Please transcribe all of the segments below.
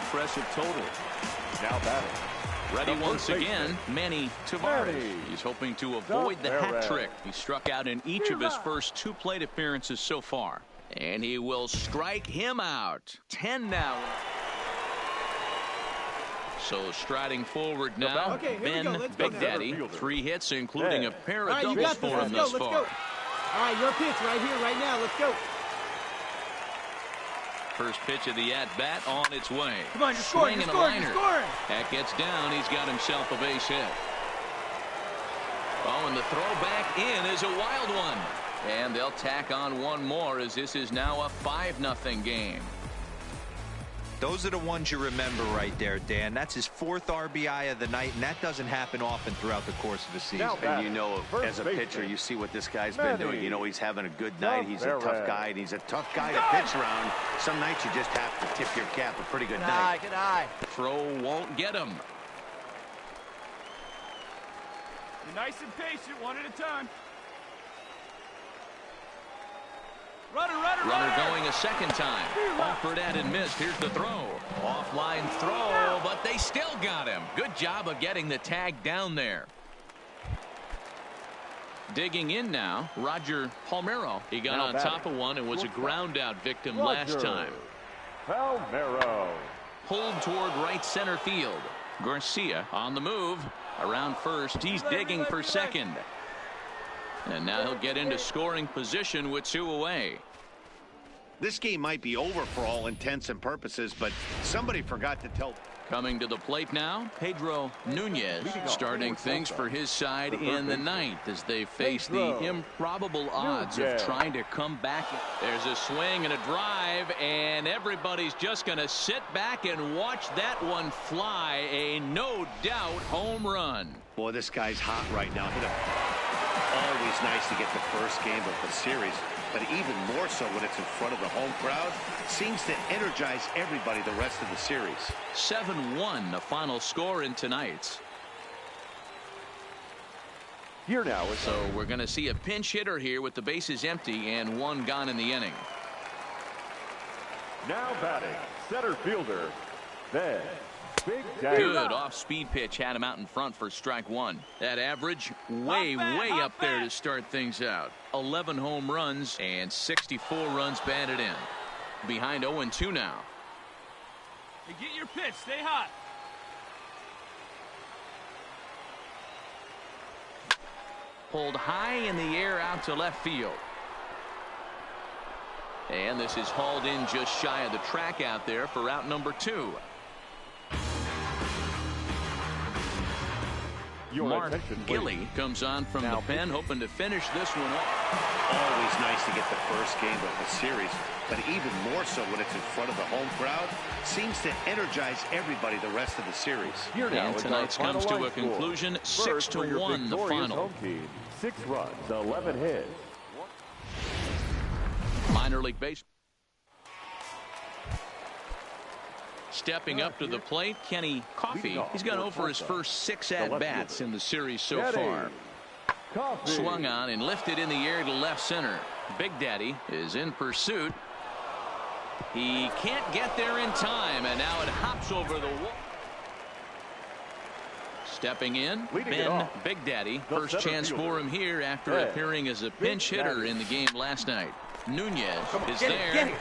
impressive total. Now batting. Ready once again, Manny Tavares. He's hoping to avoid the hat trick. He struck out in each of his first 2 plate appearances so far. And he will strike him out. 10 now. So striding forward now, Ben Big Daddy. 3 hits, including a pair of doubles for him thus far. All right, your pitch right here, right now. Let's go. First pitch of the at-bat on its way. Come on, you're scoring, you're scoring. That gets down. He's got himself a base hit. Oh, and the throw back in is a wild one. And they'll tack on one more as this is now a 5-0 game. Those are the ones you remember right there, Dan. That's his 4th RBI of the night, and that doesn't happen often throughout the course of the season. And you know, as a pitcher, you see what this guy's been doing. You know he's having a good night. He's a tough guy, and he's a tough guy to pitch around. Some nights you just have to tip your cap. A pretty good night. Good eye. Throw won't get him. You're nice and patient, one at a time. Runner going a second time. Offered at and missed. Here's the throw. Offline throw, but they still got him. Good job of getting the tag down there. Digging in now, Roger Palmero. He got on top of one and was a ground out victim last time. Palmero. Pulled toward right center field. Garcia on the move. Around first, he's digging for second. And now he'll get into scoring position with 2 away. This game might be over for all intents and purposes, but somebody forgot to tell. Coming to the plate now, Pedro Nunez starting things for his side in the 9th as they face the improbable odds of trying to come back. There's a swing and a drive, and everybody's just going to sit back and watch that one fly. A no-doubt home run. Boy, this guy's hot right now. Always nice to get the first game of the series, but even more so when it's in front of the home crowd. Seems to energize everybody the rest of the series. 7-1 the final score in tonight's. Here now. So we're going to see a pinch hitter here with the bases empty and 1 gone in the inning. Now batting, center fielder, Ben Big Daddy. Good off-speed pitch had him out in front for strike 1. That average way up there to start things out. 11 home runs and 64 runs batted in. Behind 0-2 now. Hey, get your pitch. Stay hot. Pulled high in the air out to left field. And this is hauled in just shy of the track out there for out number 2. Mark Gilly comes on from the pen, hoping to finish this one off. Always nice to get the first game of the series, but even more so when it's in front of the home crowd. Seems to energize everybody the rest of the series. And tonight's comes to a conclusion, 6-1 the final. 6 runs, 11 hits. Minor League Baseball. Stepping up to the plate, Kenny Coffey. He's gone over his first 6 at-bats in the series so far. Swung on and lifted in the air to left center. Big Daddy is in pursuit. He can't get there in time, and now it hops over the wall. Stepping in, Ben Big Daddy. First chance for him here after appearing as a pinch hitter in the game last night. Nunez is there.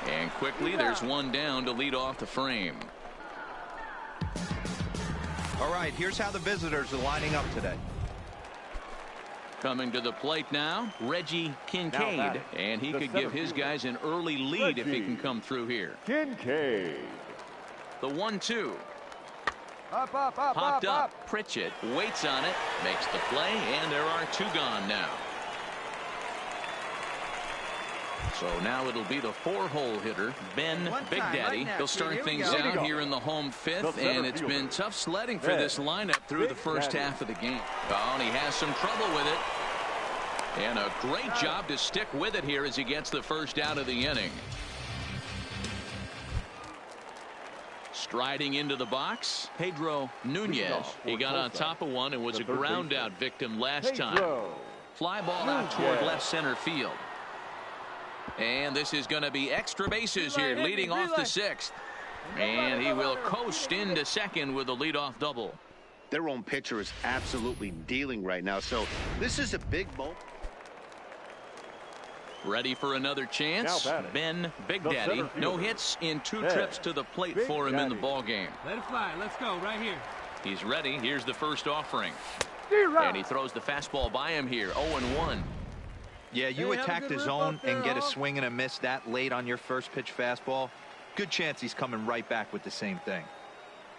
And quickly, there's one down to lead off the frame. All right, here's how the visitors are lining up today. Coming to the plate now, Reggie Kincaid. And he could give his guys an early lead if he can come through here. Kincaid. The 1-2. Popped up. Pritchett waits on it, makes the play, and there are 2 gone now. So now it'll be the 4-hole hitter, Ben Big Daddy. He'll start things out here in the home 5th, and it's been tough sledding for this lineup through the first half of the game. Oh, and he has some trouble with it. And a great job to stick with it here as he gets the first out of the inning. Striding into the box, Pedro Nunez. He got on top of one and was a ground out victim last time. Fly ball out toward left center field. And this is going to be extra bases here, leading off the 6th. And he will coast into second with a leadoff double. Their own pitcher is absolutely dealing right now, so this is a big moment. Ready for another chance. Ben Big Daddy. No hits in 2 trips to the plate for him in the ball game. Let it fly. Let's go right here. He's ready. Here's the first offering. And he throws the fastball by him here. 0-1. Yeah, you attack the zone and get a swing and a miss that late on your first pitch fastball. Good chance he's coming right back with the same thing.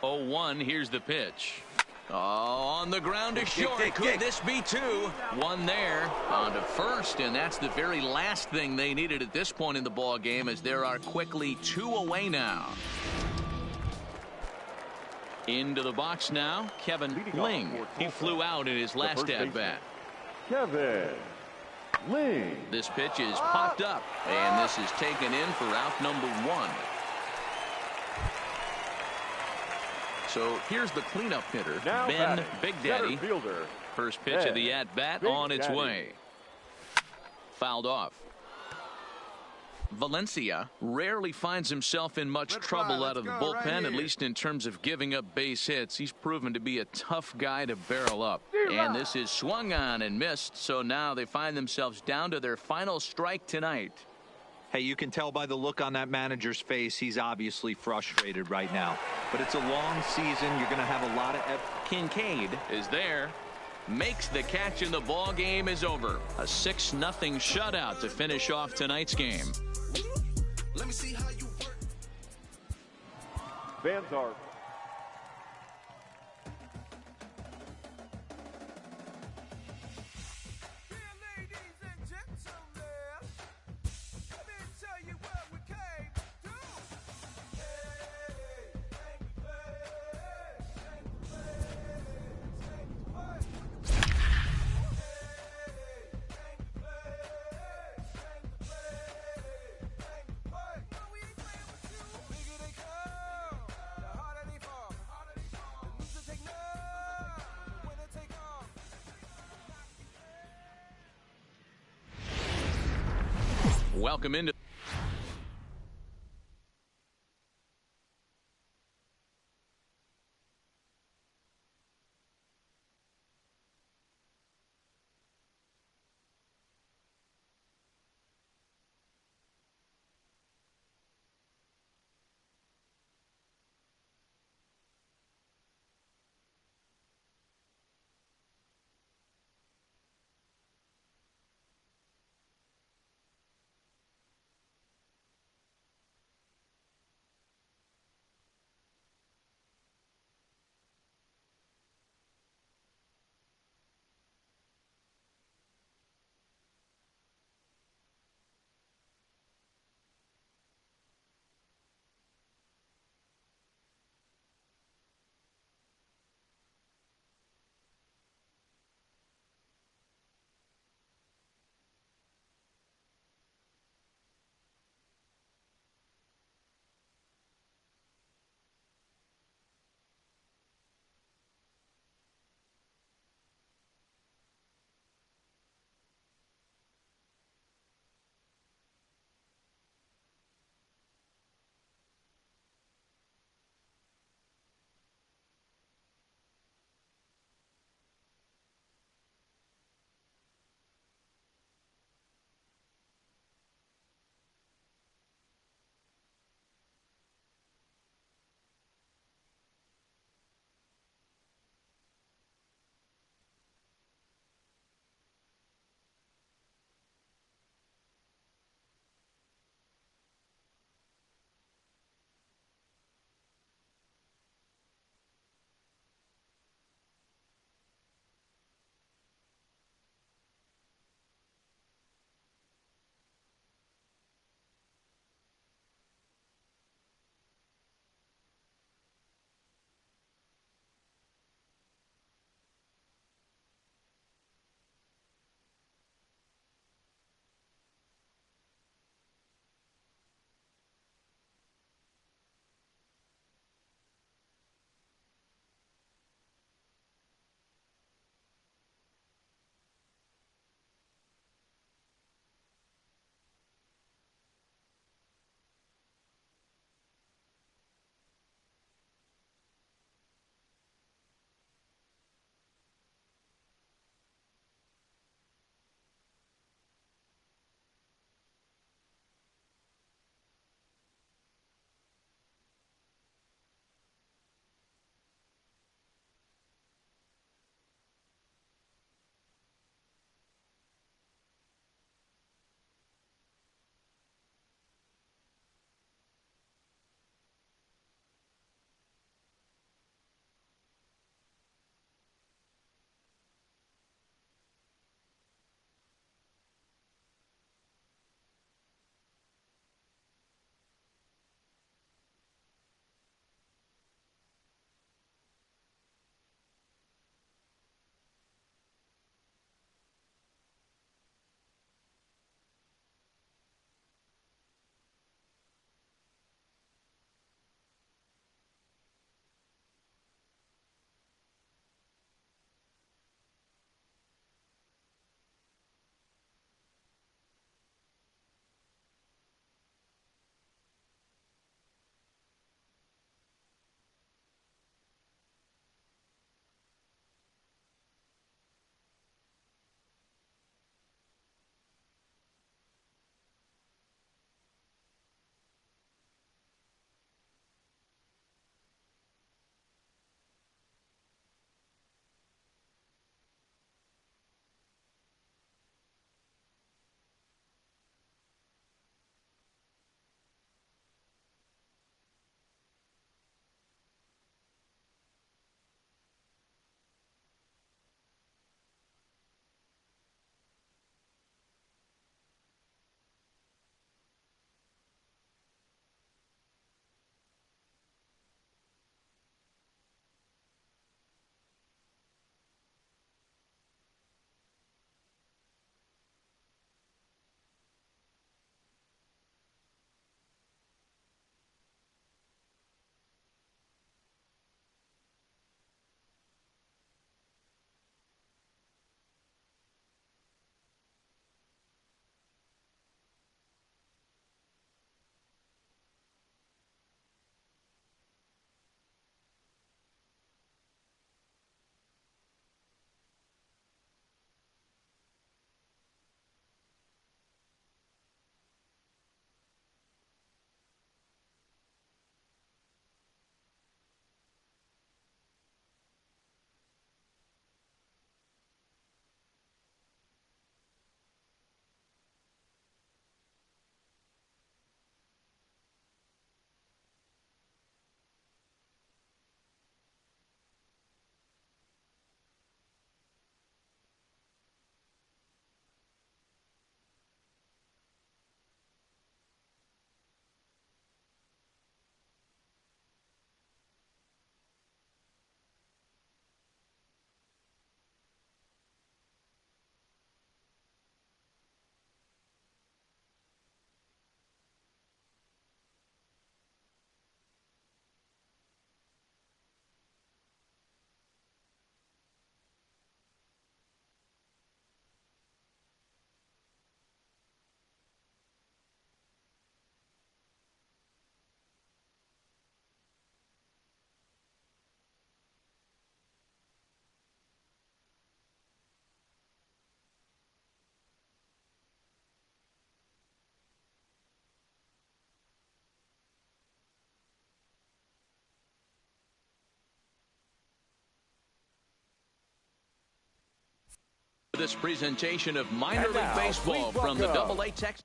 0-1. Here's the pitch. Oh, on the ground to short. Could this be 2? 1 there on to first, and that's the very last thing they needed at this point in the ball game, as there are quickly 2 away now. Into the box now, Kevin Ling. He flew out in his last at-bat. Kevin Ling. This pitch is popped up, and this is taken in for out number 1. So here's the cleanup hitter, Ben Big Daddy. First pitch of the at-bat on its way. Fouled off. Valencia rarely finds himself in much trouble out of the bullpen, at least in terms of giving up base hits. He's proven to be a tough guy to barrel up. And this is swung on and missed, so now they find themselves down to their final strike tonight. Hey, you can tell by the look on that manager's face, he's obviously frustrated right now. But it's a long season. You're going to have a lot of... Kincaid is there. Makes the catch, and the ball game is over. A 6-0 shutout to finish off tonight's game. Let me see how you work. Fans are... Welcome into This presentation of minor league baseball from the AA Texas.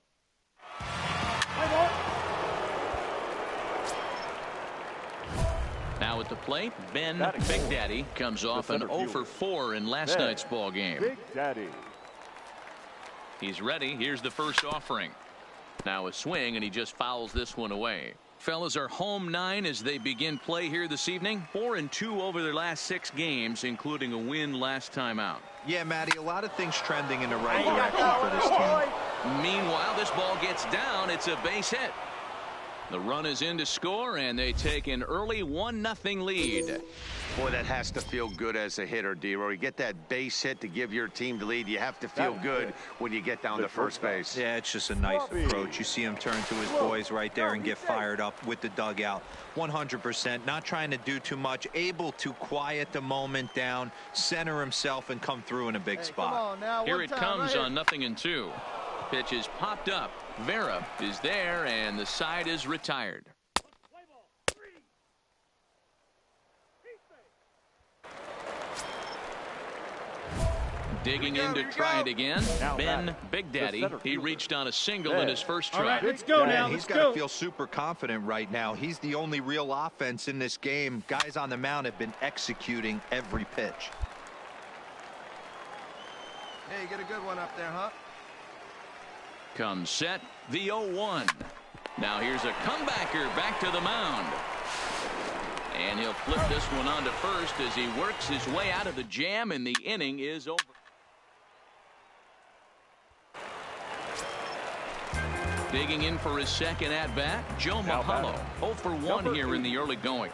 Now at the plate, Ben Big Daddy comes off an 0 for 4 in last night's ball game. Big Daddy. He's ready. Here's the first offering. Now a swing, and he just fouls this one away. Fellas are home 9 as they begin play here this evening. 4-2 over their last 6 games, including a win last time out. Yeah, Matty, a lot of things trending in the right direction for this team. Meanwhile, this ball gets down. It's a base hit. The run is in to score, and they take an early 1-0 lead. Boy, that has to feel good as a hitter, D-Roy. You get that base hit to give your team the lead. You have to feel good when you get down to first base. Yeah, it's just a nice approach. You see him turn to his boys right there and get fired up with the dugout. 100%, not trying to do too much, able to quiet the moment down, center himself, and come through in a big spot. Here it comes on 0-2. Pitch is popped up. Vera is there, and the side is retired. Digging in to try it again. Ben Big Daddy. He reached on a single in his first try. All right, let's go now. He's got to feel super confident right now. He's the only real offense in this game. Guys on the mound have been executing every pitch. Hey, you get a good one up there, huh? Comes set, the 0-1. Now here's a comebacker back to the mound. And he'll flip this one on to first as he works his way out of the jam, and the inning is over. Digging in for his second at-bat, Joe Mahalo. 0 for 1 here in the early going.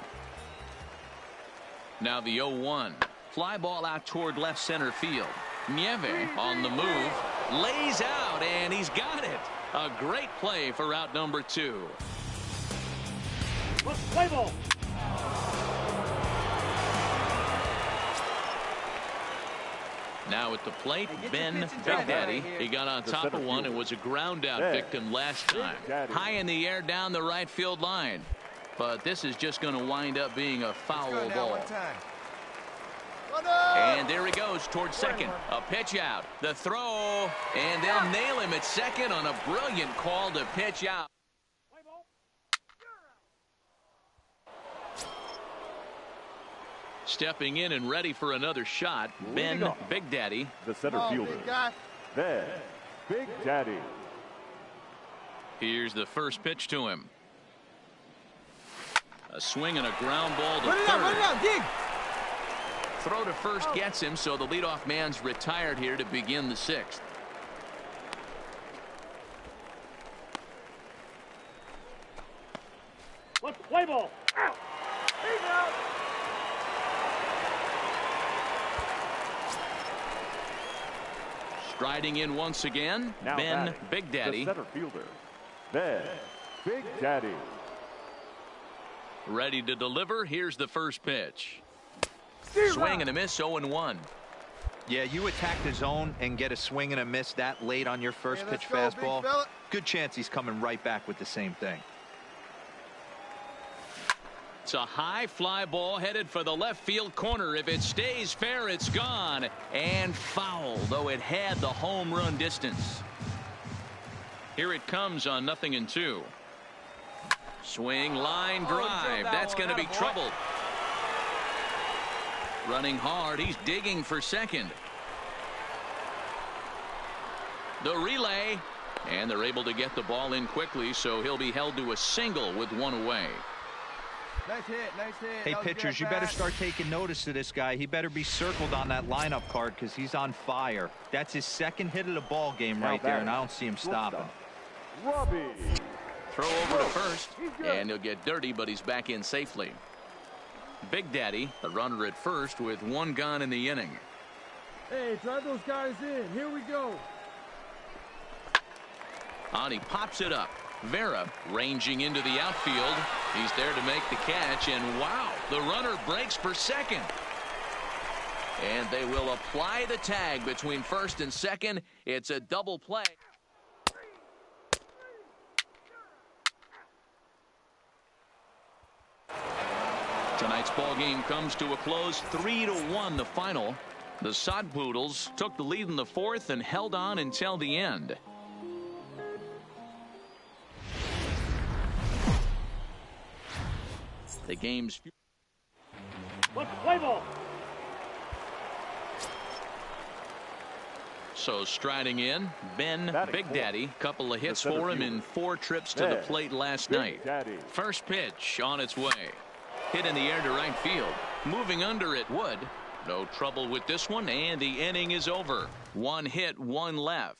Now the 0-1. Fly ball out toward left center field. Nieve on the move. Lays out, and he's got it. A great play for out number 2. Play ball. Now at the plate, Ben Big Daddy. He got on top of one and was a ground out victim last time. High in the air down the right field line. But this is just going to wind up being a foul ball. And there he goes towards second. A pitch out. The throw. And they'll nail him at second on a brilliant call to pitch out. Stepping in and ready for another shot, Ben Big Daddy. The center fielder, Ben Big Daddy. Here's the first pitch to him. A swing and a ground ball to third. Run it out, dig. Throw to first gets him, so the leadoff man's retired here to begin the 6th. Let's play ball. Striding in once again, Now Ben batting, Big Daddy. The center fielder, Ben Big Daddy. Ready to deliver. Here's the first pitch. Swing and a miss, 0-1. Yeah, you attack the zone and get a swing and a miss that late on your first pitch fastball. Good chance he's coming right back with the same thing. It's a high fly ball headed for the left field corner. If it stays fair, it's gone. And foul, though it had the home run distance. Here it comes on 0-2. Swing, line drive. That's going to be trouble. Running hard. He's digging for second. The relay. And they're able to get the ball in quickly, so he'll be held to a single with one away. Nice hit, nice hit. Hey, pitchers, you better start taking notice of this guy. He better be circled on that lineup card because he's on fire. That's his second hit of the ball game right there, and I don't see him stopping. Robbie. Throw over to first, and he'll get dirty, but he's back in safely. Big Daddy, the runner at first with one gone in the inning. Hey, drive those guys in. Here we go. On he pops it up. Vera ranging into the outfield. He's there to make the catch, and wow, the runner breaks for second. And they will apply the tag between first and second. It's a double play. Tonight's ball game comes to a close, 3-1 the final. The Sod Poodles took the lead in the fourth and held on until the end. The game's Play ball. So striding in, Ben Big Daddy. Couple of hits for him in 4 trips to the plate last night. First pitch on its way. Hit in the air to right field. Moving under it, Wood. No trouble with this one, and the inning is over. 1 hit, 1 left.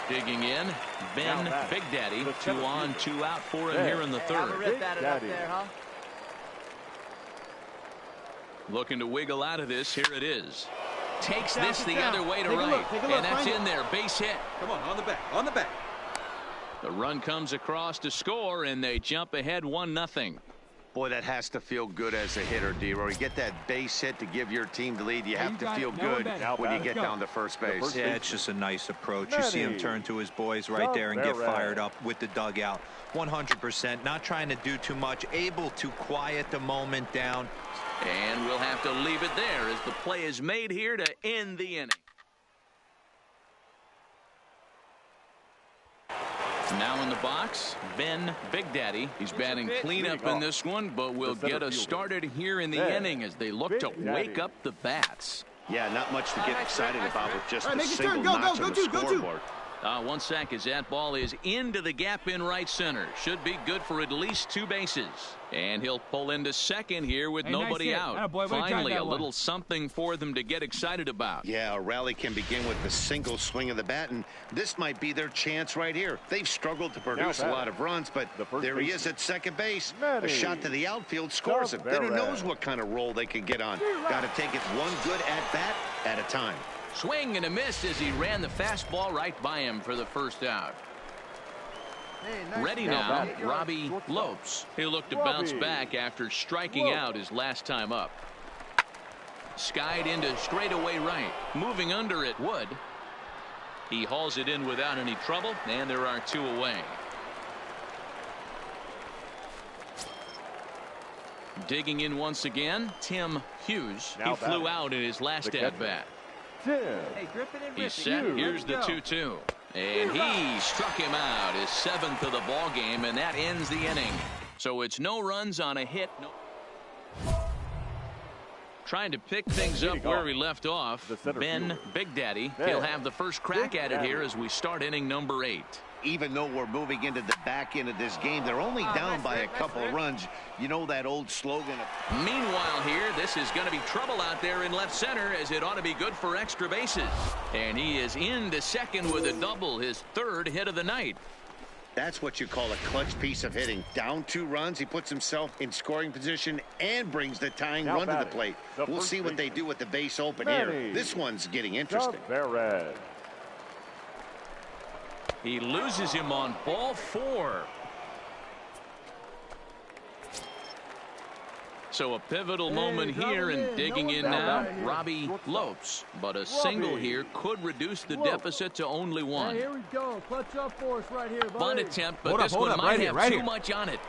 Digging in, Ben Big Daddy. 2 on, 2 out for him here in the third. Looking to wiggle out of this. Here it is. Takes this the other way to right. And that's in there. Base hit. Come on the back. On the back. The run comes across to score, and they jump ahead 1-0. Boy, that has to feel good as a hitter, D-Roy. You get that base hit to give your team the lead. You have to feel good when you get down to first base. Yeah, it's just a nice approach. You see him turn to his boys right there and get fired up with the dugout. 100%. Not trying to do too much. Able to quiet the moment down. And we'll have to leave it there as the play is made here to end the inning. Now in the box, Ben Big Daddy. He's batting cleanup in this one, but will get us started here in the inning as they look to wake up the bats. Yeah, not much to get excited about with just a single notch on the scoreboard. 1 sec as that ball is into the gap in right center. Should be good for at least 2 bases. And he'll pull into second here with nobody out. Finally, a little something for them to get excited about. Yeah, a rally can begin with a single swing of the bat, and this might be their chance right here. They've struggled to produce a lot of runs, but there he is at second base. A shot to the outfield scores him. Then who knows what kind of role they can get on. Got to take it one good at-bat at a time. Swing and a miss as he ran the fastball right by him for the first out. Ready now, Robbie Lopes. He'll look to bounce back after striking out his last time up. Skied into straightaway right. Moving under it, Wood. He hauls it in without any trouble, and there are 2 away. Digging in once again, Tim Hughes. He flew out in his last at-bat. He's set. Here's the 2-2. And he struck him out, his 7th of the ball game, and that ends the inning. So it's no runs on a hit. Trying to pick things up where we left off. Ben Big Daddy. He'll have the first crack at it here as we start inning number 8. Even though we're moving into the back end of this game, they're only down by a couple of runs. You know that old slogan. Meanwhile here, this is going to be trouble out there in left center as it ought to be good for extra bases. And he is into second with a double, his 3rd hit of the night. That's what you call a clutch piece of hitting. Down 2 runs, he puts himself in scoring position and brings the tying run to the plate. We'll see what they do with the base open here. This one's getting interesting. He loses him on ball 4. So a pivotal moment here, and digging in now, Robbie Lopes. But a single here could reduce the deficit to only 1. Here we go. Clutch up for us right here, Bunt attempt, but this one might have too much on it.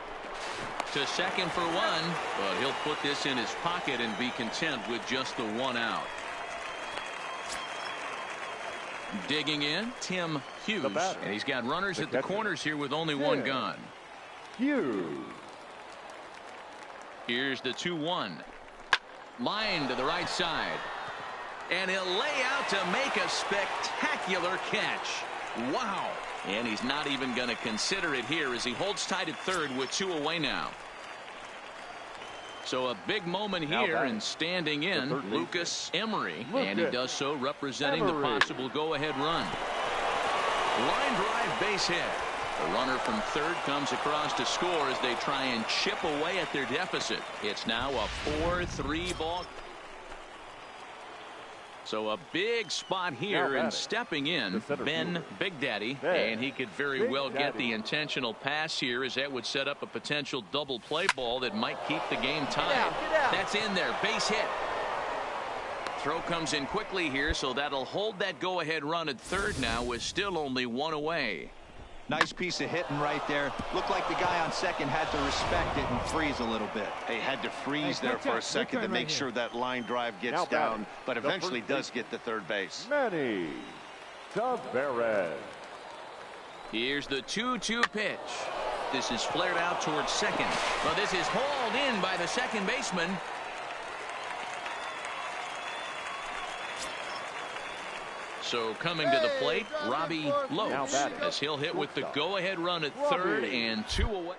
To second for 1, but he'll put this in his pocket and be content with just the 1 out. Digging in, Tim Hughes. And he's got runners at the corners here with only 1 gone. Here's the 2-1. Line to the right side. And he'll lay out to make a spectacular catch. Wow. And he's not even going to consider it here as he holds tight at third with 2 away now. So a big moment here, and standing in, Lucas Emery. And he does so representing the possible go-ahead run. Line drive base hit. The runner from third comes across to score as they try and chip away at their deficit. It's now a 4-3 ball. So a big spot here, and stepping in, Ben Big Daddy, and he could very well get the intentional pass here as that would set up a potential double play ball that might keep the game tied. That's in there, base hit. Throw comes in quickly here, so that'll hold that go-ahead run at third now with still only 1 away. Nice piece of hitting right there. Looked like the guy on second had to respect it and freeze a little bit. He had to freeze there for a second to make sure that line drive gets down, but eventually does get to third base. Manny Tavares. Here's the 2-2 pitch. This is flared out towards second. But this is hauled in by the second baseman. So coming to the plate, Robbie Lopes, as he'll hit with the go-ahead run at third and 2 away.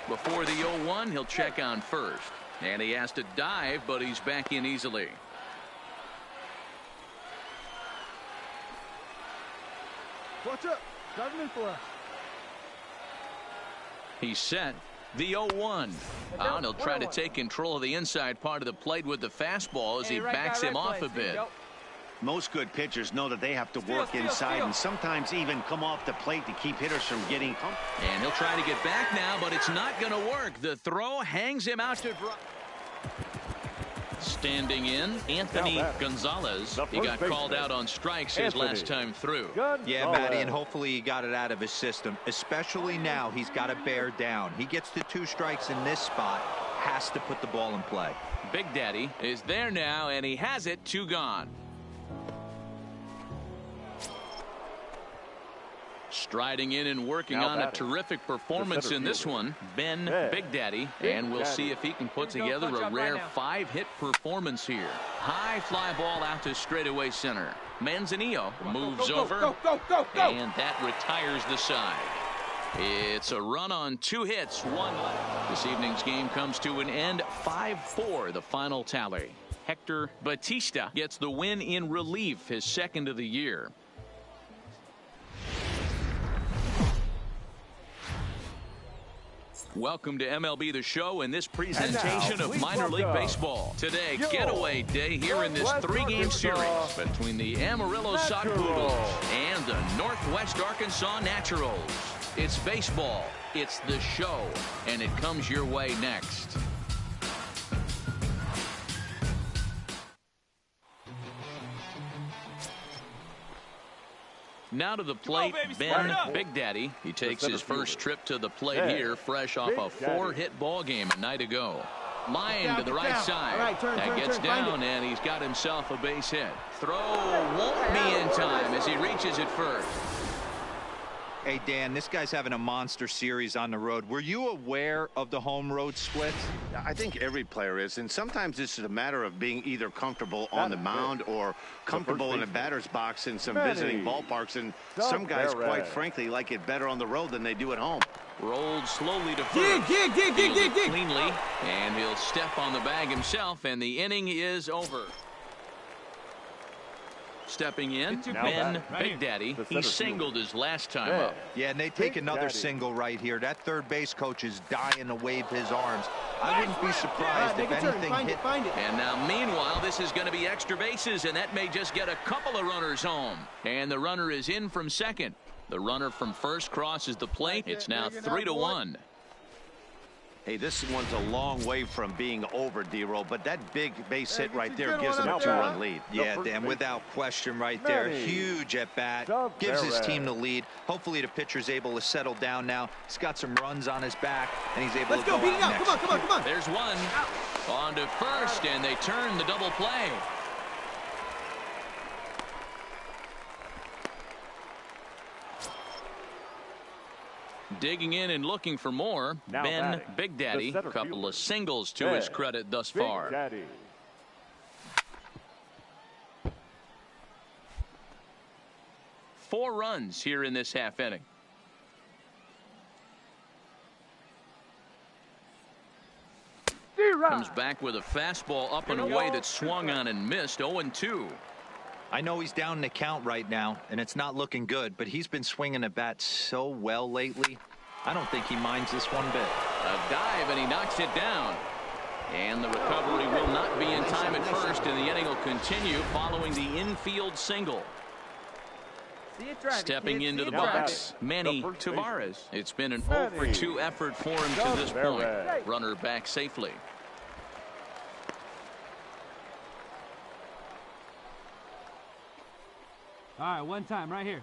Before the 0-1, he'll check on first. And he has to dive, but he's back in easily. Watch up. Driving in for us. He's set. The 0-1. And he'll try to take control of the inside part of the plate with the fastball as he backs him off a bit. Most good pitchers know that they have to work inside and sometimes even come off the plate to keep hitters from getting pumped. And he'll try to get back now, but it's not going to work. The throw hangs him out to dry. Standing in, Anthony Gonzalez. He got called out on strikes his last time through. Yeah, Matty, and hopefully he got it out of his system. Especially now, he's got to bear down. He gets to 2 strikes in this spot. Has to put the ball in play. Big Daddy is there now, and he has it. 2 gone. Striding in and working on a terrific performance in this one, Ben Big Daddy, and we'll see if he can put together a rare 5-hit performance here. High fly ball out to straightaway center. Manzanillo moves over, and that retires the side. It's a run on 2 hits, 1 left. This evening's game comes to an end, 5-4, the final tally. Hector Batista gets the win in relief, his second of the year. Welcome to MLB The Show and this presentation of minor league baseball. Today, getaway day here in this 3-game series between the Amarillo Sockpoodles and the Northwest Arkansas Naturals. It's baseball, it's the show, and it comes your way next. Now to the plate, Ben Big Daddy. He takes his first trip to the plate here, fresh off a 4-hit ball game a night ago. Line to the right side. That gets down, and he's got himself a base hit. Throw won't be in time as he reaches it first. Hey, Dan, this guy's having a monster series on the road. Were you aware of the home road splits? I think every player is, and sometimes this is a matter of being either comfortable on the mound or comfortable in a batter's box in some visiting ballparks, and some guys, quite frankly, like it better on the road than they do at home. Rolled slowly to first. Dig. Cleanly, and he'll step on the bag himself, and the inning is over. Stepping in, Ben Big Daddy. He singled his last time up. Yeah, and they take another single right here. That third base coach is dying to wave his arms. I wouldn't be surprised if anything hit. And now, meanwhile, this is going to be extra bases, and that may just get a couple of runners home. And the runner is in from second. The runner from first crosses the plate. It's now 3-1. Hey, this one's a long way from being over, D-Roll, but that big base hit right there gives them a 2-run lead. Yeah, Dan, without question right there. Huge at bat. Gives his team the lead. Hopefully the pitcher's able to settle down now. He's got some runs on his back, and he's able to go out next. Come on. There's one. On to first, and they turn the double play. Digging in and looking for more, Ben Big Daddy. A couple of singles to his credit thus far. Daddy. Four runs here in this half inning. Comes back with a fastball up and away that swung on and missed. 0-2. I know he's down in the count right now, and it's not looking good, but he's been swinging the bat so well lately. I don't think he minds this one bit. A dive, and he knocks it down. And the recovery will not be in time at first, and the inning will continue following the infield single. Stepping into the box, Manny Tavares. It's been an 0-for-2 effort for him to this point. Runner back safely. All right, one time right here.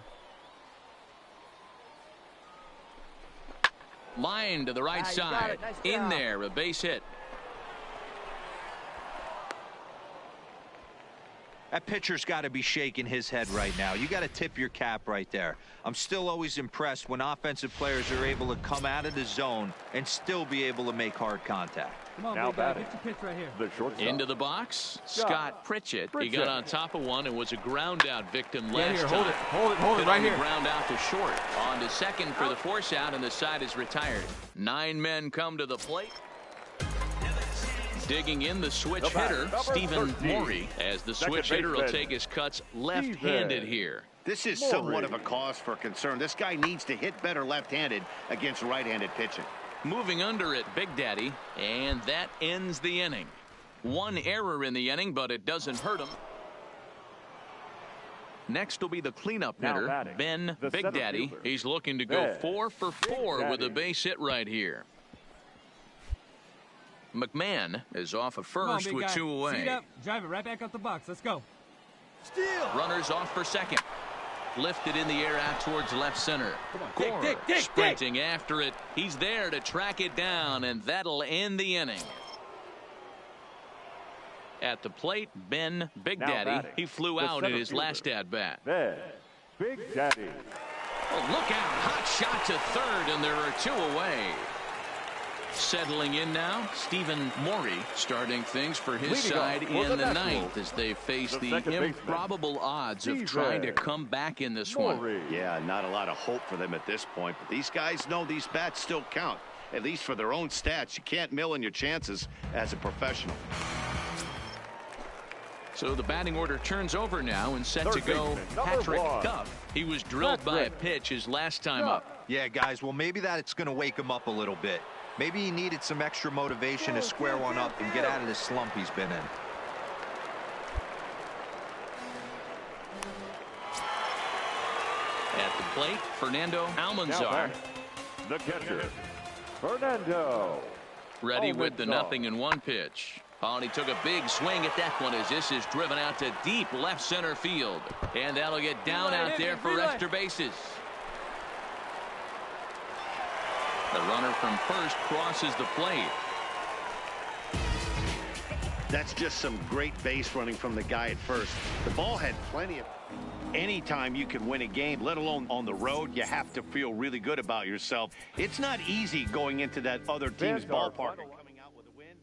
Line to the right side. Nice in job. there, a base hit. That pitcher's got to be shaking his head right now. You got to tip your cap right there. I'm still always impressed when offensive players are able to come out of the zone and still be able to make hard contact. Come on, Now big guy. batting, Get your pitch right here. the shortstop. Into the box, Scott Pritchett. He got on top of one and was a ground out victim Yeah, last here, time. hold it Hit right on the here. ground out to short. On to second for the force out, and the side is retired. 9 men come to the plate. Digging in the switch The batter, hitter, number Stephen 13. Morey, as the Second switch hitter will baseman, take his cuts left-handed here. This is Morey. somewhat of a cause for concern. This guy needs to hit better left-handed against right-handed pitching. Moving under it, Big Daddy, and that ends the inning. 1 error in the inning, but it doesn't hurt him. Next will be the cleanup Now hitter, batting, Ben the Big center Daddy. fielder, He's looking to go Ben 4 for 4 Big with a Daddy. base hit right here. McMahon is off of Come on, first big with guy. 2 away. Seat up. Drive it right back up the box. Let's go. Steal. Runners off for second. Lifted in the air out towards left center. Dig, Cora dig, dig, sprinting after it. He's there to track it down, and that'll end the inning. At the plate, Ben Big Now Daddy. batting, He flew the out in center his fielder. last at-bat. Ben Big Daddy. Oh, look out. Hot shot to third, and there are 2 away. Settling in now, Stephen Morey starting things for his Leading side off for in the the Nationals, ninth as they face the the second baseman, improbable odds of Stephen trying to come back in this one. Morey. Yeah, not a lot of hope for them at this point, but these guys know these bats still count, at least for their own stats. You can't mill in your chances as a professional. So the batting order turns over now and set to Third go baseman, number Patrick 1. Duff. He was drilled by a Patrick pitch his last time Duff. up. Yeah, guys, well, maybe that's going to wake him up a little bit. Maybe he needed some extra motivation to square one up and get out of the slump he's been in. At the plate, Fernando Now Almanzar batting, the catcher, Fernando. ready with the Almanzar. 0-1 pitch. Oh, and he took a big swing at that one as this is driven out to deep left center field. And that'll get down out there for extra bases. The runner from first crosses the plate. That's just some great base running from the guy at first. The ball had plenty of... Anytime you can win a game, let alone on the road, you have to feel really good about yourself. It's not easy going into that other team's Vanguard ballpark final. and coming out with a win.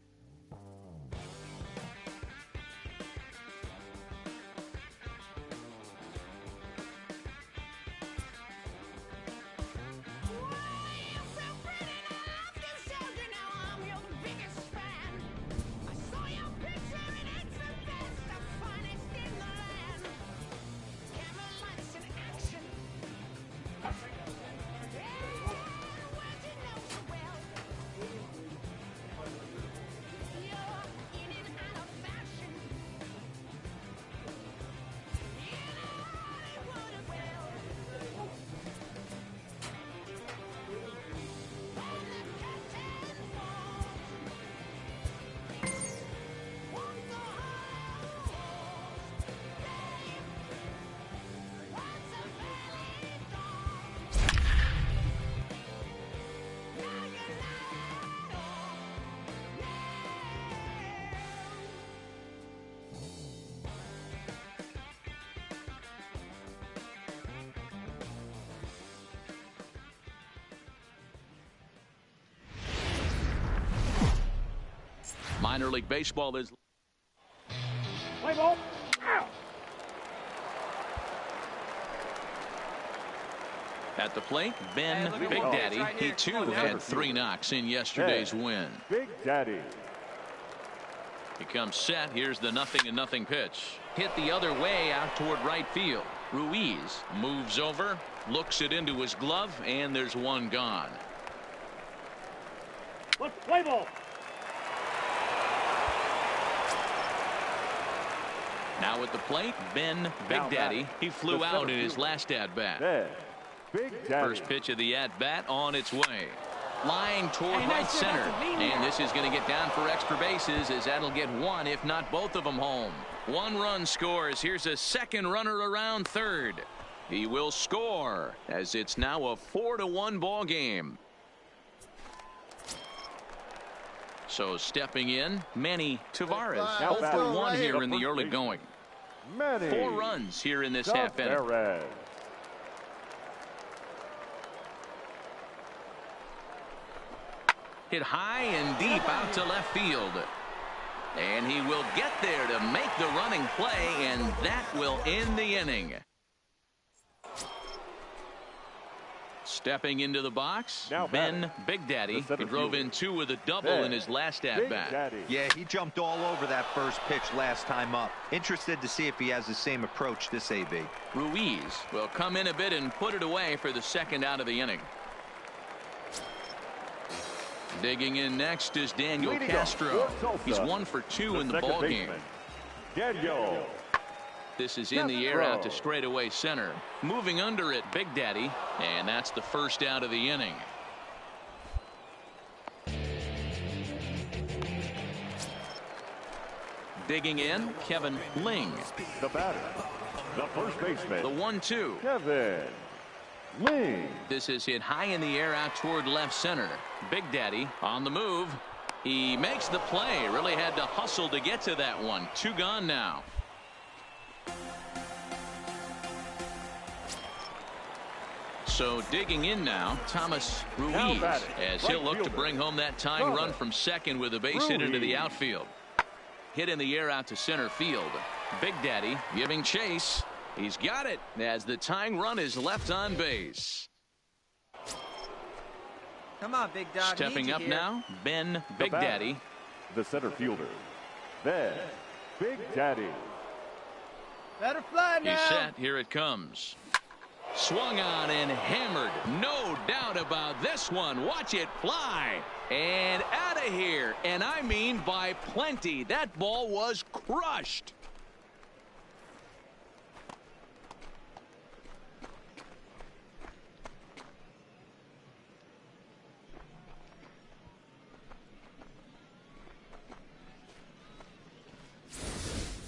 Minor League Baseball is... Play ball. Out. At the plate, Ben Hey, look at Big Walt. Daddy. Right He here. too Come on, had Daddy. 3 knocks in yesterday's win. Big Daddy. He comes set. Here's the 0-0 pitch. Hit the other way out toward right field. Ruiz moves over, looks it into his glove, and there's 1 gone. Let's play ball. Now at the plate, Ben Big Now Daddy. batting, He flew the out center in his fielder. last at-bat. Ben Big Daddy. First pitch of the at-bat on its way. Line toward Hey, right nice center. shot. That's a lean And now. this is going to get down for extra bases as that'll get 1, if not both of them home. 1 run scores. Here's a second runner around third. He will score as it's now a 4-1 ball game. So stepping in, Manny Tavares. Now 0 for 1 here in the early going. 4 runs here in this half inning. Hit high and deep out to left field. And he will get there to make the running play, and that will end the inning. Stepping into the box, Ben Big Daddy. He drove in 2 with a double in his last at-bat. Yeah, he jumped all over that first pitch last time up. Interested to see if he has the same approach this AB. Ruiz will come in a bit and put it away for the second out of the inning. Digging in next is Daniel Castro. He's 1 for 2 in the ballgame. Daniel. This is in the air out to straightaway center. Moving under it, Big Daddy, and that's the first out of the inning. Digging in, Kevin Ling. The batter, the first baseman. The 1-2. Kevin Ling. This is hit high in the air out toward left center. Big Daddy on the move. He makes the play. Really had to hustle to get to that one. 2 gone now. So digging in now, Thomas Ruiz, as he'll look to bring home that tying run from second with a base hit into the outfield. Hit in the air out to center field. Big Daddy giving chase. He's got it as the tying run is left on base. Come on, Big Dog. Stepping up now, Ben Big Daddy. The center fielder, Ben Big Daddy. Better fly now. He's set. Here it comes. Swung on and hammered. No doubt about this one. Watch it fly. And out of here. And I mean by plenty. That ball was crushed.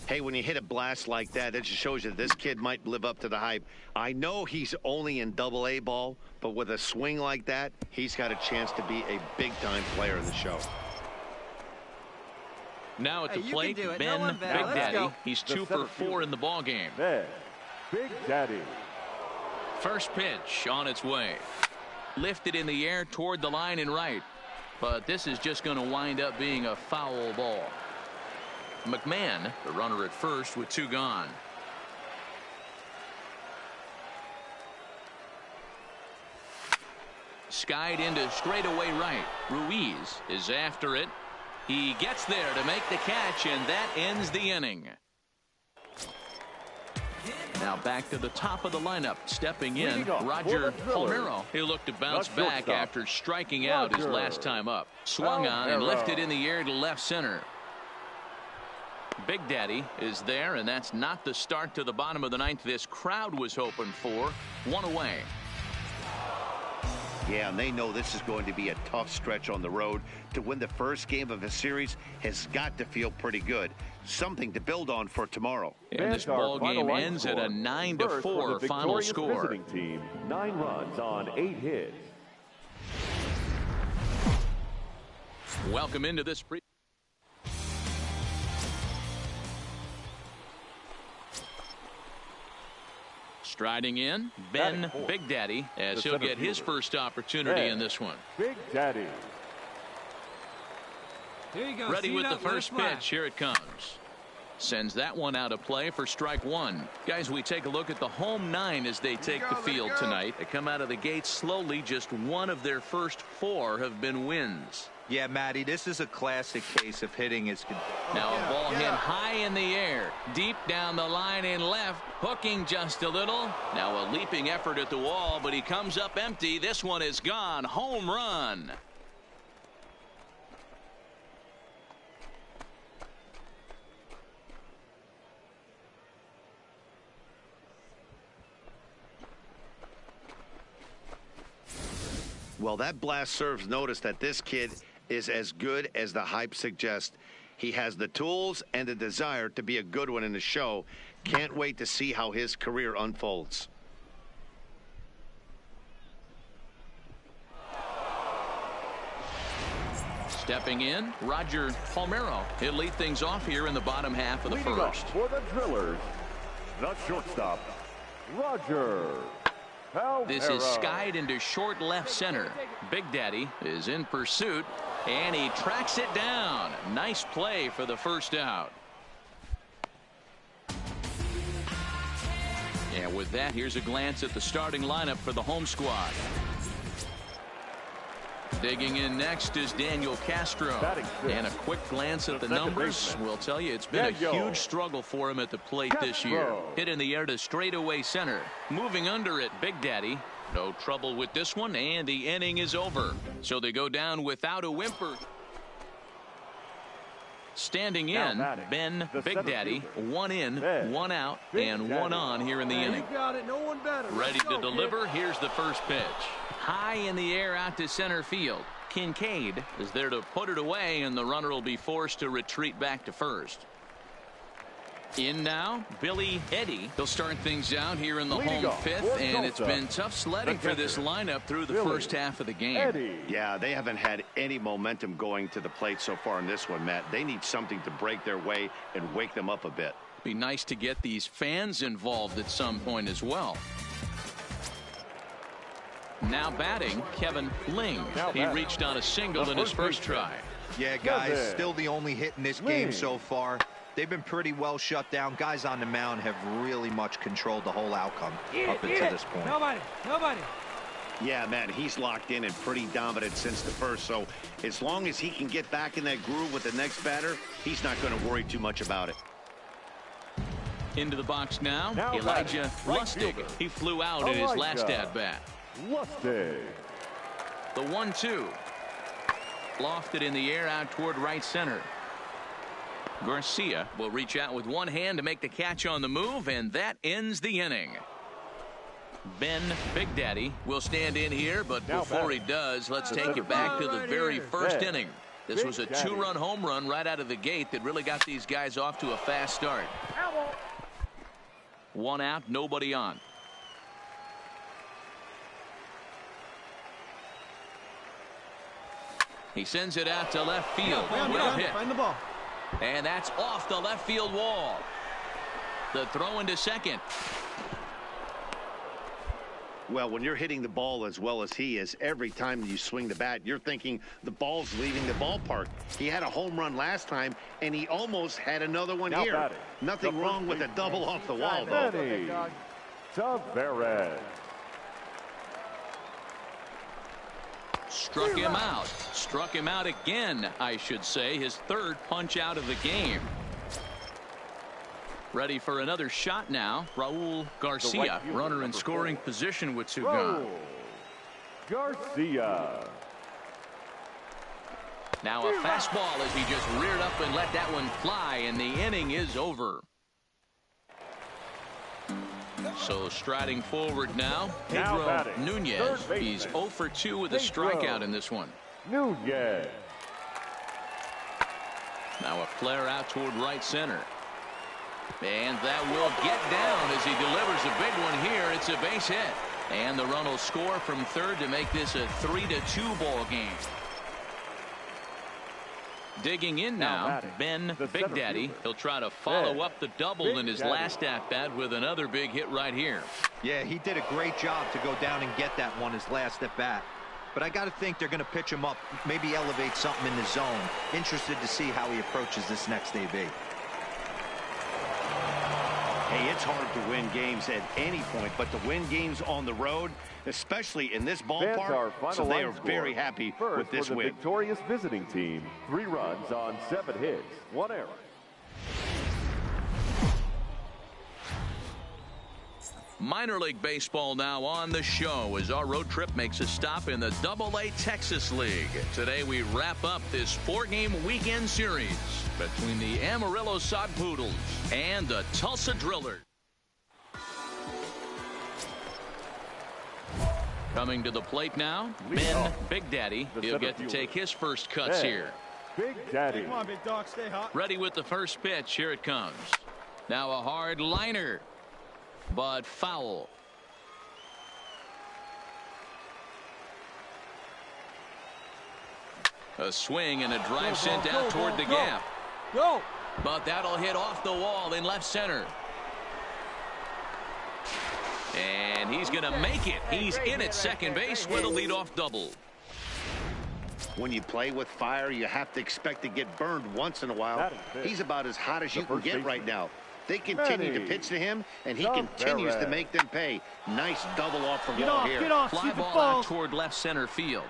Hey, when you hit a blast like that, it just shows you this kid might live up to the hype. I know he's only in Double-A ball, but with a swing like that, he's got a chance to be a big-time player in the show. Now at the plate, Ben Big Daddy. He's 2 for 4 in the ballgame. Ben Big Daddy. First pitch on its way. Lifted in the air toward the line and right. But this is just going to wind up being a foul ball. McMahon, the runner at first with 2 gone. Skied into straightaway right. Ruiz is after it. He gets there to make the catch, and that ends the inning. Now back to the top of the lineup. Stepping in, Roger Palmero. He'll look to bounce back after striking out his last time up. Swung on and lifted in the air to left center. Big Daddy is there, and that's not the start to the bottom of the 9th this crowd was hoping for. 1 away. Yeah, and they know this is going to be a tough stretch on the road. To win the first game of a series has got to feel pretty good. Something to build on for tomorrow. And this ball game ends at a 9-4 final score. Visiting team, 9 runs on 8 hits. Welcome into this Striding in, Ben Big Daddy, as he'll get his first opportunity in this one. Big Daddy. Here you go. Ready with the first pitch. Here it comes. Sends that one out of play for strike 1. Guys, we take a look at the home 9 as they take the field tonight. They come out of the gate slowly. Just 1 of their first 4 have been wins. Yeah, Matty, this is a classic case of hitting his. Now a ball hit high in the air, deep down the line and left, hooking just a little. Now a leaping effort at the wall, but he comes up empty. This one is gone. Home run. Well, that blast serves notice that this kid is as good as the hype suggests. He has the tools and the desire to be a good one in the show. Can't wait to see how his career unfolds. Stepping in, Roger Palmero. He'll lead things off here in the bottom half of the first. For the Drillers, the shortstop, Roger Palmero. This is skied into short left center. Big Daddy is in pursuit, and he tracks it down. Nice play for the first out. And with that, here's a glance at the starting lineup for the home squad. Digging in next is Daniel Castro. And a quick glance at the numbers will tell you it's been a huge struggle for him at the plate this year. Hit in the air to straightaway center. Moving under it, Big Daddy. No trouble with this one, and the inning is over. So they go down without a whimper. Standing in, Ben Big Daddy, 1 in, 1 out, and 1 on here in the inning. Ready to deliver. Here's the first pitch. High in the air out to center field. Kincaid is there to put it away, and the runner will be forced to retreat back to first. In now, Billy Eddy. He'll start things out here in the home fifth, and it's been tough sledding for this lineup through the first half of the game. Yeah, they haven't had any momentum going to the plate so far in this one, Matt. They need something to break their way and wake them up a bit. Be nice to get these fans involved at some point as well. Now batting, Kevin Ling. He reached on a single in his first try. Yeah, guys, still the only hit in this game so far. They've been pretty well shut down. Guys on the mound have really much controlled the whole outcome up until this point. Nobody. Yeah, man, he's locked in and pretty dominant since the first. So as long as he can get back in that groove with the next batter, he's not going to worry too much about it. Into the box now Elijah Lustig. He flew out in his last at-bat. Lustig. The 1-2. Lofted in the air out toward right center. Garcia will reach out with one hand to make the catch on the move, and that ends the inning. Ben Big Daddy will stand in here, but before he does, let's take you back to the very first inning. This was a 2-run home run right out of the gate that really got these guys off to a fast start. 1 out, nobody on. He sends it out to left field. Well hit. Find the ball. And that's off the left field wall. The throw into second. Well, when you're hitting the ball as well as he is, every time you swing the bat, you're thinking the ball's leaving the ballpark. He had a home run last time, and he almost had another one here. Nothing wrong with a double off the wall, though. Tavares. Struck him out. Struck him out again, I should say. His third punch out of the game. Ready for another shot now. Raul Garcia, runner in scoring position with 2 gone. Garcia. Now a fastball as he just reared up and let that one fly, and the inning is over. So striding forward now, Pedro Nunez. He's 0 for 2 with a strikeout in this one. Nunez. Now a flare out toward right center. And that will get down as he delivers a big one here. It's a base hit. And the run will score from third to make this a 3-2 ball game. Digging in now, Ben Big Daddy. He'll try to follow up the double in his last at-bat with another big hit right here. Yeah, he did a great job to go down and get that one his last at-bat. But I got to think they're going to pitch him up, maybe elevate something in the zone. Interested to see how he approaches this next AB. Hey, it's hard to win games at any point, but to win games on the road, especially in this ballpark, so they are very happy with this win. Victorious visiting team, 3 runs on 7 hits, 1 error. Minor League Baseball now on the show as our road trip makes a stop in the AA Texas League. Today we wrap up this 4-game weekend series between the Amarillo Sod Poodles and the Tulsa Drillers. Coming to the plate now, Ben Big Daddy. He'll get to take his first cuts here. Big Daddy. Come on, big dog, stay hot. Ready with the first pitch. Here it comes. Now a hard liner, but foul. A swing and a drive sent out toward the gap. Go! But that'll hit off the wall in left center. And he's going to make it. He's in at second base with a leadoff double. When you play with fire, you have to expect to get burned once in a while. He's about as hot as you can get right now. They continue to pitch to him, and he continues to make them pay. Nice double off the wall here. Fly ball out toward left center field.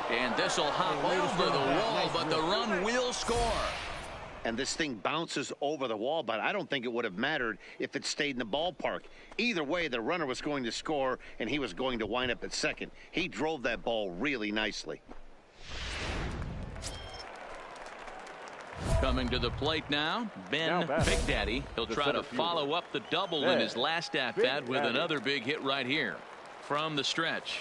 And this will hop over the wall, but the run will score. And this thing bounces over the wall, but I don't think it would have mattered if it stayed in the ballpark. Either way, the runner was going to score, and he was going to wind up at second. He drove that ball really nicely. Coming to the plate now, Ben Big Daddy. He'll try to follow up the double in his last at-bat with another big hit right here from the stretch.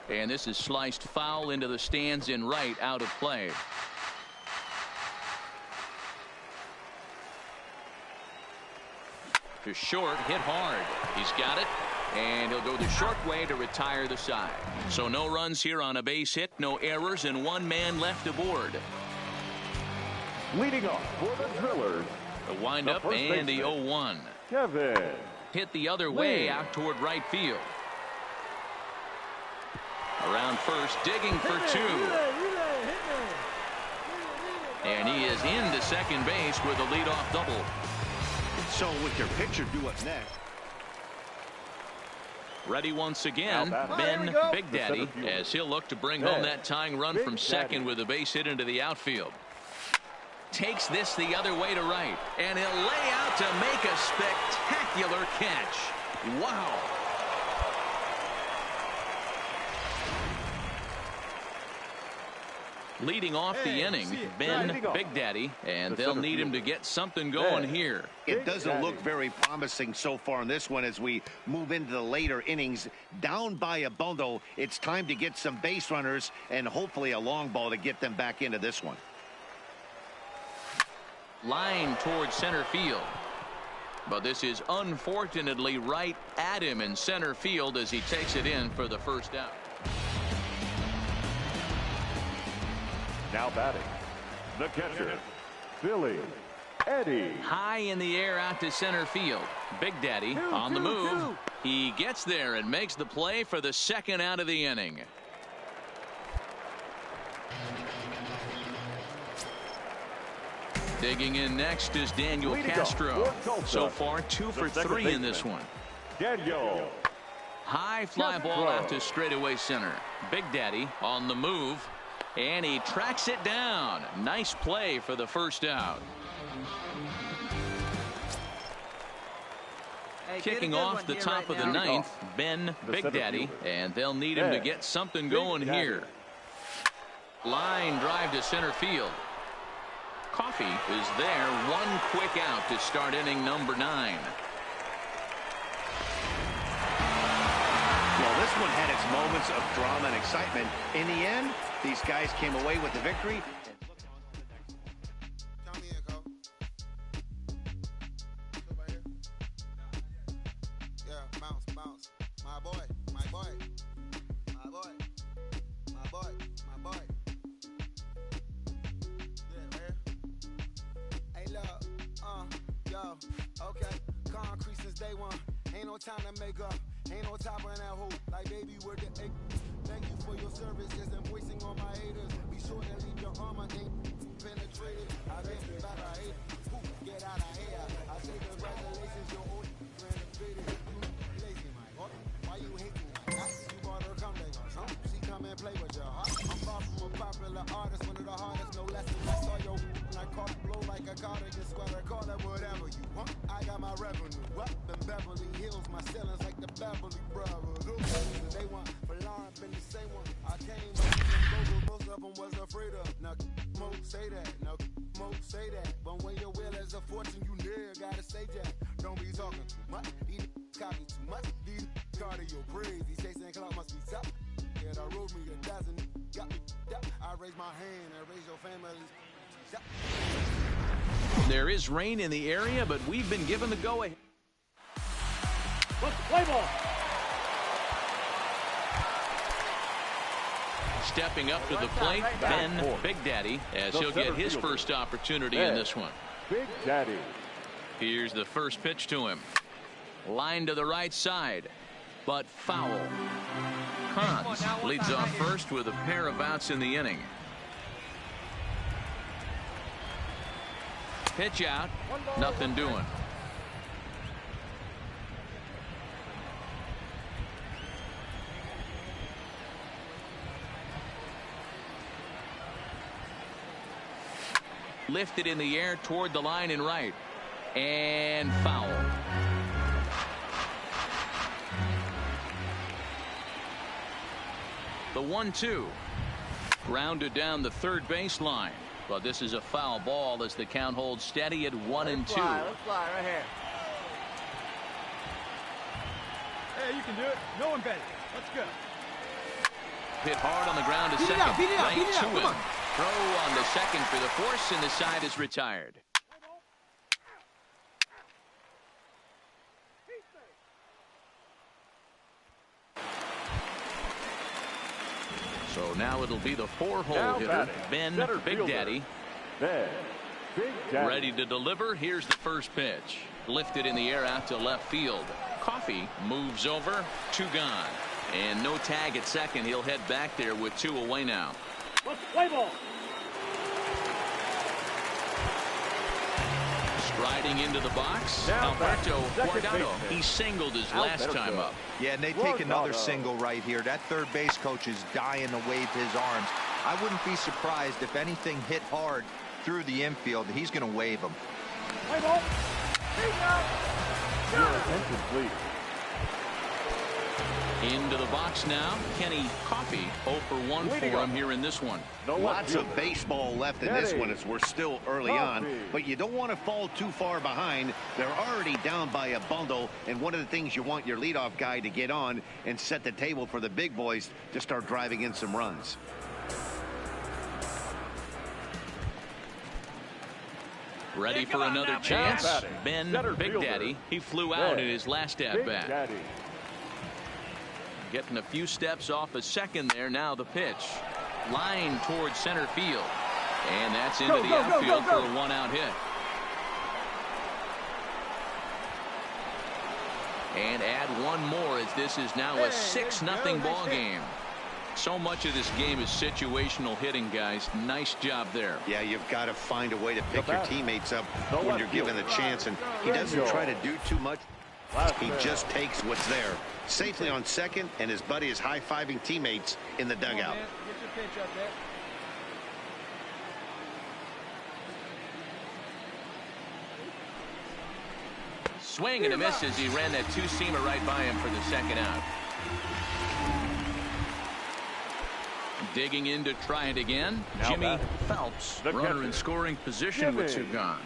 And this is sliced foul into the stands in right, out of play. To short, hit hard. He's got it. And he'll go the short way to retire the side. So no runs here on a base hit, no errors, and one man left aboard. Leading off for the Drillers. The windup and the 0-1. Kevin. Hit the other way out toward right field. Around first, digging for two. And he is into second base with a leadoff double. So with your pitcher, do what next? Ready once again, Ben Big Daddy, as he'll look to bring home that tying run from second with a base hit into the outfield. Takes this the other way to right, and he'll lay out to make a spectacular catch. Wow. Leading off the inning, Ben Big Daddy, and they'll need him to get something going here. It doesn't look very promising so far in this one as we move into the later innings. Down by a bundle, it's time to get some base runners and hopefully a long ball to get them back into this one. Line towards center field. But this is unfortunately right at him in center field as he takes it in for the first out. Now batting, the catcher, Billy Eddie. High in the air out to center field. Big Daddy on the move. He gets there and makes the play for the second out of the inning. Digging in next is Daniel Castro. So far 2 for 3 in this one. Daniel. High fly ball out to straightaway center. Big Daddy on the move. And he tracks it down. Nice play for the first out. Kicking off the top of the ninth, Ben Big Daddy, and they'll need him to get something going here. Line drive to center field. Coffee is there. One quick out to start inning number 9. Well, this one had its moments of drama and excitement. In the end, these guys came away with the victory. Okay, concrete since day one. Ain't no time to make up. Ain't no top on that hole. Like baby, we're the eight. Thank you for your services and voicing on my haters. Be sure to leave your armor ain't penetrated. I bet you about a hate. Get out of here. I say congratulations, your old renovated. You lazy, my boy. Why you hating like that? You bought her come back. She come and play with your heart. I'm far from a popular artist, one of the hardest, no less than I saw your and I caught blow like a cardigan sweater. Call it whatever you want. I got my revenue up in Beverly Hills. My ceilings like the Beverly Brothers. They want for Lauren, been the same one. I came up with most of them was afraid of. Now, Mo say that. Now, Mo say that. But when your will is a fortune, you never gotta say that. Don't be talking too much. These copy too much. These cardio crazy. Chasing clout must be tough. Yeah, I rode me a dozen. Got me up. I raise my hand and raise your family. There is rain in the area, but we've been given the go-ahead. Let's play ball. Stepping up to the plate, Ben Big Daddy, as he'll get his first opportunity in this one. Big Daddy. Here's the first pitch to him. Line to the right side, but foul. Hans leads off first with a pair of outs in the inning. Pitch out, nothing doing. Lifted in the air toward the line and right, and foul. The 1-2 grounded down the third baseline, but this is a foul ball as the count holds steady at 1-2. Let's fly right here. Hey, you can do it. No one better. Let's go. Hit hard on the ground to second. Right to him. Throw on the second for the force, and the side is retired. So now it'll be the 4-hole hitter, Ben Big Daddy. Ready to deliver. Here's the first pitch. Lifted in the air out to left field. Coffee moves over. 2 gone. And no tag at second. He'll head back there with 2 away now. Play ball. Striding into the box, Alberto Guardado. He singled his last time up. Yeah, and they take another single right here. That third base coach is dying to wave his arms. I wouldn't be surprised if anything hit hard through the infield. He's going to wave them. Play ball. Your attention, please. Into the box now. Kenny Coffey 0 for 1 for him here in this one. Lots of baseball left in this one as we're still early on, but you don't want to fall too far behind. They're already down by a bundle, and one of the things you want your leadoff guy to get on and set the table for the big boys to start driving in some runs. Ready for another chance. Ben Big Daddy. He flew out in his last at-bat. Getting a few steps off a second there. Now the pitch. Line towards center field. And that's into the outfield for a 1-out hit. And add one more as this is now a 6-0 ball game. So much of this game is situational hitting, guys. Nice job there. Yeah, you've got to find a way to pick your teammates up when you're given the chance, and he doesn't try to do too much. He just takes what's there. Safely on second, and his buddy is high-fiving teammates in the dugout. Get your pitch up there. Swing and a miss as he ran that 2-seamer right by him for the second out. Digging in to try it again. Jimmy Phelps, runner in scoring position with 2 gone.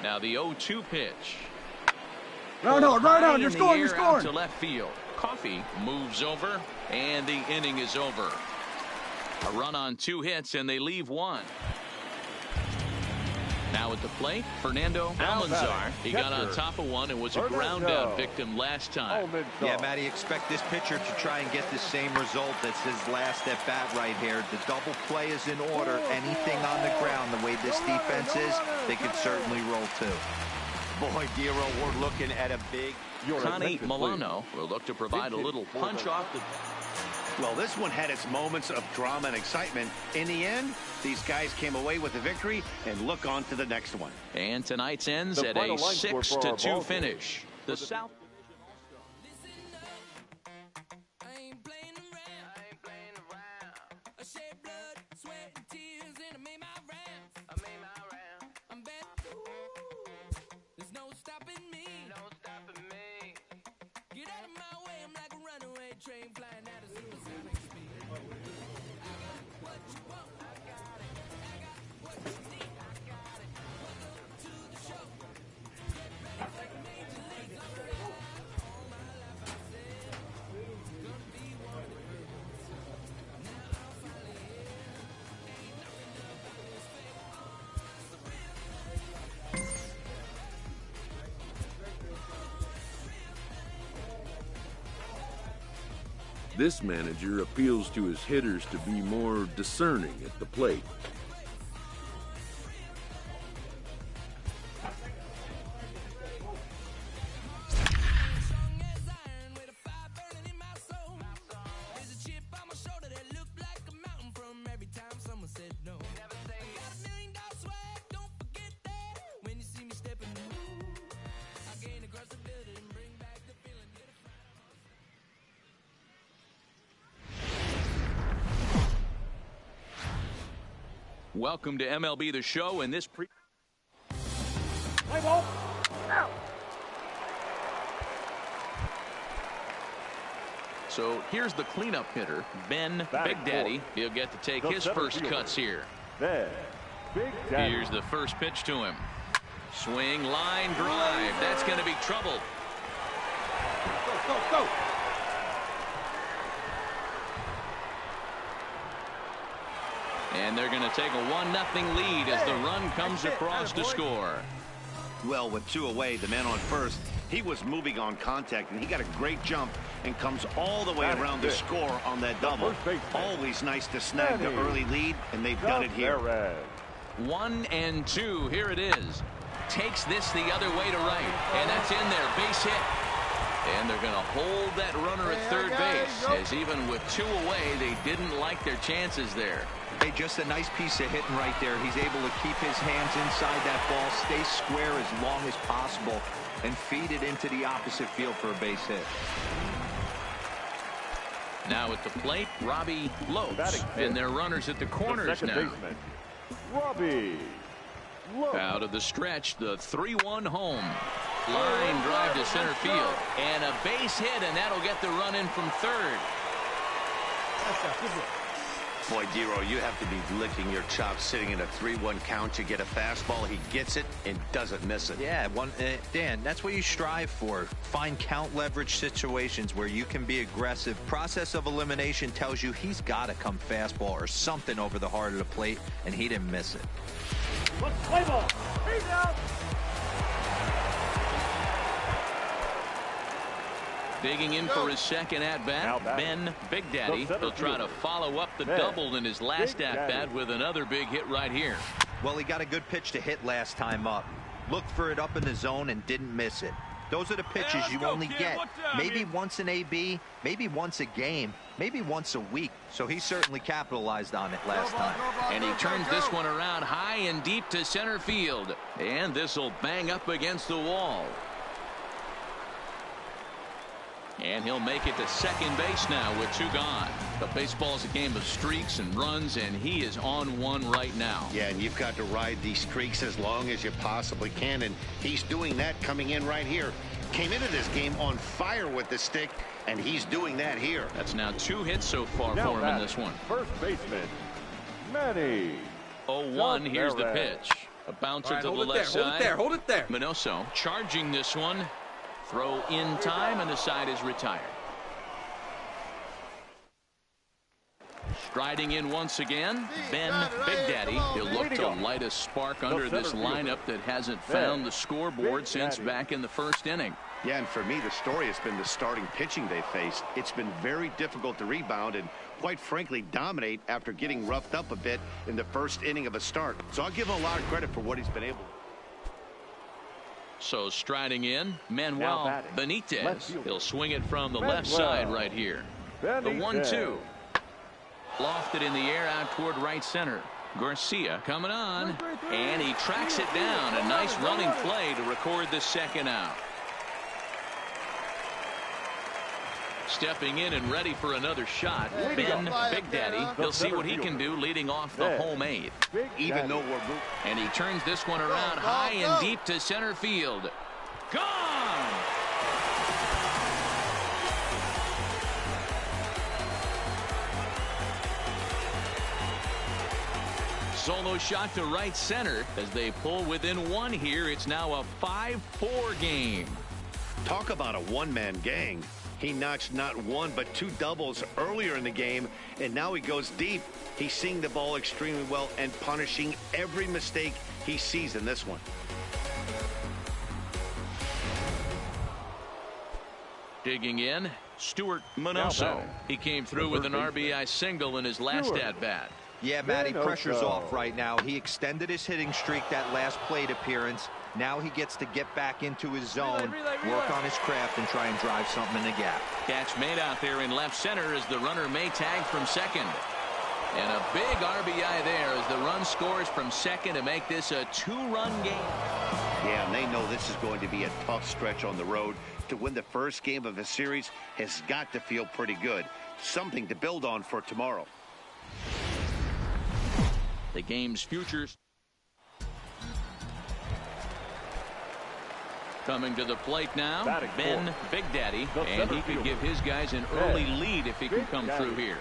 Now the 0-2 pitch. Right on, you're scoring, To left field. Coffey moves over, and the inning is over. A run on 2 hits, and they leave 1. Now at the plate, Fernando Almanzar. He got on top of one and was a ground-out victim last time. Yeah, Matty, expect this pitcher to try and get the same result as his last at-bat right here. The double play is in order. Anything on the ground, the way this defense is, they could certainly roll 2. Boy, Giro, we're looking at a big... Connie Milano will look to provide a little punch off the... Well, this one had its moments of drama and excitement. In the end, these guys came away with the victory and look on to the next one. And tonight's ends at a 6-2 finish. The South... This manager appeals to his hitters to be more discerning at the plate. Welcome to MLB The Show, and this Play ball. Out. So here's the cleanup hitter, Ben Big Daddy. He'll get to take his first cuts here. Ben Big Daddy. Here's the first pitch to him. Swing, line, drive. That's going to be trouble. Go. And they're going to take a 1-0 lead as the run comes across to score. Well, with 2 away, the man on first, he was moving on contact, and he got a great jump and comes all the way around to score on that double. Always nice to snag the early lead, and they've done it here. 1-2. Here it is. Takes this the other way to right, and that's in there. Base hit. And they're going to hold that runner at third base, as even with 2 away, they didn't like their chances there. Hey, just a nice piece of hitting right there. He's able to keep his hands inside that ball, stay square as long as possible, and feed it into the opposite field for a base hit. Now at the plate, Robbie Lopes, and their runners at the corners now. Robbie Lopes. Out of the stretch, the 3-1 home. Line drive to center field, and a base hit, and that'll get the run in from third. Boy, Dero, you have to be licking your chops sitting in a 3-1 count. You get a fastball, he gets it and doesn't miss it. Yeah, Dan, that's what you strive for. Find count leverage situations where you can be aggressive. Process of elimination tells you he's got to come fastball or something over the heart of the plate, and he didn't miss it. Let's play ball. He's out. Digging in for his second at-bat, Ben Big Daddy. He'll try to follow up the double in his last at-bat with another big hit right here. Well, he got a good pitch to hit last time up. Looked for it up in the zone and didn't miss it. Those are the pitches you only get maybe once an AB, maybe once a game, maybe once a week. So he certainly capitalized on it last time. And he turns this one around high and deep to center field. And this will bang up against the wall. And he'll make it to second base now with 2 gone. But baseball is a game of streaks and runs, and he is on one right now. Yeah, and you've got to ride these streaks as long as you possibly can, and he's doing that coming in right here. Came into this game on fire with the stick, and he's doing that here. That's now 2 hits so far for him in this one. First baseman, Manny. 0-1, here's the pitch. A bouncer to the left side. Hold it there. Minoso charging this one. Throw in time, and the side is retired. Striding in once again, Ben Big Daddy. He'll look to light a spark under this lineup that hasn't found the scoreboard since back in the first inning. Yeah, and for me, the story has been the starting pitching they faced. It's been very difficult to rebound and, quite frankly, dominate after getting roughed up a bit in the first inning of a start. So I'll give him a lot of credit for what he's been able to. So striding in, Manuel Benitez. He'll swing it from the left side right here. The 1-2. Lofted in the air out toward right center. Garcia coming on, and he tracks it down. A nice running play to record the second out. Stepping in and ready for another shot, Ben Big Daddy. He'll see what he can do leading off the home 8th. Even though we're and he turns this one around high and deep to center field. Gone! Solo shot to right center as they pull within 1 here. It's now a 5-4 game. Talk about a one-man gang. He notched not 1 but 2 doubles earlier in the game, and now he goes deep. He's seeing the ball extremely well and punishing every mistake he sees in this one. Digging in, Stuart Minoso. He came through with an RBI single in his last at-bat. Yeah, Matty, pressure's off right now. He extended his hitting streak that last plate appearance. Now he gets to get back into his zone, work on his craft, and try and drive something in the gap. Catch made out there in left center as the runner may tag from second. And a big RBI there as the run scores from second to make this a 2-run game. Yeah, and they know this is going to be a tough stretch on the road. To win the first game of a series has got to feel pretty good. Something to build on for tomorrow. The game's futures. Coming to the plate now, Ben Big Daddy, and he could give his guys an early lead if he can come through here.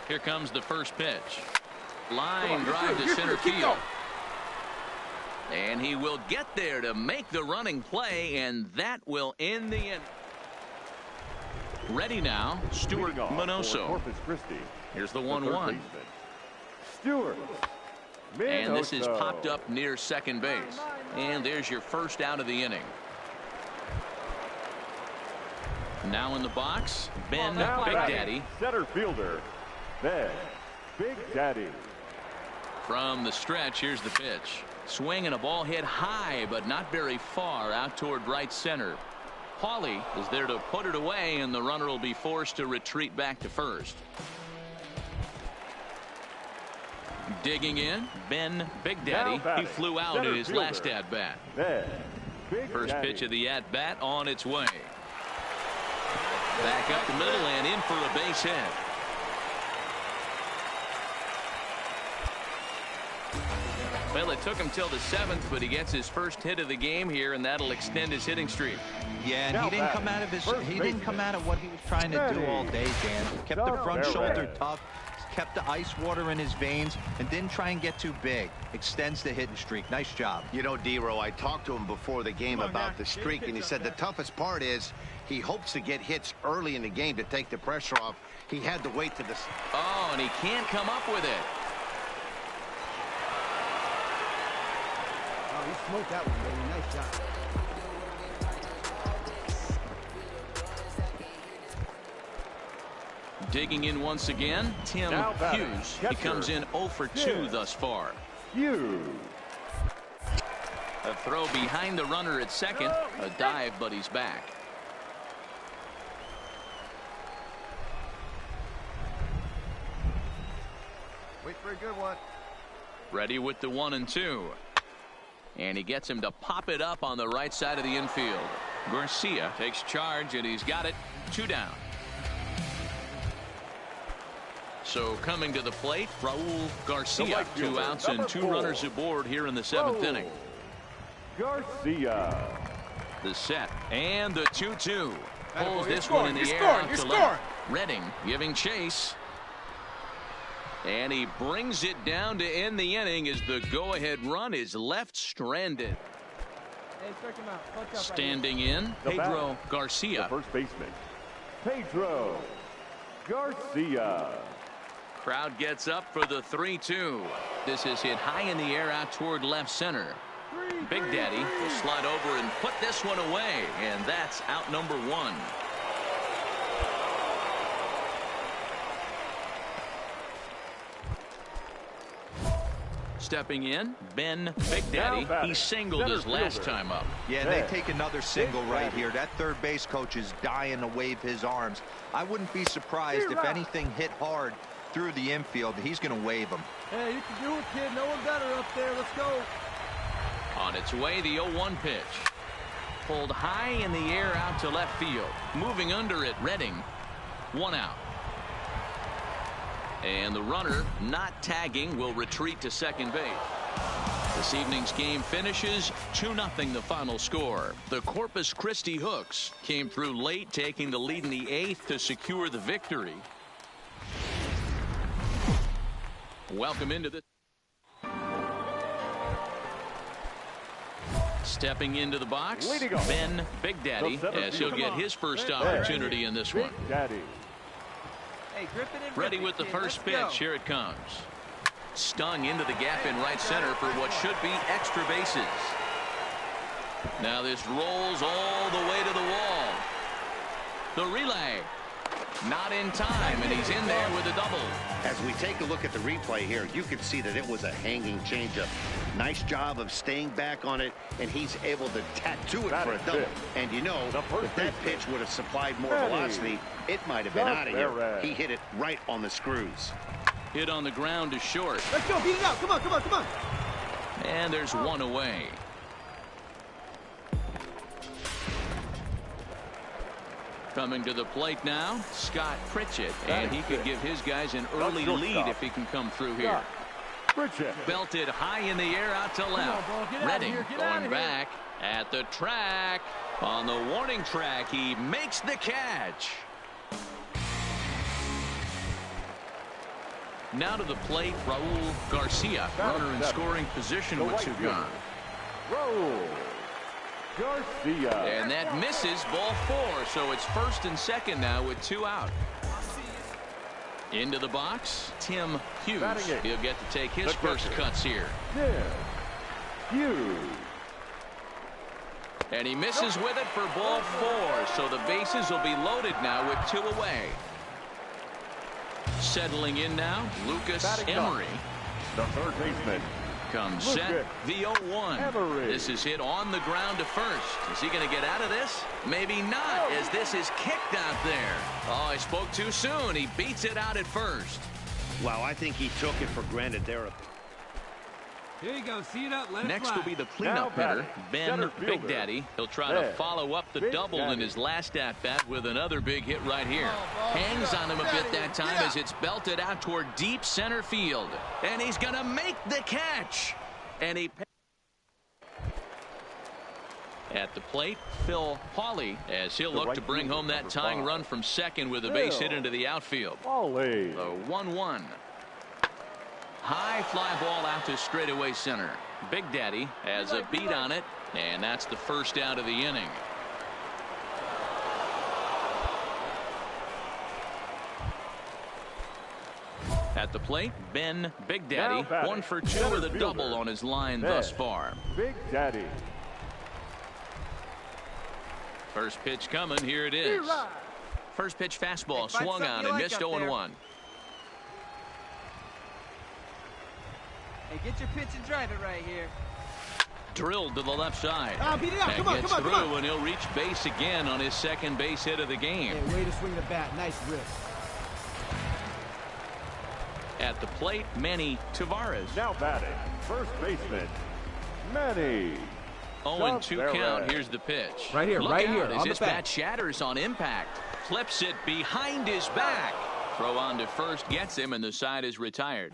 Here comes the first pitch. Line drive to center field. And he will get there to make the running play, and that will end the inning. Ready now, Stuart Minoso. Here's the 1-1. Stuart Minoso. And this is popped up near second base. And there's your first out of the inning. Now in the box, Ben Big Daddy. Center fielder, Ben Big Daddy. From the stretch, here's the pitch. Swing and a ball hit high, but not very far out toward right center. Hawley is there to put it away, and the runner will be forced to retreat back to first. Digging in, Ben Big Daddy. He flew out in his last at-bat. First pitch of the at-bat on its way. Back up the middle and in for a base hit. Well, it took him till the 7th, but he gets his first hit of the game here, and that'll extend his hitting streak. Yeah, and he didn't come out of what he was trying to do all day, Dan. Kept the front shoulder tough, kept the ice water in his veins, and didn't try and get too big. Extends the hitting streak. Nice job. You know, D-Row, I talked to him before the game about the streak, and he said the toughest part is he hopes to get hits early in the game to take the pressure off. He had to wait to the... Oh, and he can't come up with it. Oh, he smoked that one, baby. Nice job. Digging in once again, Tim Hughes. He comes in 0 for 2 thus far. Hughes. A throw behind the runner at second. A dive, but he's back. Wait for a good one. Ready with the 1-2. And he gets him to pop it up on the right side of the infield. Garcia takes charge, and he's got it. 2 down. So coming to the plate, Raul Garcia. 2 outs and 2 runners aboard here in the 7th inning. Garcia. The set and the 2-2. Pulls this one in the air out to left. Redding giving chase. And he brings it down to end the inning as the go-ahead run is left stranded. Standing in, Pedro Garcia. The first baseman, Pedro Garcia. Crowd gets up for the 3-2. This is hit high in the air out toward left center. Big Daddy will slide over and put this one away, and that's out number 1. Stepping in, Ben Big Daddy. He singled his last time up. Yeah, they take another single right here. That third base coach is dying to wave his arms. I wouldn't be surprised if anything hit hard through the infield. He's going to wave them. Hey, you can do it, kid. No one better up there. Let's go. On its way, the 0-1 pitch. Pulled high in the air out to left field. Moving under it, Redding. 1 out. And the runner, not tagging, will retreat to second base. This evening's game finishes 2-0 the final score. The Corpus Christi Hooks came through late, taking the lead in the 8th to secure the victory. Welcome into this. Stepping into the box, Ben Big Daddy, as he'll get his first opportunity in this one. Hey, ready with the first pitch. Here it comes. Stung into the gap in right center for what should be extra bases. Now this rolls all the way to the wall. The relay. Not in time, and he's in there with a double. As we take a look at the replay here, you can see that it was a hanging changeup. Nice job of staying back on it, and he's able to tattoo it for a double. And you know, if that pitch would have supplied more velocity, it might have been out of here. He hit it right on the screws. Hit on the ground to short. Let's go, beat it out. Come on, come on, come on. And there's one away. Coming to the plate now, Scott Pritchett, and he could give his guys an early lead if he can come through here. Belted high in the air out to left. Redding going back at the track. On the warning track, he makes the catch. Now to the plate, Raul Garcia. Runner in scoring position with two gone. Garcia. And that misses, ball 4, so it's first and second now with 2 out. Into the box, Tim Hughes. He'll get to take his first cuts here. Hughes. And he misses with it for ball 4, so the bases will be loaded now with 2 away. Settling in now, Lucas Emery. The third baseman. Comes set, the 0-1. This is hit on the ground to first. Is he going to get out of this? Maybe not, as this is kicked out there. Oh, I spoke too soon. He beats it out at first. Wow, I think he took it for granted there. Here you go. See it up. Let it Next fly. will be the cleanup hitter, Ben Big Daddy. He'll try to follow up the double in his last at-bat with another big hit right here. Hangs on him a bit that time as it's belted out toward deep center field. And he's going to make the catch. And he... At the plate, Phil Hawley, as he'll look to bring home that tying run from second with a base hit into the outfield. Hawley. The 1-1. High fly ball out to straightaway center. Big Daddy has a beat on it, and that's the first out of the inning. At the plate, Ben Big Daddy, 1 for 2 with a double on his line thus far. Big Daddy. First pitch coming, here it is. First pitch fastball swung on and missed 0-1. Hey, get your pitch and drive it right here. Drilled to the left side. Beat it out. And Come on, gets come on, through, come on. and he'll reach base again on his second base hit of the game. Hey, way to swing the bat. Nice wrist. At the plate, Manny Tavares. Now batting, first baseman, Manny. 0-2 count. Here's the pitch. Right here, Look right out here, as on his the bat. bat shatters on impact. Flips it behind his back. Throw on to first gets him, and the side is retired.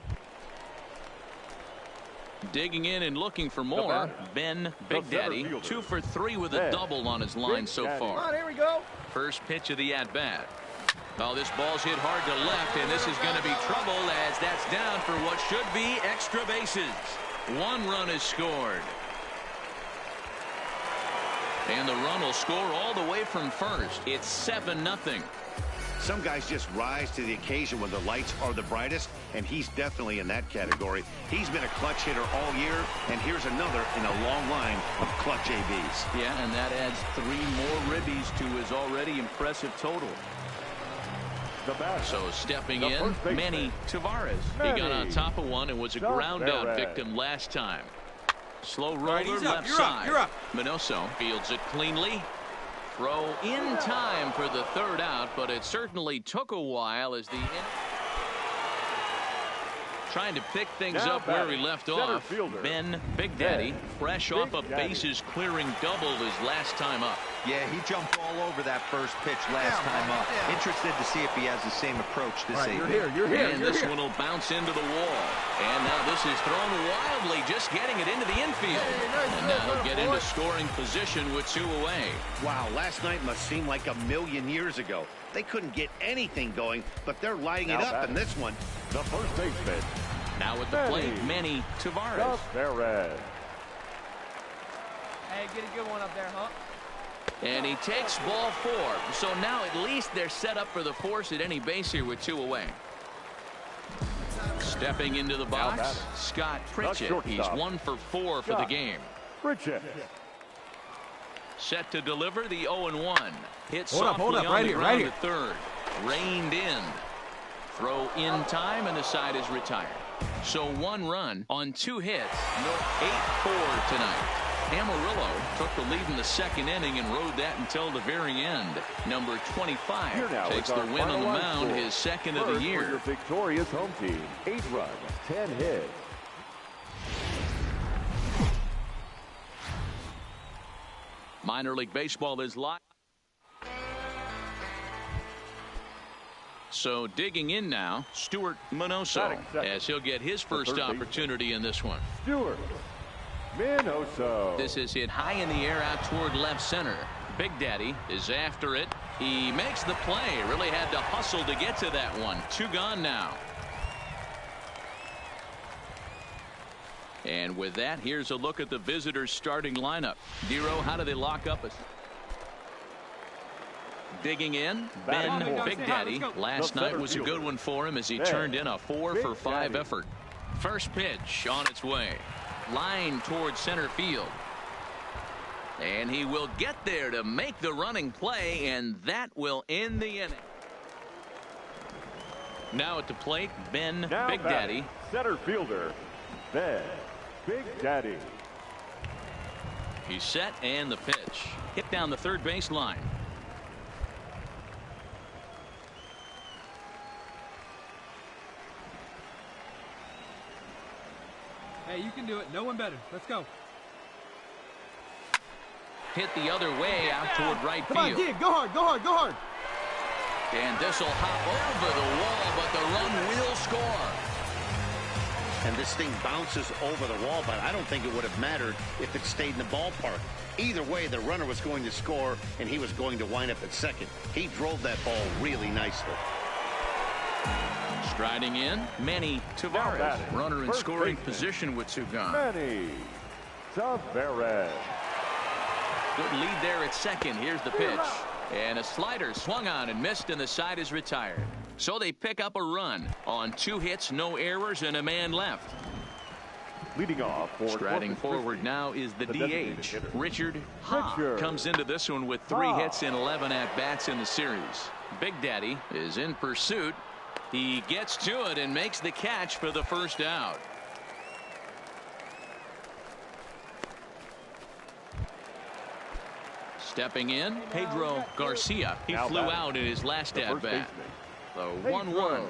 Digging in and looking for more. Ben Big Daddy, 2 for 3 with a double on his line so far. Come on, here we go. First pitch of the at-bat. Oh, this ball's hit hard to left, and this is going to be trouble as that's down for what should be extra bases. 1 run is scored. And the run will score all the way from first. It's 7-0. Some guys just rise to the occasion when the lights are the brightest, and he's definitely in that category. He's been a clutch hitter all year, and here's another in a long line of clutch ABs. Yeah, and that adds 3 more ribbies to his already impressive total. So stepping in, Manny Tavares. He got on top of one and was a ground-out victim last time. Slow roller left side. You're up. Minoso fields it cleanly. Throw in time for the third out, but it certainly took a while as the trying to pick things up where he left off. Ben Big Daddy, fresh off a bases clearing double his last time up. Yeah, he jumped all over that first pitch last time up. Interested to see if he has the same approach this evening. You're here. And this one will bounce into the wall. And now this is thrown wildly, just getting it into the infield. And now he'll get into scoring position with 2 away. Wow, last night must seem like a million years ago. They couldn't get anything going, but they're lighting it up in this one. The first baseman. Now at the plate, Manny Tavares. Hey, get a good one up there, huh? And he takes ball 4. So now at least they're set up for the force at any base here with 2 away. Stepping into the box, Scott Pritchett. He's 1 for 4 for the game. Pritchett. Set to deliver the 0-1. Hit Hold up, softly on right the here, ground right here. to third. Reined in. Throw in time, and the side is retired. So 1 run on 2 hits. 8-4 tonight. Amarillo took the lead in the second inning and rode that until the very end. Number 25 takes the win on the mound, his second of the year. For your victorious home team, 8 runs, 10 hits. Minor League Baseball is live. So digging in now, Stuart Minoso, as he'll get his first opportunity in this one. Stuart Minoso. This is hit high in the air out toward left center. Big Daddy is after it. He makes the play. Really had to hustle to get to that one. 2 gone now. And with that, here's a look at the visitors' starting lineup. Dero, how do they lock up? Digging in, Ben Big Daddy. Last night was a good one for him as he turned in a 4-for-5 effort. First pitch on its way. Line towards center field. And he will get there to make the running play, and that will end the inning. Now at the plate, Ben Big Daddy. Center fielder, Ben Big Daddy. He's set, and the pitch. Hit down the third base line. Hey, you can do it. No one better. Let's go. Hit the other way out toward right field. Come on, dig. Go hard, go hard, go hard. And this will hop over the wall, but the run will score. And this thing bounces over the wall, but I don't think it would have mattered if it stayed in the ballpark. Either way, the runner was going to score, and he was going to wind up at second. He drove that ball really nicely. Striding in, Manny Tavares. Runner in scoring position with 2 gone. Manny Tavares. Good lead there at second. Here's the pitch. And a slider swung on and missed, and the side is retired. So they pick up a run on 2 hits, no errors, and a man left. Leading off for Striding forward now is the DH. Richard Ha comes into this one with 3 hits and 11 at-bats in the series. Big Daddy is in pursuit. He gets to it and makes the catch for the first out. Stepping in, Pedro Garcia. He flew out in his last at-bat. The 1-1.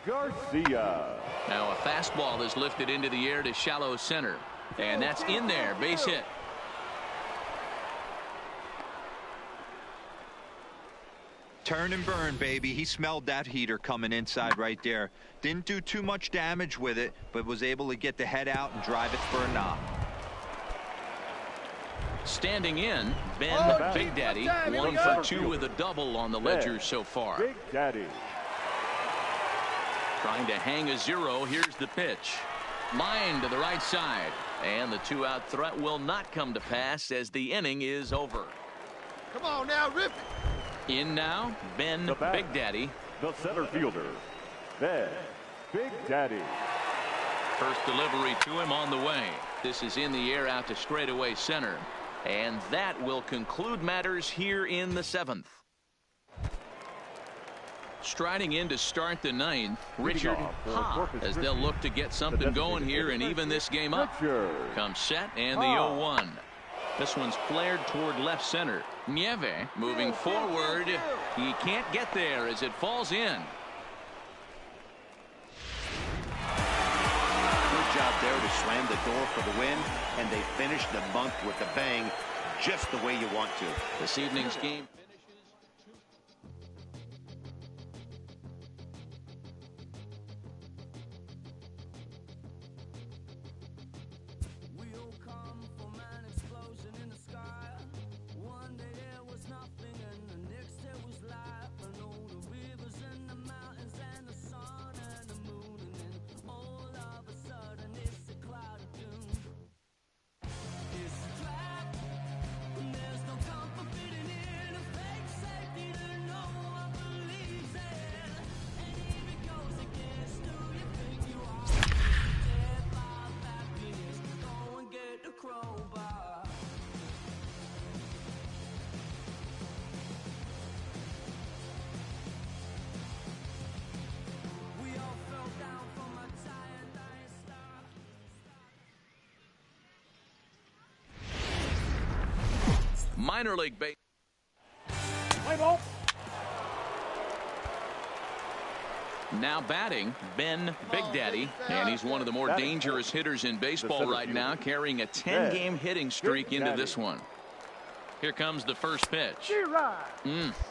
Garcia. Now a fastball is lifted into the air to shallow center. And that's in there. Base hit. Turn and burn, baby. He smelled that heater coming inside right there. Didn't do too much damage with it, but was able to get the head out and drive it for a knock. Standing in, Ben Big Daddy. 1 for 2 with a double on the ledger so far. Big Daddy. Trying to hang a 0. Here's the pitch. Line to the right side. And the 2-out threat will not come to pass as the inning is over. Come on now, rip it. In now, Ben Big Daddy. The center fielder, Ben Big Daddy. First delivery to him on the way. This is in the air out to straightaway center. And that will conclude matters here in the 7th. Striding in to start the 9th, Richard Ha, as they'll look to get something going here and even this game up. Comes set and the 0-1. This one's flared toward left center. Nieve moving forward. He can't get there as it falls in. Good job there to slam the door for the win, and they finish the month with a bang, just the way you want to. This evening's game. minor league base. Now batting, Ben Big Daddy, and he's one of the more dangerous hitters in baseball right now, carrying a 10-game hitting streak into this one. Here comes the first pitch.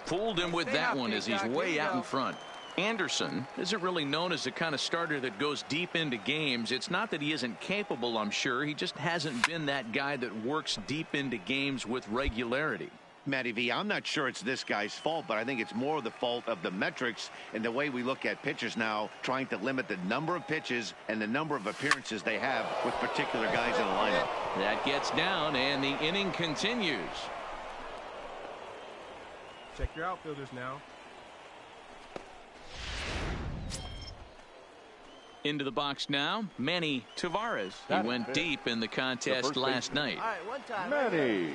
Fooled him with that one as he's way out in front. Anderson isn't really known as the kind of starter that goes deep into games. It's not that he isn't capable, I'm sure. He just hasn't been that guy that works deep into games with regularity. Matty V, I'm not sure it's this guy's fault, but I think it's more the fault of the metrics and the way we look at pitchers now, trying to limit the number of pitches and the number of appearances they have with particular guys in a lineup. That gets down, and the inning continues. Check your outfielders now. Into the box now, Manny Tavares. He went deep in the contest last night. All right, one time. Manny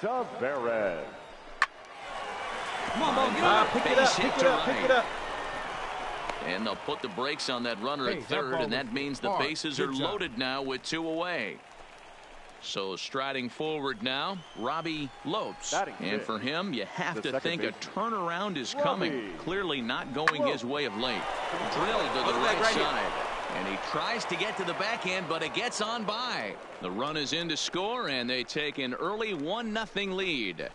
Tavares. Come on, Mo, get up. Pick it up. And they'll put the brakes on that runner at third, and that means the bases are loaded now with 2 away. So striding forward now, Robbie Lopes. And for him, you have to think a turnaround is coming. Clearly not going his way of late. Drilled to the right side. And he tries to get to the backhand, but it gets on by. The run is in to score, and they take an early 1-0 lead.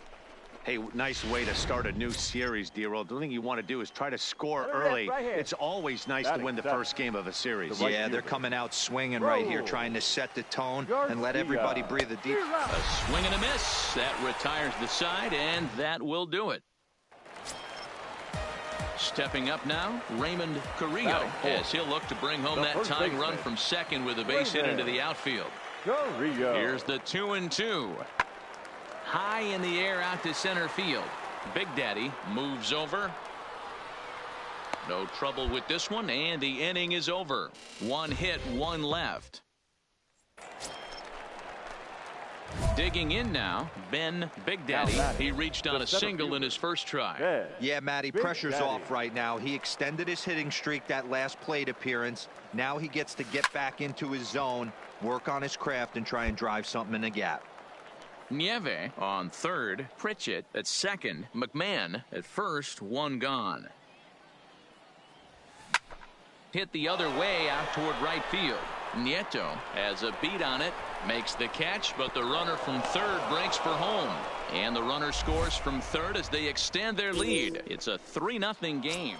Hey, nice way to start a new series, D-Roll. The thing you want to do is try to score early. It's always nice to win the first game of a series. Yeah, they're coming out swinging right here, trying to set the tone and let everybody breathe a deep. A swing and a miss. That retires the side, and that will do it. Stepping up now, Raymond Carrillo, as he'll look to bring home that tying run from second with a base hit into the outfield. Here's the 2-2. High in the air out to center field. Big Daddy moves over. No trouble with this one, and the inning is over. 1 hit, 1 left. Digging in now, Ben Big Daddy. He reached on a single in his first try. Yeah, Matty, pressure's off right now. He extended his hitting streak that last plate appearance. Now he gets to get back into his zone, work on his craft, and try and drive something in the gap. Nieve on third, Pritchett at second, McMahon at first, 1 gone. Hit the other way out toward right field. Nieto has a beat on it, makes the catch, but the runner from third breaks for home. And the runner scores from third as they extend their lead. It's a 3-0 game.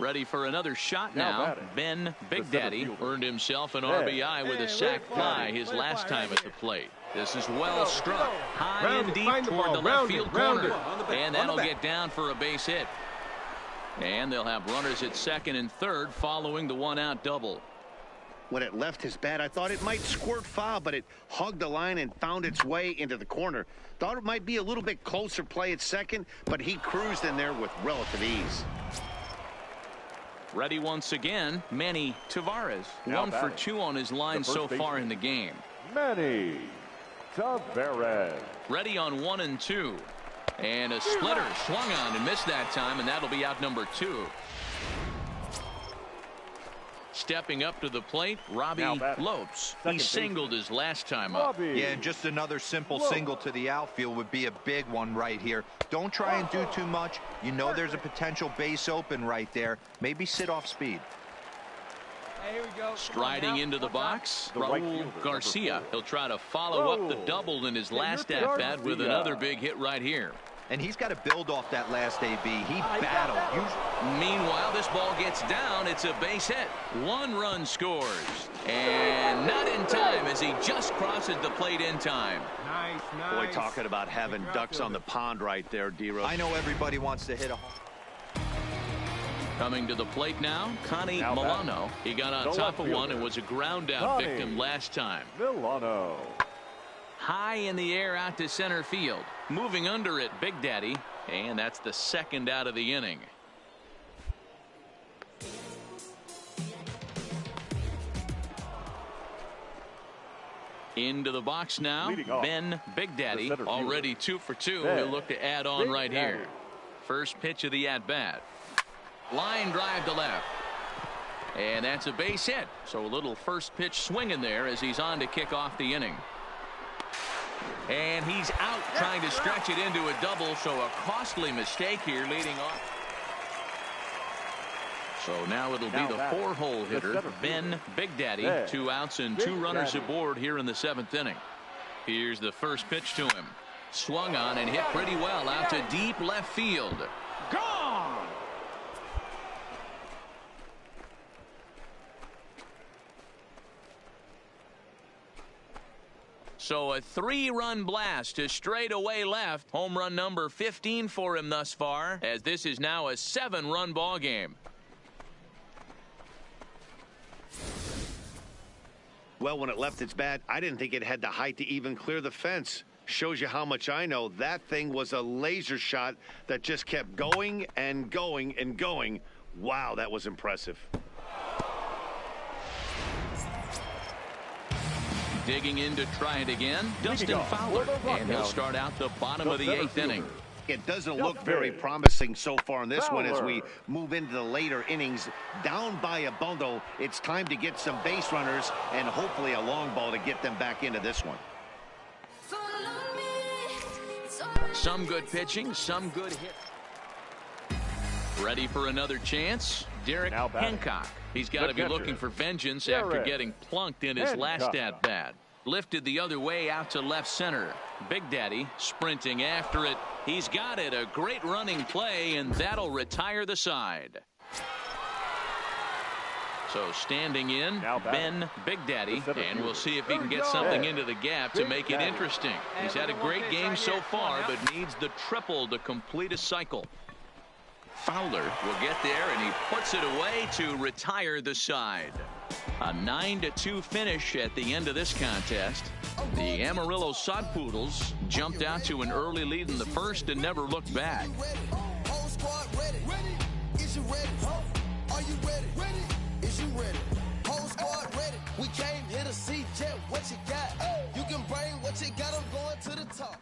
Ready for another shot now. Ben Big Daddy earned himself an RBI with a sac fly his last time at the plate. This is well struck. High and deep toward the left field corner. And that'll get down for a base hit. And they'll have runners at second and third following the 1-out double. When it left his bat, I thought it might squirt foul, but it hugged the line and found its way into the corner. Thought it might be a little bit closer play at second, but he cruised in there with relative ease. Ready once again, Manny Tavares. 1 for 2 on his line so far in the game. Manny Tavares. Ready on 1 and 2. And a splitter swung on and missed that time, and that'll be out number 2. Stepping up to the plate, Robbie Lopes. He singled his last time up. Yeah, and just another simple single to the outfield would be a big one right here. Don't try and do too much. You know there's a potential base open right there. Maybe sit off speed. Hey, here we go. Striding into the box, Raul Garcia. He'll try to follow up the double in his last at-bat with another big hit right here. And he's got to build off that last AB. He battled. Meanwhile, this ball gets down. It's a base hit. 1 run scores. And not in time as he just crosses the plate in time. Nice. Boy, talking about having ducks on the pond right there, D-Rose. I know everybody wants to hit a home. Coming to the plate now, Connie Milano. He got on top of one and was a ground-out victim last time. Milano. High in the air out to center field. Moving under it, Big Daddy. And that's the 2nd out of the inning. Into the box now, Ben Big Daddy. Already 2 for 2. He'll look to add on right here. First pitch of the at-bat. Line drive to left. And that's a base hit. So a little first pitch swing in there as he's on to kick off the inning. And he's out trying to stretch it into a double, so a costly mistake here leading off. So now it'll be the 4-hole hitter, Ben Big Daddy. 2 outs and 2 runners aboard here in the 7th inning. Here's the first pitch to him. Swung on and hit pretty well out to deep left field. Gone! So a 3-run blast to straightaway left. Home run number 15 for him thus far, as this is now a 7-run ball game. Well, when it left its bat, I didn't think it had the height to even clear the fence. Shows you how much I know. That thing was a laser shot that just kept going and going and going. Wow, that was impressive. Digging in to try it again, Dustin Fowler, and he'll start out the bottom of the 8th inning. It doesn't look very promising so far in this one as we move into the later innings. Down by a bundle, it's time to get some base runners and hopefully a long ball to get them back into this one. Some good pitching, some good hit. Ready for another chance? Derek Hancock. He's got to be looking for vengeance after getting plunked in his last at-bat. Lifted the other way out to left center. Big Daddy sprinting after it. He's got it. A great running play, and that'll retire the side. So standing in, Ben Big Daddy, and we'll see if he can get something into the gap to make it interesting. He's had a great game so far, but needs the triple to complete a cycle. Fowler will get there, and he puts it away to retire the side. A 9-2 finish at the end of this contest. The Amarillo Sod Poodles jumped out to an early lead in the first and never looked back. We came here to see Jet, what you got? You can bring what you got, I'm going to the top.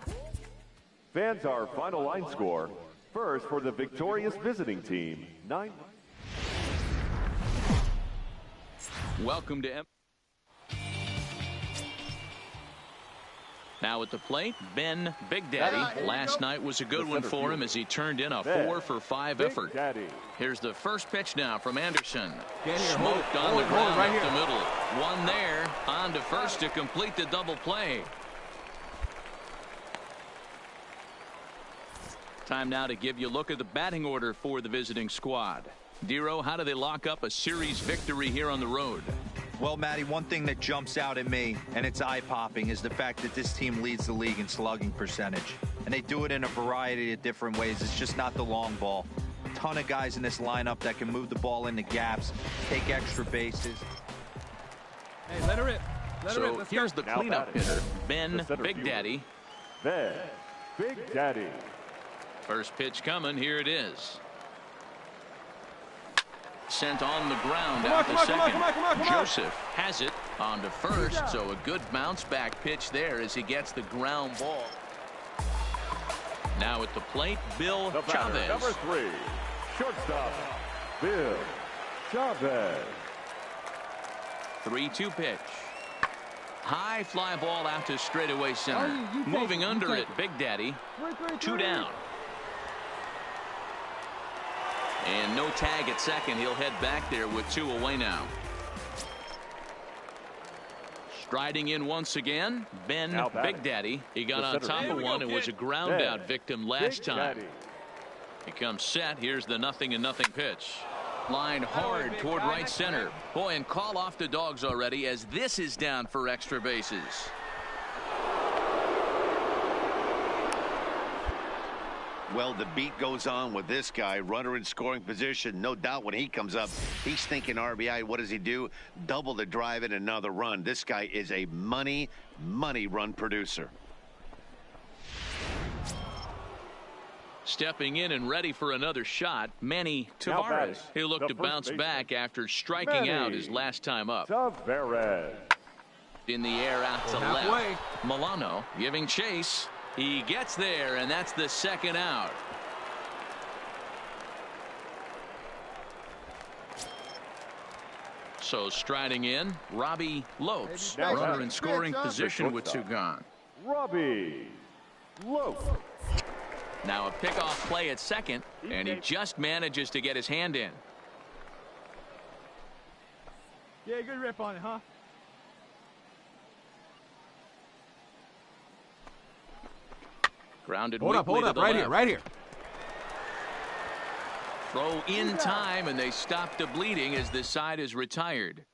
Fans, our final line score. First for the victorious visiting team, 9. Welcome to Now at the plate, Ben Big Daddy. Last night was a good one for him as he turned in a 4-for-5 effort. Here's the first pitch now from Anderson. Smoked on the ground up the middle. One there, on to first to complete the double play. Time now to give you a look at the batting order for the visiting squad. Dero, how do they lock up a series victory here on the road? Well, Matty, one thing that jumps out at me, and it's eye-popping, is the fact that this team leads the league in slugging percentage. And they do it in a variety of different ways. It's just not the long ball. A ton of guys in this lineup that can move the ball into gaps, take extra bases. Hey, let her rip. So here's the cleanup hitter, Ben Big Daddy. Ben Big Daddy. First pitch coming. Here it is. Sent on the ground out to second. Joseph has it on to first, so a good bounce back pitch there as he gets the ground ball. Now at the plate, Bill Chavez. Number 3, shortstop, Bill Chavez. 3-2 pitch. High fly ball out to straightaway center. Moving under it, Big Daddy. 2 down. And no tag at second. He'll head back there with 2 away now. Striding in once again, Ben Big Daddy. He got on top of one and was a ground out victim last time. He comes set. Here's the 0-0 pitch. Line hard toward right center. Boy, and call off the dogs already as this is down for extra bases. Well, the beat goes on with this guy. Runner in scoring position. No doubt when he comes up, he's thinking RBI. What does he do? Double the drive and another run. This guy is a money run producer. Stepping in and ready for another shot, Manny Tavares. He'll look to bounce back after striking out his last time up. Tavares. In the air out to left. Milano giving chase. He gets there, and that's the second out. So striding in, Robbie Lopes, runner in scoring position with 2 gone. Robbie Lowe. Now a pickoff play at second, and he just manages to get his hand in. Yeah, good rip on it, huh? Grounded Hold up, right here. Throw in time, and they stop the bleeding as the side is retired.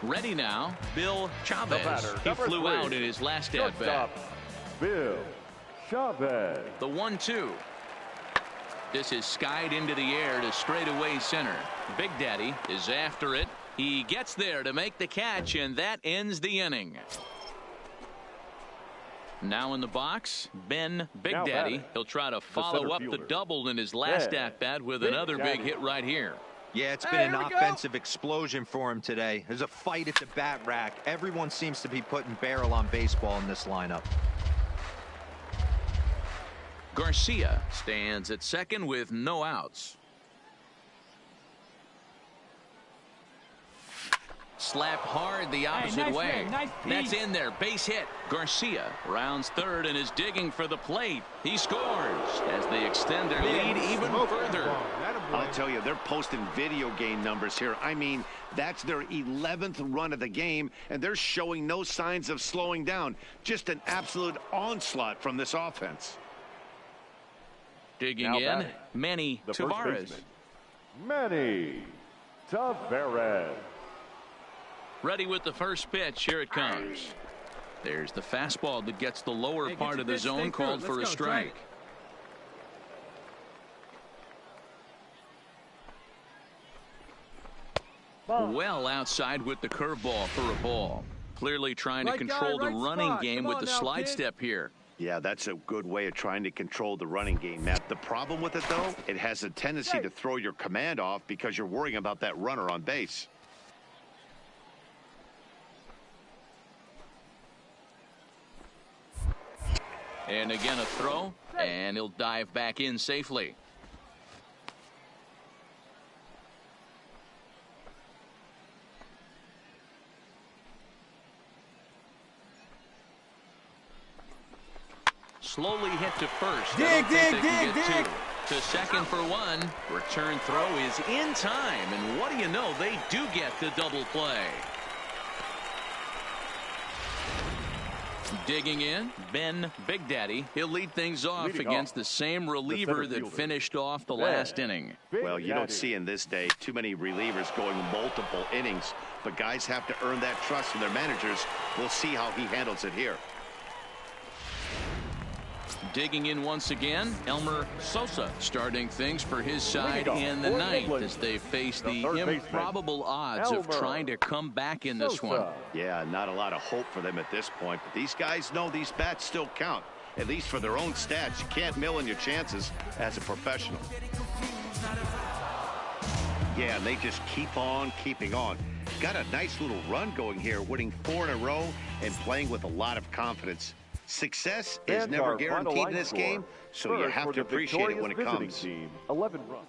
Ready now, Bill Chavez. He flew out in his last at-bat. Bill Chavez. The 1-2. This is skied into the air to straightaway center. Big Daddy is after it. He gets there to make the catch, and that ends the inning. Now in the box, Ben Big Daddy. He'll try to follow up the double in his last at-bat with another big hit right here. Yeah, it's been an offensive explosion for him today. There's a fight at the bat rack. Everyone seems to be putting barrel on baseball in this lineup. Garcia stands at second with no outs. Slap hard the opposite way. That's in there. Base hit. Garcia rounds third and is digging for the plate. He scores as they extend their lead even further. I'll tell you, they're posting video game numbers here. I mean, that's their 11th run of the game, and they're showing no signs of slowing down. Just an absolute onslaught from this offense. Digging in, Manny Tavares. Manny Tavares. Ready with the first pitch. Here it comes. There's the fastball that gets the lower part of the zone, called for a strike. Well outside with the curveball for a ball. Clearly trying to control the running game with the slide step here. Yeah, that's a good way of trying to control the running game, Matt. The problem with it, though, it has a tendency to throw your command off because you're worrying about that runner on base. And again a throw, and he'll dive back in safely. Slowly hit to first. Dig. To second for one. Return throw is in time, and what do you know, they do get the double play. Digging in, Ben Big Daddy. He'll lead things off against the same reliever that finished off the last inning. Well, you don't see in this day too many relievers going multiple innings, but guys have to earn that trust from their managers. We'll see how he handles it here. Digging in once again, Elmer Sosa starting things for his side in the ninth as they face the improbable odds of trying to come back in this one. Yeah, not a lot of hope for them at this point, but these guys know these bats still count, at least for their own stats. You can't mill in your chances as a professional. Yeah, and they just keep on keeping on. Got a nice little run going here, winning 4 in a row and playing with a lot of confidence. Success is never guaranteed in this game, so you have to appreciate it when it comes. 11 runs.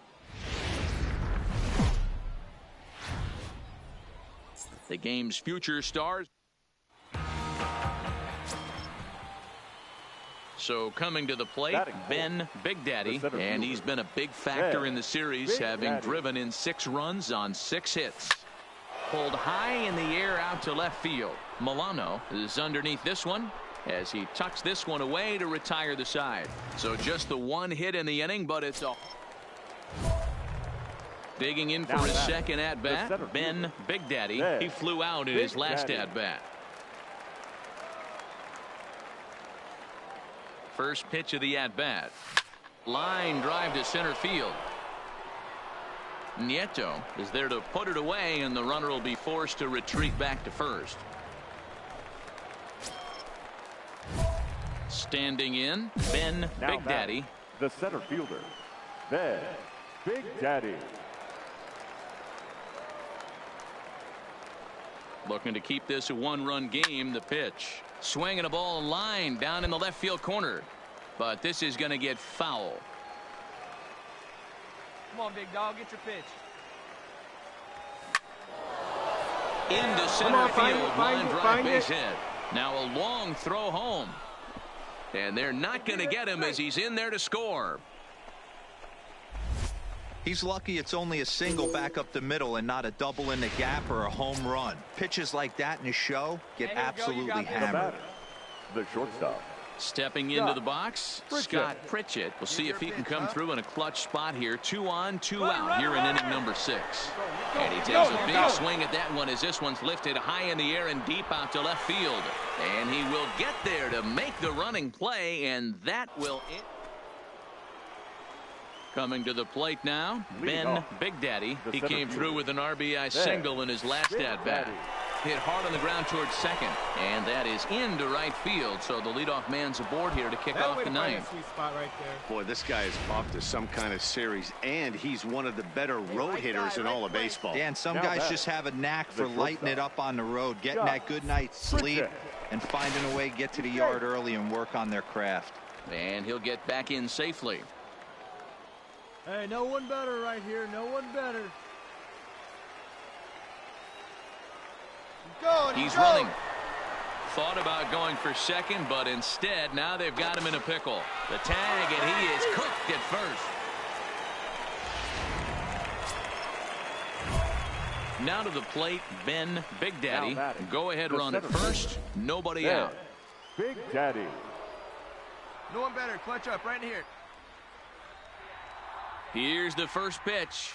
The game's future stars. So coming to the plate, Ben Big Daddy, and he's been a big factor in the series, having driven in 6 runs on 6 hits. Pulled high in the air out to left field. Milano is underneath this one, as he tucks this one away to retire the side. So just the 1 hit in the inning, but it's a... Digging in for his second at-bat, Ben Big Daddy. He flew out in his last at-bat. First pitch of the at-bat. Line drive to center field. Nieto is there to put it away, and the runner will be forced to retreat back to first. Standing in, Ben Big Daddy. The center fielder, Ben Big Daddy. Looking to keep this a 1-run game. The pitch. Swinging a ball in line down in the left field corner. But this is going to get foul. Come on, big dog, get your pitch. Into center field, line drive, base hit. Now a long throw home. And they're not going to get him as he's in there to score. He's lucky it's only a single back up the middle and not a double in the gap or a home run. Pitches like that in a show get absolutely hammered. The shortstop. Stepping into the box, Scott Pritchett. We'll see if he can come through in a clutch spot here. 2 on, 2 out here in inning number 6. And he takes a big swing at that one as this one's lifted high in the air and deep out to left field. And he will get there to make the running play, and that will end. Coming to the plate now, Ben Big Daddy. He came through with an RBI single in his last at-bat. Hit hard on the ground towards second, and that is into right field. So the leadoff man's aboard here to kick off the ninth. Boy, this guy is off to some kind of series, and he's one of the better road hitters in all of baseball. Yeah, and some guys just have a knack for lighting it up on the road, getting that good night's sleep, and finding a way to get to the yard early and work on their craft. And he'll get back in safely. Hey, no one better right here. No one better. He's running. Thought about going for second, but instead now they've got him in a pickle. The tag, and he is cooked at first. Now to the plate, Ben Big Daddy. Go ahead run at first. Nobody out. Big Daddy. No one better. Clutch up right here. Here's the first pitch.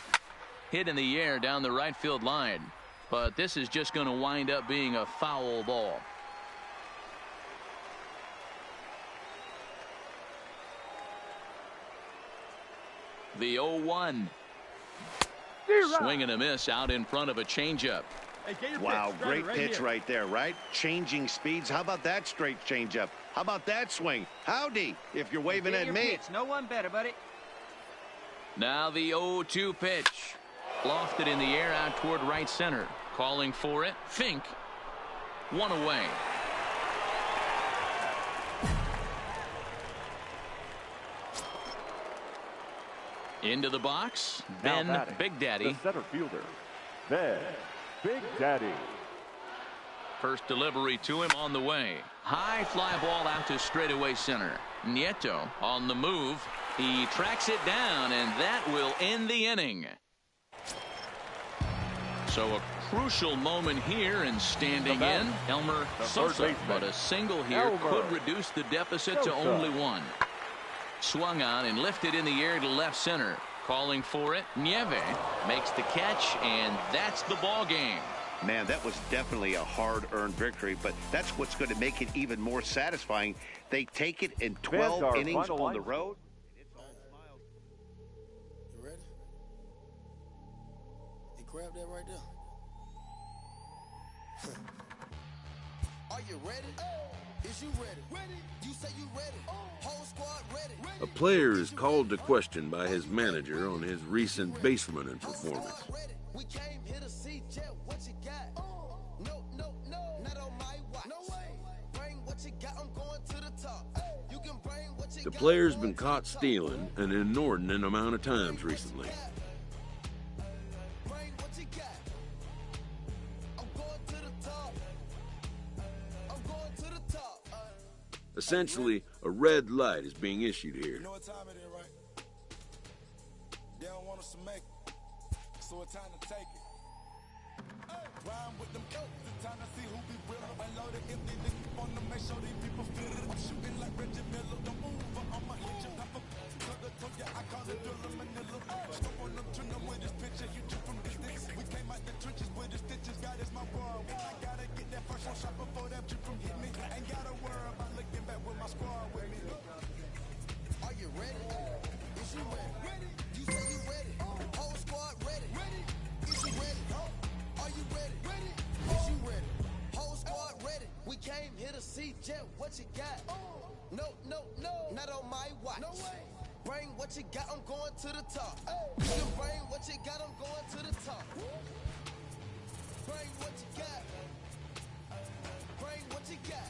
Hit in the air down the right field line. But this is just going to wind up being a foul ball. The 0-1. Swing and a miss out in front of a changeup. Wow, great pitch right there, right? Changing speeds. How about that straight changeup? How about that swing? Howdy, if you're waving at me. No one better, buddy. Now the 0-2 pitch. Lofted in the air out toward right center. Calling for it. Fink. One away. Into the box. Ben Big Daddy. The center fielder. Ben Big Daddy. First delivery to him on the way. High fly ball out to straightaway center. Nieto on the move. He tracks it down, and that will end the inning. So a crucial moment here, and standing in, Elmer Sosa. But a single here could reduce the deficit to only 1. Swung on and lifted in the air to left center. Calling for it. Nieve makes the catch, and that's the ball game. Man, that was definitely a hard-earned victory, but that's what's going to make it even more satisfying. They take it in 12 innings on the road. It's all smiles. You ready? Hey, grab that right there. Are you ready? Is you ready? Ready? You say you ready? Whole squad ready? A player is called to question by his manager on his recent baseman performance. We came here to see Jet, what you got? No, not on my watch. No way. Bring what you got, I'm going to the top. You can bring what you got. The player's been caught stealing an inordinate amount of times recently. Bring what you got. I'm going to the top. I'm going to the top. Essentially, a red light is being issued here. You know what time it is, right? They don't want us to make it, so it's time to take it. Rhyme with them coats, it's time to see who be real and loaded. If they think on them, make sure these people feel it. I'm shooting like Reggie Miller, don't move, I'ma hit you up. I call it Dilla Manila. Stop on them, turn them with this picture. You took from distance. We came out the trenches with the stitches. God is my world. I gotta get that first one shot before that trip from hit me. Ain't gotta worry about looking back with my squad with me. Are you ready? Is you ready? You say you ready? Whole squad ready? Is you ready? Are you ready? Is you ready? Whole squad ready? We came here to see Jet, what you got? No, not on my watch. No way. Bring what you got, I'm going to the top. You can bring what you got, I'm going to the top. Bring what you got. Bring what you got.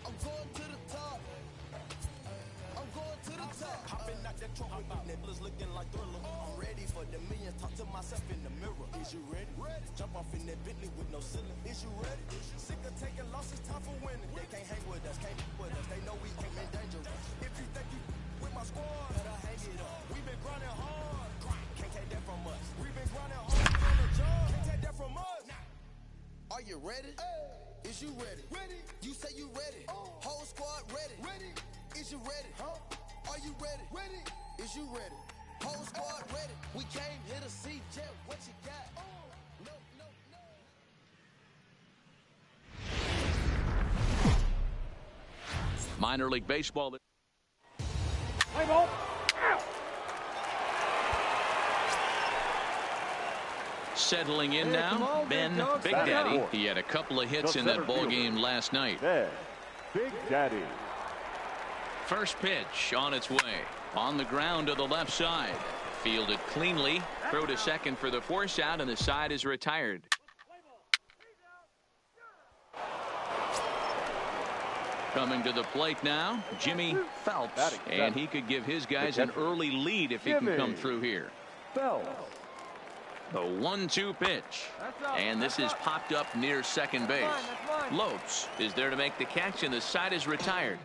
I'm going to the top. I'm going to the top. Hopping out the Nibblers looking like Thriller. I'm ready for the millions. Talk to myself in the mirror. Is you ready? Jump off in that Bentley with no ceiling. Is you ready? Sick of taking losses, time for winning. They can't hang with us, can't with us. They know we open dangerous. If you think you with my squad, better hang it up. We've been grinding hard. Can't take that from us. We've been grinding hard on the job. Can't take that from us. Are you ready? Is you ready? Ready? You say you ready. Whole squad ready. Ready? Is you ready? Are you ready? Ready? Is you ready? Whole squad ready. We came here to see Jet. What you got? No, no, no. Minor League Baseball. Play ball. Settling in now, Ben Big Daddy. He had a couple of hits in that ball game last night. Big Daddy. First pitch on its way. On the ground to the left side. Fielded cleanly. Throw to second for the force out, and the side is retired. Coming to the plate now, Jimmy Phelps. And he could give his guys an early lead if he can come through here. Phelps. The 1-2 pitch. And this is popped up near second base. Lopes is there to make the catch, and the side is retired.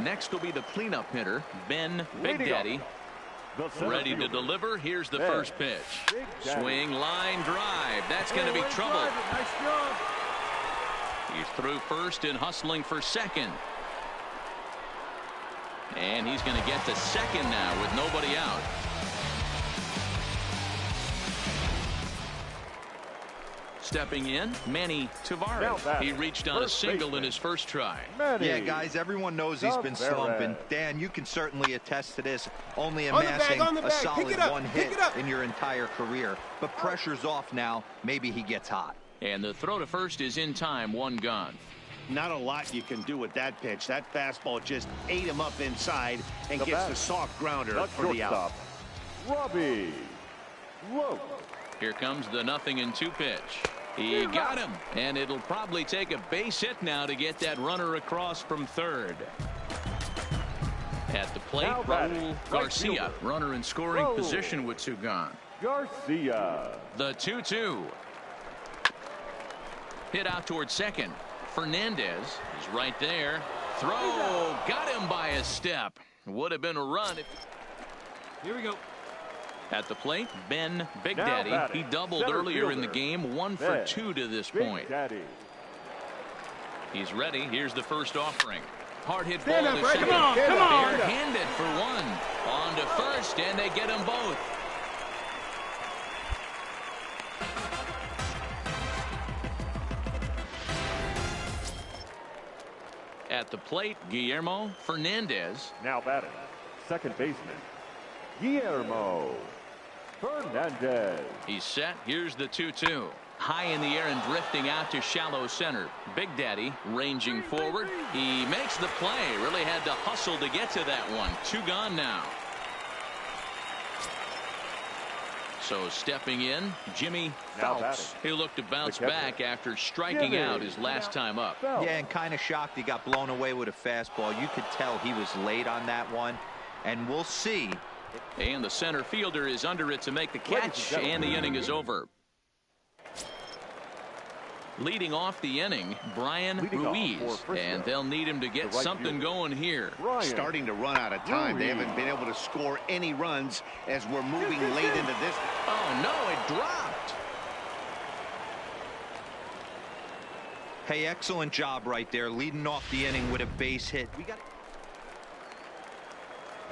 Next will be the cleanup hitter, Ben Big Daddy. Ready to deliver. Here's the first pitch. Swing, line, drive. That's going to be trouble. He's through first and hustling for second. And he's going to get to second now with nobody out. Stepping in, Manny Tavares. He reached on a single in his first try. Yeah, guys, everyone knows he's been slumping. Dan, you can certainly attest to this. Only amassing a solid one hit in your entire career. But pressure's off now. Maybe he gets hot. And the throw to first is in time. One gone. Not a lot you can do with that pitch. That fastball just ate him up inside and gets the soft grounder for the out. Robbie Lopes. Here comes the 0-2 pitch. He got him, and it'll probably take a base hit now to get that runner across from third. At the plate, Raul Garcia, runner in scoring position with two gone. Garcia. The 2-2. Hit out towards second. Fernandez is right there. Throw, got him by a step. Would have been a run. Here we go. At the plate, Ben Big Daddy. He doubled earlier in the game. 1 for 2 to this point. He's ready. Here's the first offering. Hard hit ball to second. Come on. Barehanded for one. On to first, and they get them both. At the plate, Guillermo Fernandez. Now batting, second baseman, Guillermo Fernandez. He's set. Here's the 2-2. High in the air and drifting out to shallow center. Big Daddy ranging forward. He makes the play. Really had to hustle to get to that one. 2 gone now. So stepping in, Jimmy Phelps. He looked to bounce back after striking out his last time up. Yeah, and kind of shocked he got blown away with a fastball. You could tell he was late on that one. And we'll see. And the center fielder is under it to make the catch, and the inning is over. Leading off the inning, Brian Ruiz, and they'll need him to get something going here. Starting to run out of time. They haven't been able to score any runs as we're moving late into this. Oh, no, it dropped. Hey, excellent job right there, leading off the inning with a base hit.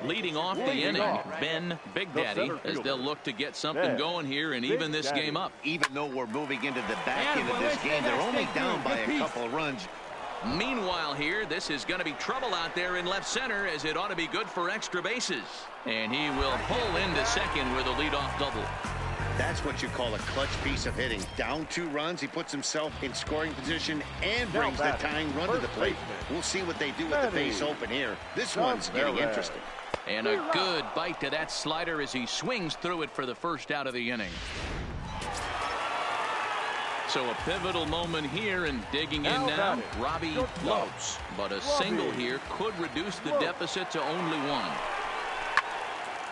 Leading off the inning, Ben Big Daddy, as they'll look to get something going here and even this game up. Even though we're moving into the back end of this game, they're only down by a couple of runs. Meanwhile here, this is going to be trouble out there in left center, as it ought to be good for extra bases. And he will pull into second with a leadoff double. That's what you call a clutch piece of hitting. Down 2 runs, he puts himself in scoring position and brings the tying run to the plate. We'll see what they do with the base open here. This one's getting interesting. And a good bite to that slider as he swings through it for the first out of the inning. So a pivotal moment here, and digging in now, Robbie Lopes. But a single here could reduce the deficit to only one.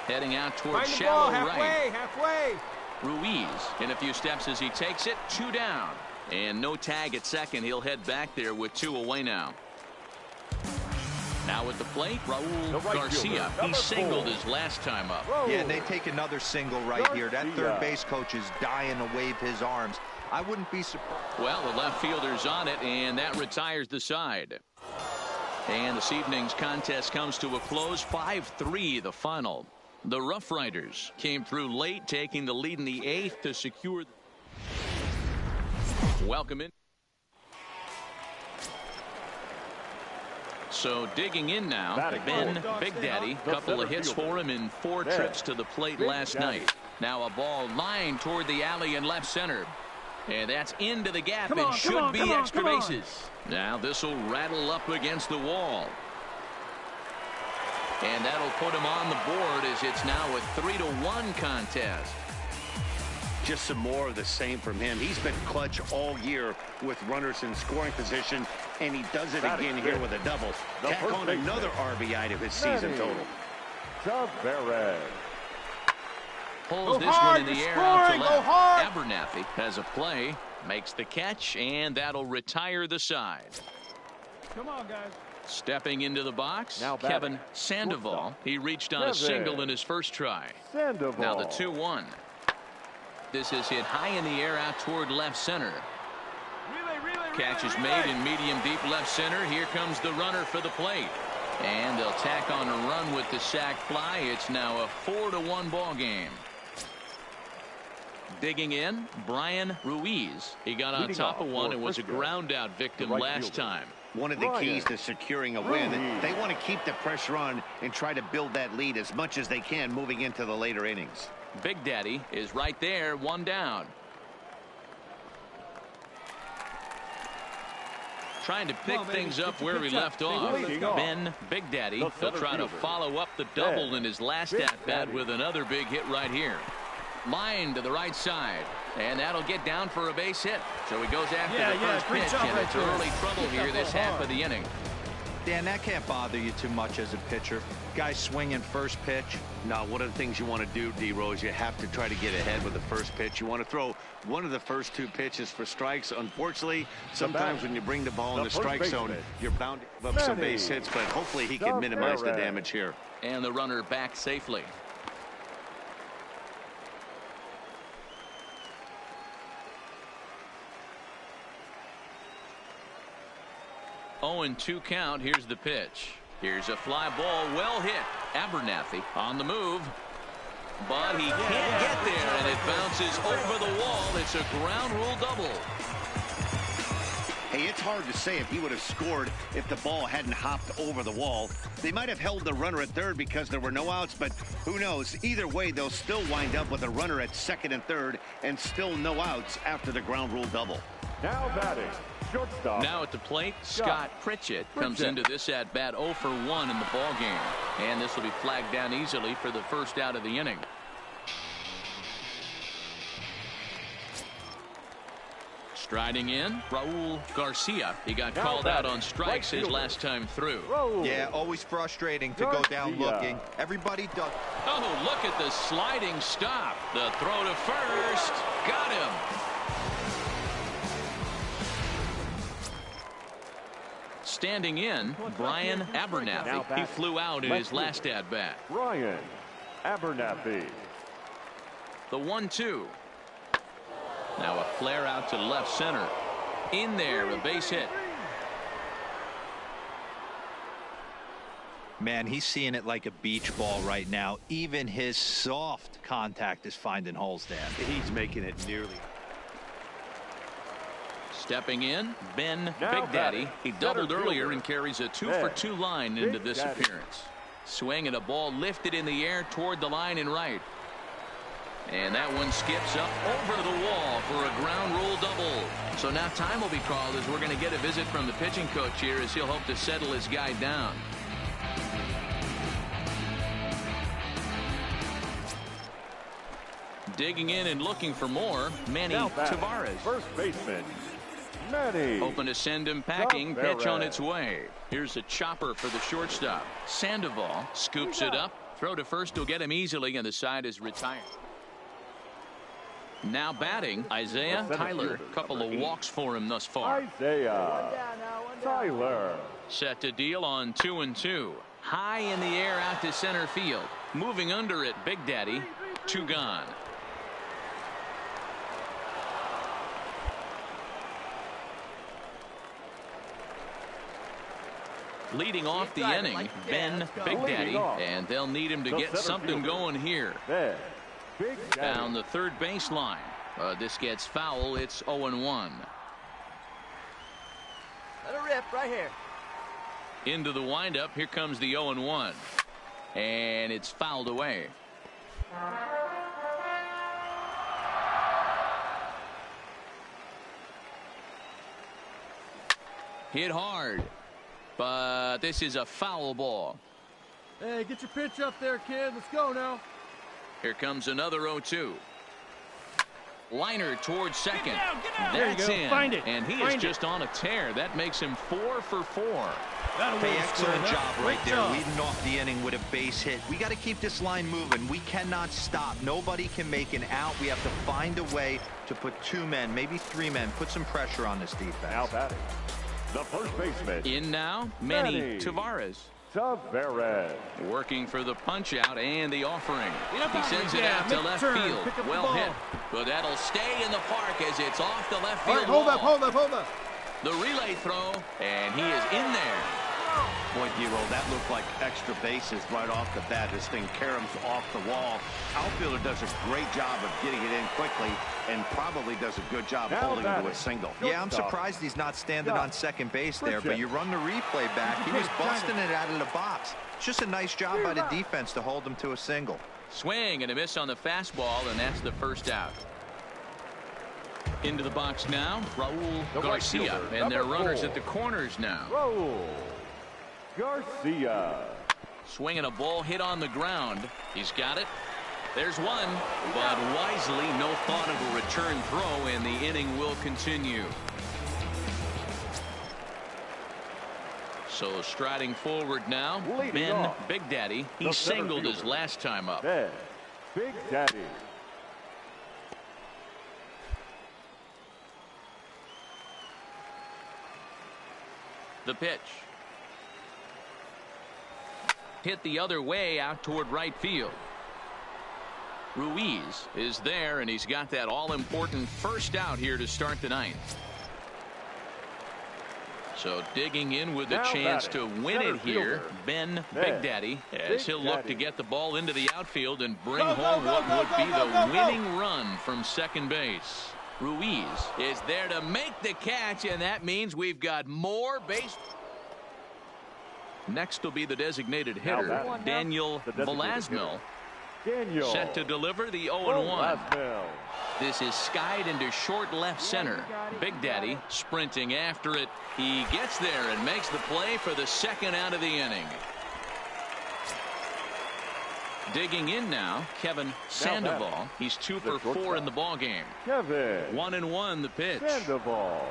Heading out towards shallow right. Halfway. Ruiz in a few steps as he takes it. 2 down. And no tag at second. He'll head back there with 2 away now. Now at the plate, Raul Garcia. He singled his last time up. Yeah, and they take another single right here. That third base coach is dying to wave his arms. I wouldn't be surprised. Well, the left fielder's on it, and that retires the side. And this evening's contest comes to a close. 5-3 the final. The Rough Riders came through late, taking the lead in the 8th to secure. Welcome in. So digging in now, Ben Big Daddy. Couple of hits for him in 4 trips to the plate last night. Now a ball lined toward the alley in left center. And that's into the gap. It should be extra bases. Now this will rattle up against the wall. And that'll put him on the board as it's now a 3-1 contest. Just some more of the same from him. He's been clutch all year with runners in scoring position, and he does it again here with a double. Tack on another RBI to his season total. Pulls this one in the air out to left. Abernathy has a play, makes the catch, and that'll retire the side. Come on, guys. Stepping into the box, Kevin Sandoval. He reached on a single in his first try. Now the 2-1. This is hit high in the air out toward left center. Catch is made in medium deep left center. Here comes the runner for the plate. And they'll tack on a run with the sac fly. It's now a 4-1 ball game. Digging in, Brian Ruiz. He got on top of one and was a ground out victim last time. One of the keys to securing a win. They want to keep the pressure on and try to build that lead as much as they can moving into the later innings. Big Daddy is right there, 1 down. Trying to pick things up where he left off. Ben Big Daddy. He'll try to follow up the double in his last at-bat with another big hit right here. Line to the right side. And that'll get down for a base hit. So he goes after the first pitch, and it's early trouble here this half of the inning. Dan, that can't bother you too much as a pitcher. Guy swinging first pitch. Now, one of the things you want to do, D-Rose, you have to try to get ahead with the first pitch. You want to throw one of the first 2 pitches for strikes. Unfortunately, sometimes when you bring the ball in the strike zone, you're bound to give up some base hits, but hopefully he can minimize the damage here. And the runner back safely. Oh, and 2 count. Here's the pitch. Here's a fly ball, well hit. Abernathy on the move. But he can't get there, and it bounces over the wall. It's a ground rule double. Hey, it's hard to say if he would have scored if the ball hadn't hopped over the wall. They might have held the runner at third because there were no outs, but who knows? Either way, they'll still wind up with a runner at second and third and still no outs after the ground rule double. Now batting, shortstop. Now at the plate, Scott Pritchett comes into this at-bat 0 for 1 in the ball game. And this will be flagged down easily for the first out of the inning. Striding in, Raul Garcia. He got called out on strikes his last time through. Yeah, always frustrating to go down looking. Everybody does. Oh, look at the sliding stop. The throw to first. Got him. Standing in, Brian Abernathy. He flew out in his last at-bat. Brian Abernathy. The 1-2. Now a flare out to left center. In there, a base hit. Man, he's seeing it like a beach ball right now. Even his soft contact is finding holes, Dan. He's making it nearly. Stepping in, Ben Big Daddy. He doubled earlier and carries a 2 for 2 line into this appearance. Swing and a ball lifted in the air toward the line and right. And that one skips up over the wall for a ground rule double. So now time will be called as we're going to get a visit from the pitching coach here as he'll hope to settle his guy down. Digging in and looking for more, Manny Tavares. First baseman, Manny. Open to send him packing. Pitch on its way. Here's a chopper for the shortstop. Sandoval scoops it up. Throw to first will get him easily, and the side is retired. Now batting, Isaiah Tyler. Couple of walks for him thus far. Isaiah Tyler. Set to deal on 2-2. High in the air out to center field. Moving under it, Big Daddy. 2 gone. Leading off the inning, Ben Big Daddy, and they'll need him to get something going here. Down the third baseline. This gets foul. It's 0-1. Let it rip right here. Into the windup. Here comes the 0-1. And it's fouled away. Hit hard. But this is a foul ball. Hey, get your pitch up there, kid. Let's go now. Here comes another 0-2. Liner towards second. That's in. Find it. And he is just on a tear. That makes him 4 for 4. Hey, excellent job right there, leading off the inning with a base hit. We got to keep this line moving. We cannot stop. Nobody can make an out. We have to find a way to put 2 men, maybe 3 men, put some pressure on this defense. Now batting, the first baseman. In now, Manny Tavares. Working for the punch out and the offering. He sends it out to left field. Well hit. But that'll stay in the park as it's off the left field wall. Hold up. The relay throw, and he is in there. Boy, Hero, that looked like extra bases right off the bat. This thing caroms off the wall. Outfielder does a great job of getting it in quickly and probably does a good job holding it to a single. Yeah, I'm surprised he's not standing on second base there, but you run the replay back. He was busting it out of the box. It's just a nice job by the defense to hold him to a single. Swing and a miss on the fastball, and that's the first out. Into the box now, Raul Garcia, and their runners at the corners now. Raul Garcia. Swinging a ball hit on the ground. He's got it. There's one, but wisely, no thought of a return throw, and the inning will continue. So striding forward now, Ben Big Daddy. He singled his last time up. Ben Big Daddy. The pitch. Hit the other way out toward right field. Ruiz is there, and he's got that all-important first out here to start the ninth. So digging in with a chance to win it here, Ben Big Daddy, as he'll look to get the ball into the outfield and bring home what would be the winning run from second base. Ruiz is there to make the catch, and that means we've got more base. Next will be the designated hitter, Daniel Velasquez. Set to deliver the 0-1. This is skied into short left center. Big Daddy sprinting after it. He gets there and makes the play for the second out of the inning. Digging in now, Kevin Sandoval. He's 2 for 4 in the ball game. 1-1 the pitch. Sandoval.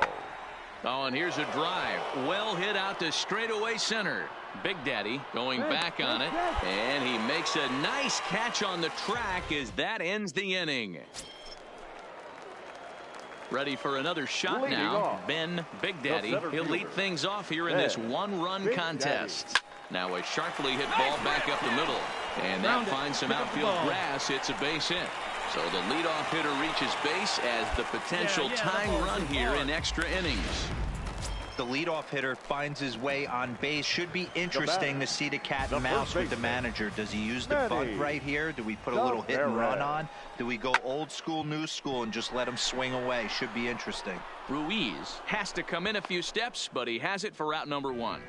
Oh, and here's a drive. Well hit out to straightaway center. Big Daddy going back on it, and he makes a nice catch on the track as that ends the inning. Ready for another shot now. Ben Big Daddy. He'll lead things off here in this one-run contest. Now a sharply hit ball back up the middle, and that finds some outfield grass. It's a base hit. So the leadoff hitter reaches base as the potential tying run here in extra innings. The leadoff hitter finds his way on base. Should be interesting to see the cat and mouse with the manager. Does he use the bunt right here? Do we put a little hit and run on? Do we go old school, new school, and just let him swing away? Should be interesting. Ruiz has to come in a few steps, but he has it for out number 1.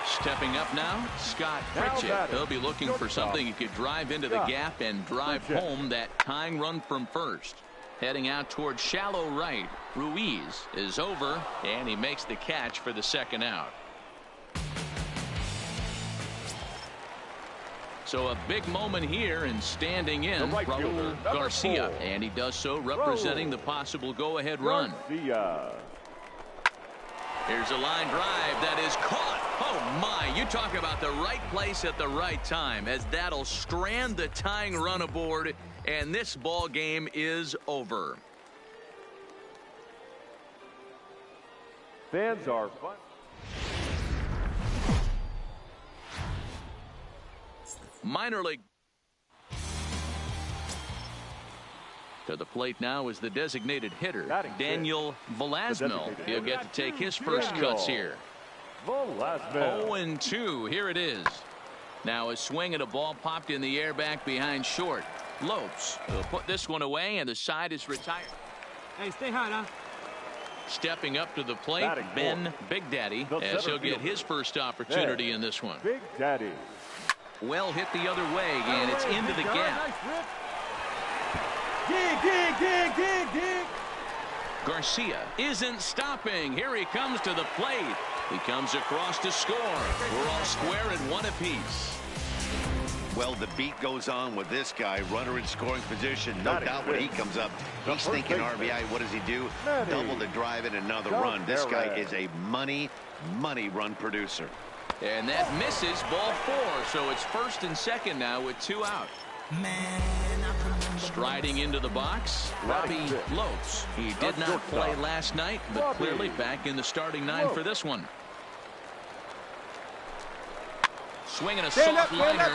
Stepping up now, Scott Pritchett. He'll be looking for something he could drive into the gap and drive home that tying run from first. Heading out toward shallow right. Ruiz is over, and he makes the catch for the second out. So a big moment here and standing in Raul Garcia. And he does so representing the possible go-ahead run. Here's a line drive that is caught. Oh, my. You talk about the right place at the right time, as that'll strand the tying run aboard, and this ball game is over. Fans are fun. Minor league. To the plate now is the designated hitter, Daniel Velasmil. He'll get to take his first cuts here. 0-2. Here it is. Now a swing and a ball popped in the air back behind short. Lopes will put this one away, and the side is retired. Hey, stay high now. Stepping up to the plate, Ben Big Daddy, as he'll get his first opportunity in this one. Big Daddy. Well hit the other way, and it's into the gap. Dig. Garcia isn't stopping. Here he comes to the plate. He comes across to score. We're all square at one apiece. Well, the beat goes on with this guy, runner in scoring position. No doubt when he comes up, he's thinking RBI. What does he do? Double to drive in another run. This guy is a money run producer. And that misses, ball 4. So it's first and second now with 2 out. Striding into the box, Robbie Lopes. He did not play last night, but clearly back in the starting 9 for this one. Swinging a soft liner.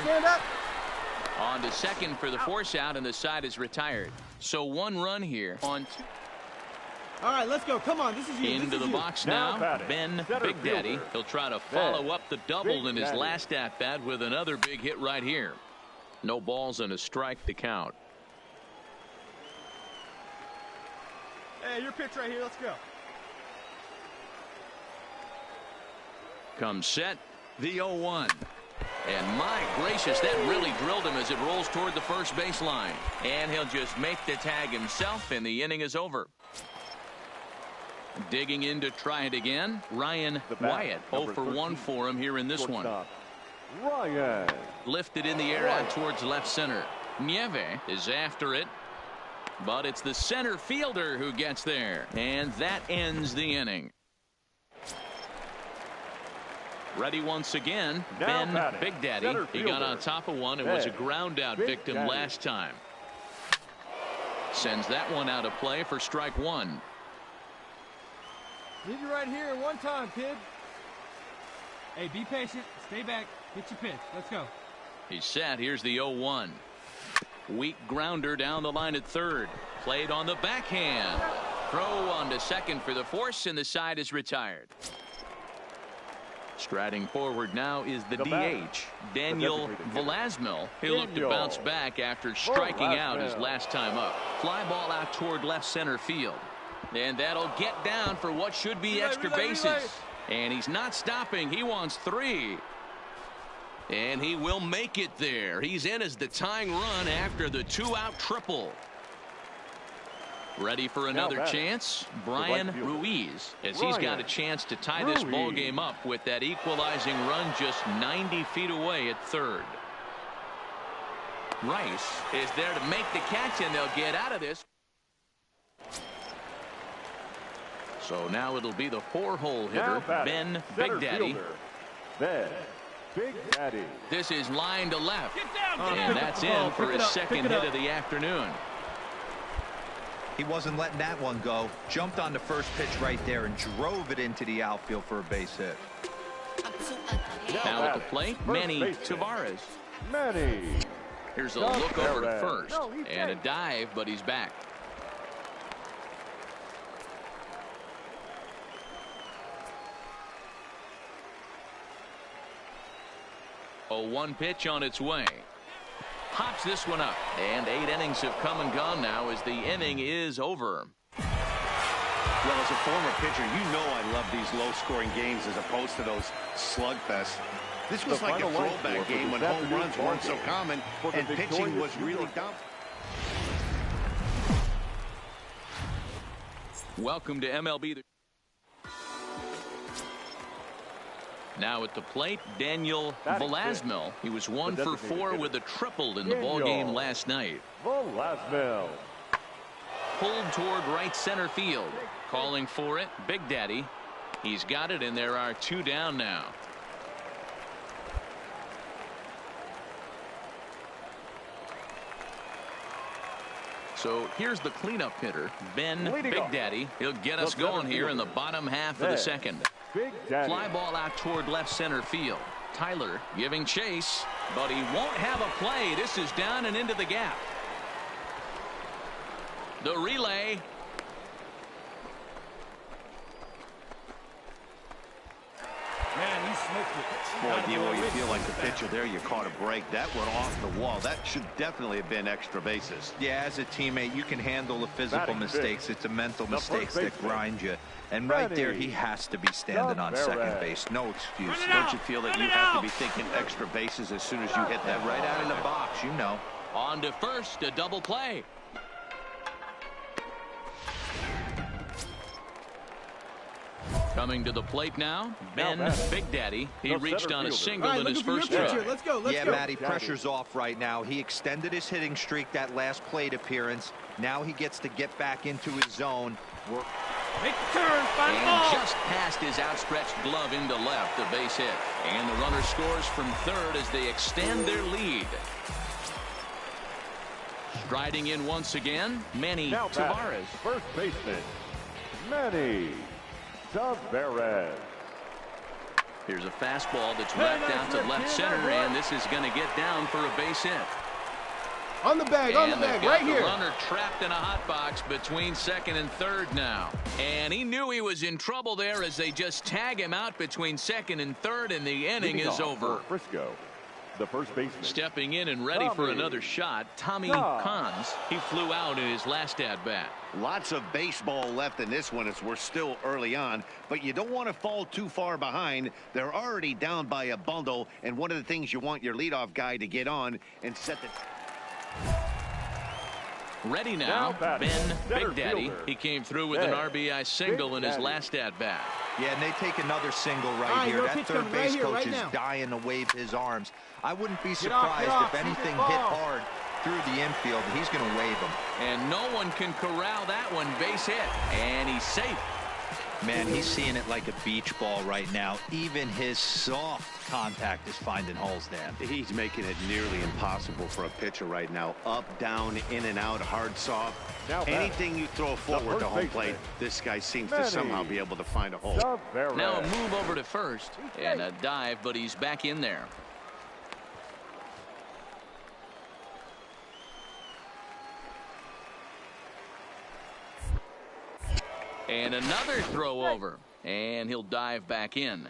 On to second for the force out, and the side is retired. So 1 run here on 2. All right, let's go. Come on, this is you. Into the box now, Ben Big Daddy. He'll try to follow up the double in his last at-bat with another big hit right here. No balls and a strike to count. Hey, your pitch right here. Let's go. Comes set, the 0-1. And my gracious, that really drilled him as it rolls toward the first baseline. And he'll just make the tag himself, and the inning is over. Digging in to try it again, Ryan Wyatt. 0 for 1 for him here in this one. Ryan. Lifted in the air out towards left center. Nieve is after it, but it's the center fielder who gets there, and that ends the inning. Ready once again, Ben Big Daddy. He got on top of one and was a ground out victim last time. Sends that one out of play for strike 1. Leave you right here one time, kid. Hey, be patient. Stay back. Get your pitch. Let's go. He's set. Here's the 0-1. Weak grounder down the line at third. Played on the backhand. Throw on to second for the force, and the side is retired. Striding forward now is the DH, Daniel Velasmil. He'll look to bounce back after striking out his last time up. Fly ball out toward left center field. And that'll get down for what should be extra bases. And he's not stopping. He wants 3. And he will make it there. He's in as the tying run after the 2-out triple. Ready for another chance? Brian Ruiz, as he's got a chance to tie this ball game up with that equalizing run just 90 feet away at third. Rice is there to make the catch, and they'll get out of this. So now it'll be the 4-hole hitter, Ben Big Daddy. Ben Big Daddy. This is line to left. And that's in for his second hit of the afternoon. He wasn't letting that one go. Jumped on the first pitch right there and drove it into the outfield for a base hit. Now at the plate, Manny Tavares. Manny. Here's a look over to first. And a dive, but he's back. A 1 pitch on its way. Pops this one up, and 8 innings have come and gone now as the inning is over. Well, as a former pitcher, you know I love these low-scoring games as opposed to those slugfests. This was like a throwback game when home runs weren't so common and pitching was really dominant. Welcome to MLB. Now at the plate, Daniel Velasquez. He was 1 for 4 with a triple in the ball game last night. Velasquez. Pulled toward right center field. Calling for it, Big Daddy. He's got it, and there are 2 down now. So here's the cleanup hitter, Ben Big Daddy. He'll get us going here in the bottom half of the second. Fly ball out toward left center field. Tyler giving chase, but he won't have a play. This is down and into the gap. The relay. Man, he smoked it. Boy, Demo, you feel like the pitcher there. You caught a break. That went off the wall. That should definitely have been extra bases. Yeah, as a teammate, you can handle the physical mistakes. It's the mental mistakes that grind you. And right there, he has to be standing on second base. No excuse. Don't you feel that you have to be thinking extra bases as soon as you hit that right out of the box, you know. On to first, a double play. Coming to the plate now, Ben Big Daddy. He reached on a single in his first try. Let's go. Yeah, Matty, pressure's off right now. He extended his hitting streak that last plate appearance. Now he gets to get back into his zone. Make the turn, find the ball. Just past his outstretched glove into left, a base hit. And the runner scores from third as they extend their lead. Striding in once again, Manny Tavares. First baseman, Manny Tavares. Here's a fastball that's whacked out to left center, and this is going to get down for a base hit. On the bag, right here. The runner trapped in a hot box between second and third now. And he knew he was in trouble there as they just tag him out between second and third, and the inning is over. Frisco, the first baseman. Stepping in and ready for another shot, Tommy Kahns. He flew out in his last at-bat. Lots of baseball left in this one as we're still early on, but you don't want to fall too far behind. They're already down by a bundle, and one of the things you want your leadoff guy to get on and set the... Ready now, Ben Big Daddy. He came through with an RBI single in his last at-bat. Yeah, and they take another single right here. That third base coach is dying to wave his arms. I wouldn't be surprised if anything hit hard through the infield. He's going to wave him. And no one can corral that one. Base hit. And he's safe. Man, he's seeing it like a beach ball right now. Even his soft contact is finding holes there. He's making it nearly impossible for a pitcher right now. Up, down, in and out, hard, soft. Anything you throw forward to home plate, this guy seems to somehow be able to find a hole. Now a move over to first and a dive, but he's back in there. And another throw over, and he'll dive back in.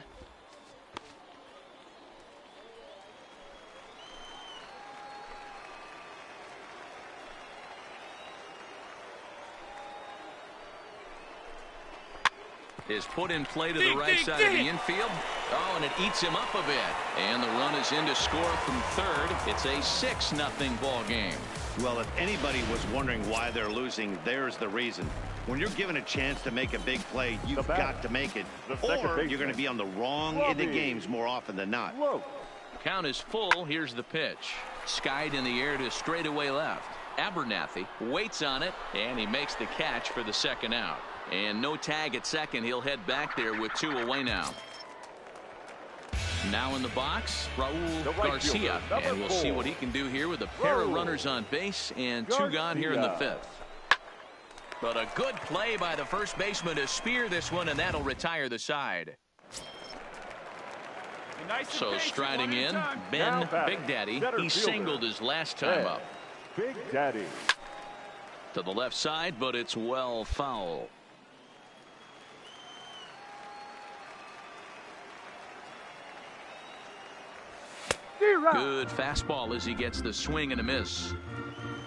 Is put in play to the right side of the infield. Oh, and it eats him up a bit. And the run is in to score from third. It's a 6-0 ball game. Well, if anybody was wondering why they're losing, there's the reason. When you're given a chance to make a big play, you've got to make it. Or you're going to be on the wrong end of games more often than not. Count is full. Here's the pitch. Skied in the air to straightaway left. Abernathy waits on it, and he makes the catch for the second out. And no tag at second. He'll head back there with 2 away now. Now in the box, Raul Garcia. And we'll see what he can do here with a pair of runners on base and 2 gone here in the 5th. But a good play by the first baseman to spear this one, and that'll retire the side. So striding in, Ben Big Daddy. He singled his last time up. Big Daddy. To the left side, but it's well foul. Good fastball as he gets the swing and a miss.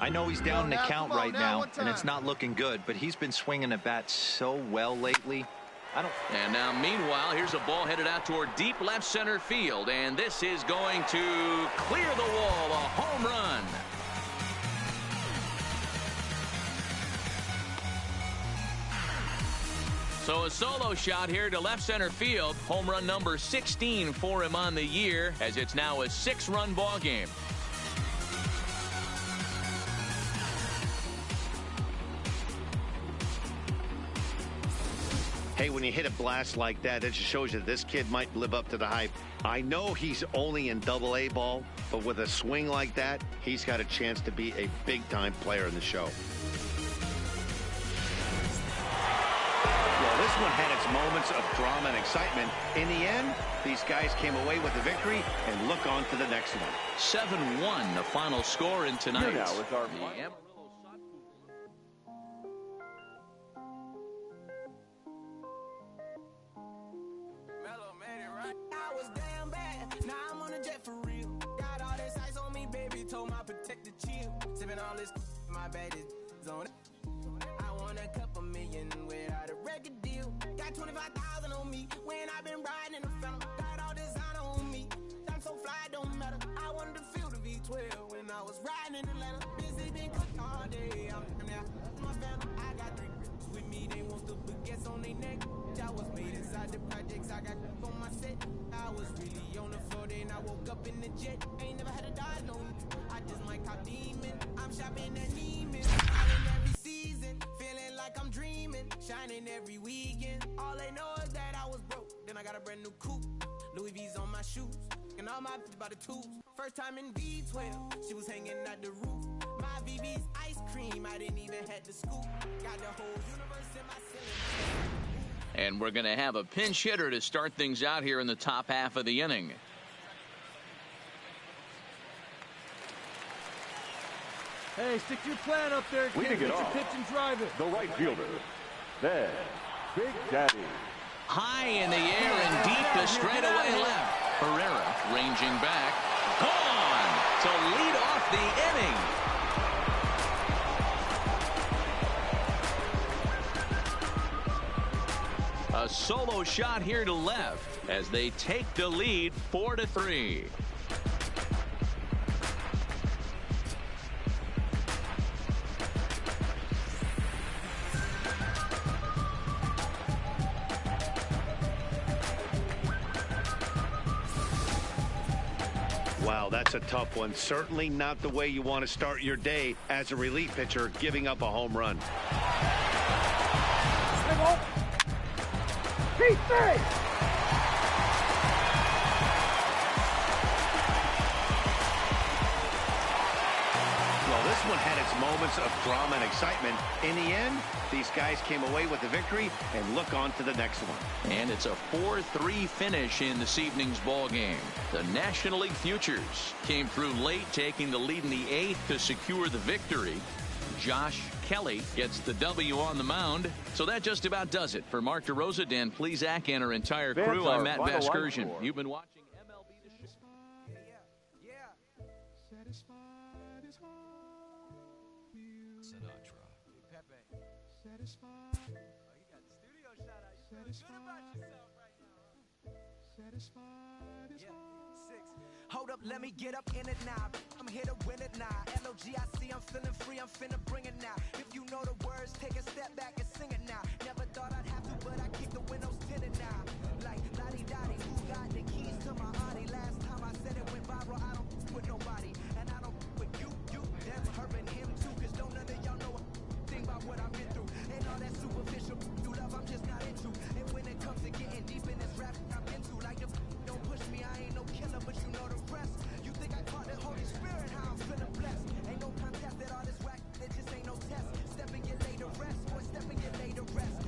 I know he's down in the count right now, and it's not looking good, but he's been swinging the bat so well lately. And now, meanwhile, here's a ball headed out toward deep left center field, and this is going to clear the wall, a home run. So a solo shot here to left center field. Home run number 16 for him on the year, as it's now a 6-run ball game. Hey, when you hit a blast like that, it just shows you this kid might live up to the hype. I know he's only in Double-A ball, but with a swing like that, he's got a chance to be a big-time player in the show. Well, this one had its moments of drama and excitement. In the end, these guys came away with the victory and look on to the next one. 7-1, the final score in tonight's. Here now is our all this my bad is on it. I want a couple million without a record deal. Got 25,000 on me when I've been riding in the phantom. Got all designer on me. I'm so fly, don't matter. I wanted to feel the V12 when I was riding in Atlanta. Busy been cooking all day. I'm now my family. I got 3 with me. They want to put gas on their neck. I was made inside the projects. I got on my set. I was really on the floor. Then I woke up in the jet. Ain't never had a dodge no. I just might cop demon. I'm shopping at Neiman. Shining every season. Feeling like I'm dreaming. Shining every weekend. All they know is that I was broke. Then I got a brand new coupe. Louis V's on my shoes. And all my by the tubes. First time in V12. She was hanging at the roof. My VV's ice cream. I didn't even have to scoop. Got the whole universe in my ceiling. And we're going to have a pinch hitter to start things out here in the top half of the inning. Hey, stick to your plan up there, kid. Leading it Get your off, pitch and drive it. the right fielder, then Big Daddy. High in the air and deep to straightaway left. Herrera ranging back. Gone to lead off the inning. A solo shot here to left as they take the lead 4-3. Wow, that's a tough one. Certainly not the way you want to start your day as a relief pitcher, giving up a home run. Well, this one had its moments of drama and excitement. In the end, these guys came away with the victory and look on to the next one. And it's a 4-3 finish in this evening's ball game. The National League Futures came through late, taking the lead in the 8th to secure the victory. Josh Kelly gets the W on the mound. So that just about does it. For Mark DeRosa, Dan Plesac, and our entire crew, I'm Matt Vasgersian. You've been watching MLB The Show. Sinatra. Pepe. Satisfied. Oh, you got the studio shot out. You feel good about yourself right now, huh? Satisfied is 6. Hold up, let me get up in it now. I'm here to win it now. L-O-G-I-C, I'm feeling free, I'm finna bring it now. If you know the words, take a step back and sing it now. Never thought I'd have to, but I keep the windows tinted now. Like, lottie-dottie, who got the keys to my Audi? Last time I said it went viral, I don't with nobody. And I don't with you, them, her and him too. Cause don't none of y'all know a thing about what I've been through. And all that superficial you love, I'm just not into. And when it comes to getting deep in this rap, I'm into. Like, the don't push me, I ain't no killer, but you know the rest. You think I caught the Holy Spirit, how I'm feeling blessed. Ain't no contest at all this whack, it just ain't no test. Step and get laid to rest, boy, step and get laid to rest.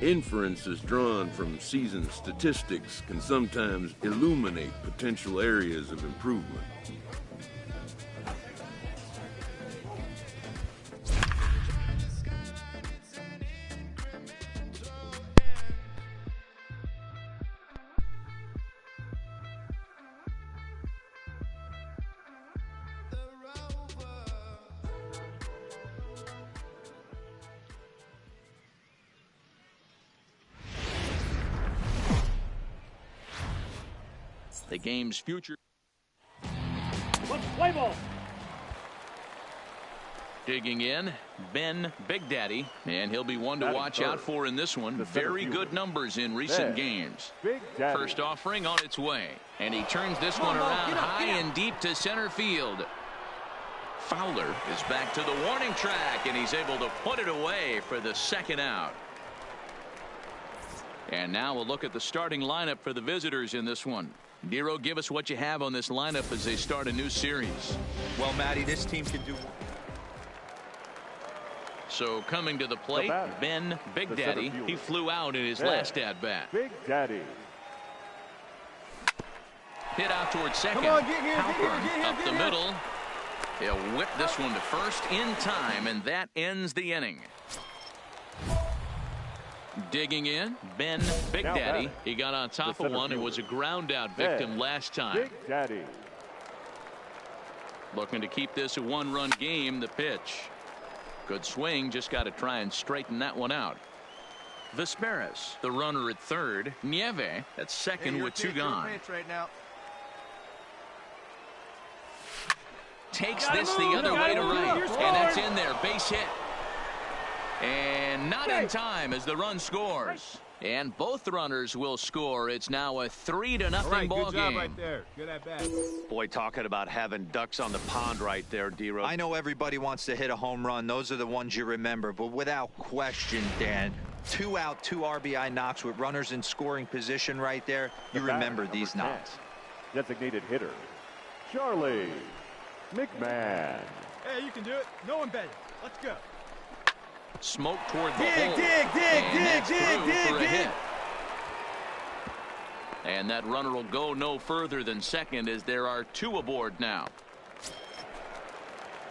Inferences drawn from season statistics can sometimes illuminate potential areas of improvement. The game's future. Let's play ball. Digging in, Ben Big Daddy, and he'll be one to watch out for in this one. Very good numbers in recent games. First offering on its way, and he turns this one around high and deep to center field. Fowler is back to the warning track, and he's able to put it away for the second out. And now we'll look at the starting lineup for the visitors in this one. Nero, give us what you have on this lineup as they start a new series. Well, Matty, this team can do. So coming to the plate, Ben Big Daddy. He flew out in his last at-bat. Big Daddy. Hit out towards second. Come on, get here, up the middle. He'll whip this one to first in time, and that ends the inning. Digging in, Ben Big Daddy. He got on top of one and was a ground out victim last time. Big Daddy. Looking to keep this a one-run game. The pitch. Good swing. Just got to try and straighten that one out. Vesperis, the runner at third. Nieve at second with two gone. Takes this the other way to right. And that's in there. Base hit. And not in time as the run scores. And both runners will score. It's now a 3-0 ball game. Right there. Good at bat. Boy, talking about having ducks on the pond right there, D-Rose. I know everybody wants to hit a home run. Those are the ones you remember. But without question, Dan, 2 out, 2 RBI knocks with runners in scoring position right there. You remember these knocks. Designated hitter, Charlie McMahon. Hey, you can do it. No one better. Let's go. Smoke toward the hole. Dig. And that runner will go no further than second as there are 2 aboard now.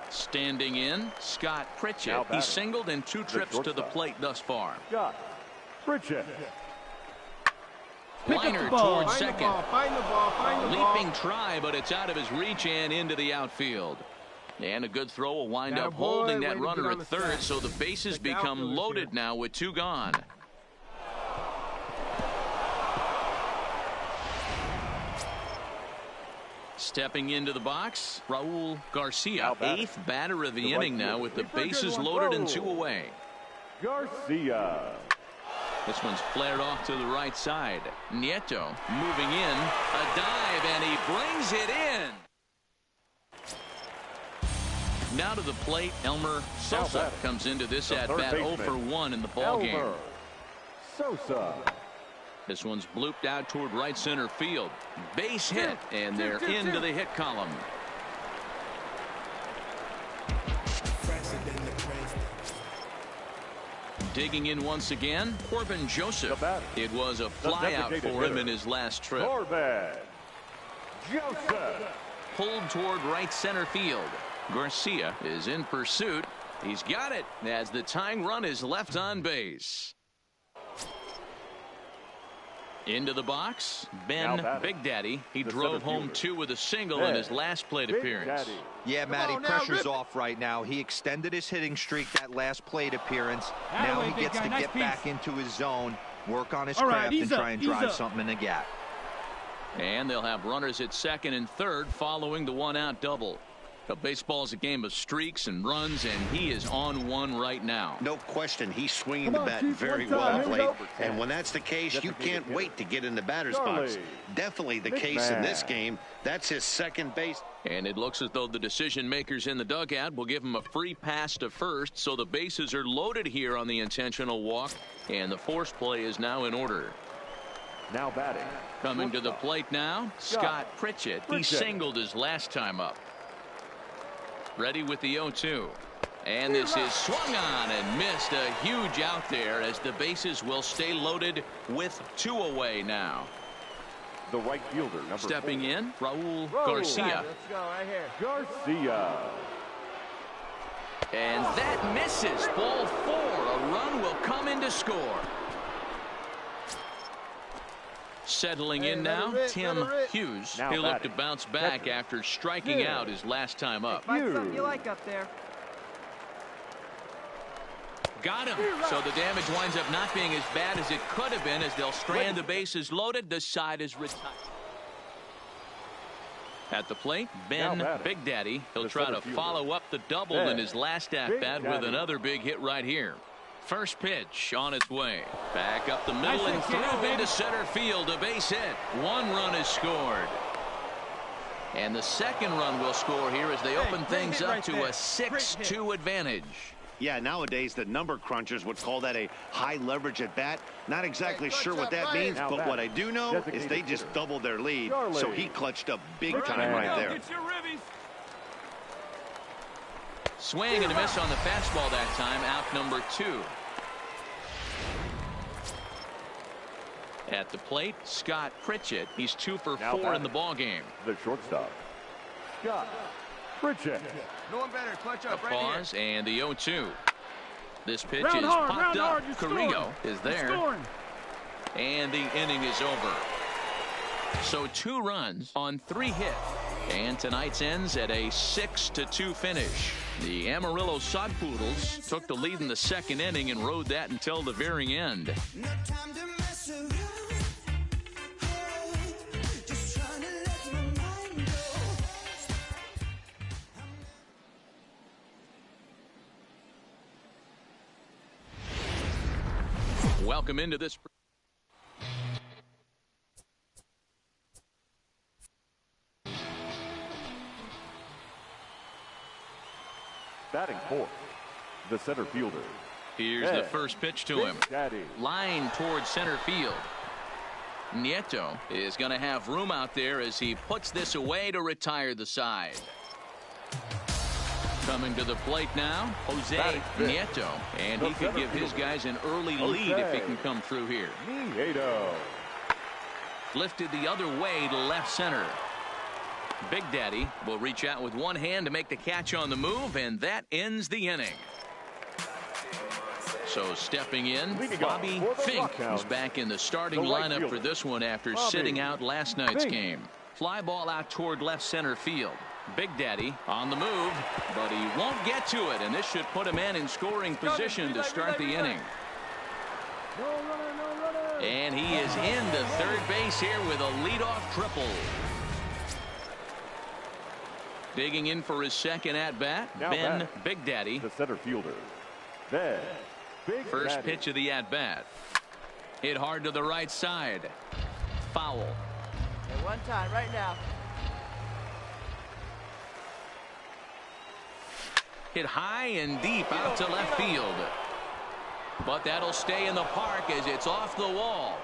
Standing in, Scott Pritchett. He singled in 2 trips to the plate thus far. Scott Pritchett. Liner towards second. Leaping try, but it's out of his reach and into the outfield. And a good throw will wind up holding that runner at third, so the bases become loaded now with 2 gone. Stepping into the box, Raul Garcia, 8th batter of the inning now with the bases loaded and 2 away. Garcia. This one's flared off to the right side. Nieto moving in, a dive, and he brings it in. Now to the plate, Elmer Sosa comes into this at-bat 0 for 1 in the ballgame. Sosa. This one's blooped out toward right center field. Base hit, and they're into the hit column. Digging in once again, Corbin Joseph. It was a flyout for him in his last trip. Corbin Joseph. Pulled toward right center field. Garcia is in pursuit. He's got it as the tying run is left on base. Into the box, Ben Big Daddy. He drove home 2 with a single in his last plate appearance. Yeah, Matty, pressure's off right now. He extended his hitting streak that last plate appearance. Now he gets to get back into his zone, work on his craft, and try and drive something in the gap. And they'll have runners at second and third following the 1-out double. Baseball's a game of streaks and runs, and he is on one right now. No question, he's swinging the bat very well of late. And when that's the case, you can't wait to get in the batter's box. Definitely the case in this game. That's his second base. And it looks as though the decision makers in the dugout will give him a free pass to first, so the bases are loaded here on the intentional walk, and the force play is now in order. Now batting. Coming to the plate now, Scott Pritchett. He singled his last time up. Ready with the 0-2. And this is swung on and missed. A huge out there as the bases will stay loaded with 2 away now. The right fielder, number Stepping 4. in, Raul Garcia. Let's go right here. Garcia. And that misses. Ball 4. A run will come in to score. Settling in now, Tim Hughes. Now He'll look batting. to bounce back after striking out his last time up. Find something you like up there. Got him. So the damage winds up not being as bad as it could have been as they'll strand the bases loaded. The side is retired. At the plate, Ben Big Daddy. He'll try to follow up the double in his last at-bat with another big hit right here. First pitch on its way. Back up the middle and through into center field. A base hit. 1 run is scored. And the second run will score here as they open things up to a 6-2 advantage. Yeah, nowadays the number crunchers would call that a high leverage at bat. Not exactly sure what that means, but what I do know is they just doubled their lead, so he clutched up big time right there. Get your ribbies. Swing and a miss on the fastball that time. Out number 2. At the plate, Scott Pritchett. He's 2 for 4 in the ball game. The shortstop, Scott Pritchett. No one better. Clutch A up right pause here. and the 0-2. This pitch Round is hard, popped round up. hard, you're Carrillo scoring. is there. You're scoring. And the inning is over. So 2 runs on 3 hits. And tonight's ends at a 6-2 finish. The Amarillo Sodpoodles took the lead in the second inning and rode that until the very end. No time to mess around. Just trying to let my mind go. Welcome into this. Batting 4th, the center fielder. Here's the first pitch to him. Line towards center field. Nieto is going to have room out there as he puts this away to retire the side. Coming to the plate now, Jose Nieto. And he could give his guys an early lead if he can come through here. Nieto. Lifted the other way to left center. Big Daddy will reach out with one hand to make the catch on the move, and that ends the inning. So stepping in, Bobby Fink is back in the starting lineup for this one after sitting out last night's game. Fly ball out toward left center field. Big Daddy on the move, but he won't get to it, and this should put a man in scoring position to start the inning. And he is into third base here with a leadoff triple. Digging in for his second at-bat, Ben Big Daddy. The center fielder, Ben Big First Daddy. pitch of the at-bat. Hit hard to the right side. Foul. Hey, one time right now. Hit high and deep out to left field. But that'll stay in the park as it's off the wall.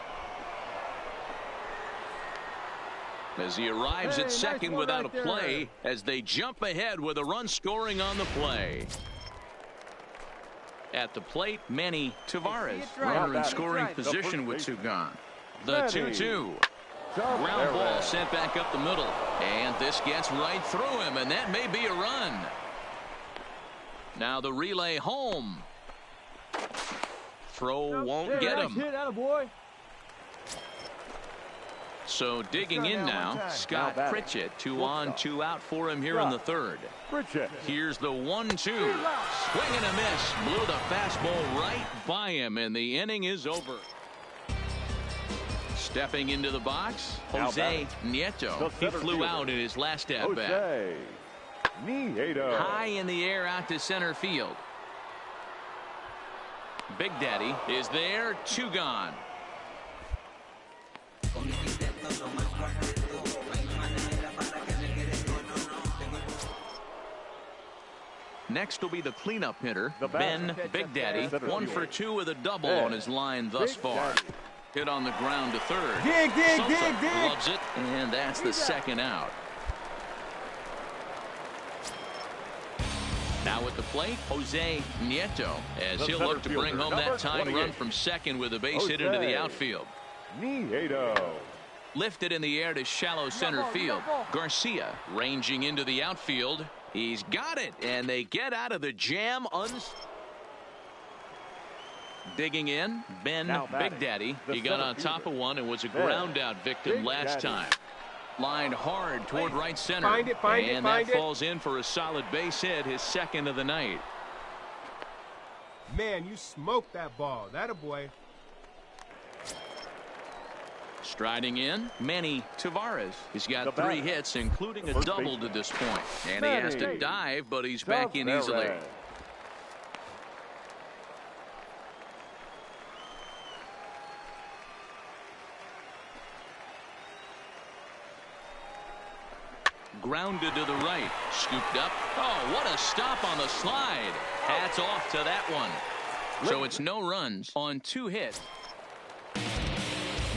As he arrives at second without a play as they jump ahead with a run scoring on the play. At the plate, Manny Tavares. Runner in scoring position with 2 gone. The 2-2. Ground ball sent back up the middle. And this gets right through him, and that may be a run. Now the relay home. Throw won't get him. So digging in now, Scott Pritchett. 2 on, 2 out for him here in the third. Here's the 1-2. Swing and a miss. Blew the fastball right by him, and the inning is over. Stepping into the box, Jose Nieto. He flew out in his last at-bat. High in the air out to center field. Big Daddy is there. 2 gone. Next will be the cleanup hitter, Ben Big Daddy. 1 for 2 with a double on his line thus far. Hit on the ground to third. Dig. Loves it, and that's the second out. Now with the plate, Jose Nieto, as he'll look to bring home that tying run from second with a base hit into the outfield. Nieto. Lifted in the air to shallow center field. Garcia ranging into the outfield. He's got it, and they get out of the jam. Digging in, Ben Big Daddy. He got on top of one and was a ground out victim last time. Lined hard toward right center. And that falls in for a solid base hit, his second of the night. Man, you smoked that ball. That a boy. Striding in, Manny Tavares. He's got 3 hits, including a double to this point. And he has to dive, but he's back in easily. Grounded to the right. Scooped up. Oh, what a stop on the slide. Hats off to that one. So it's no runs on 2 hits.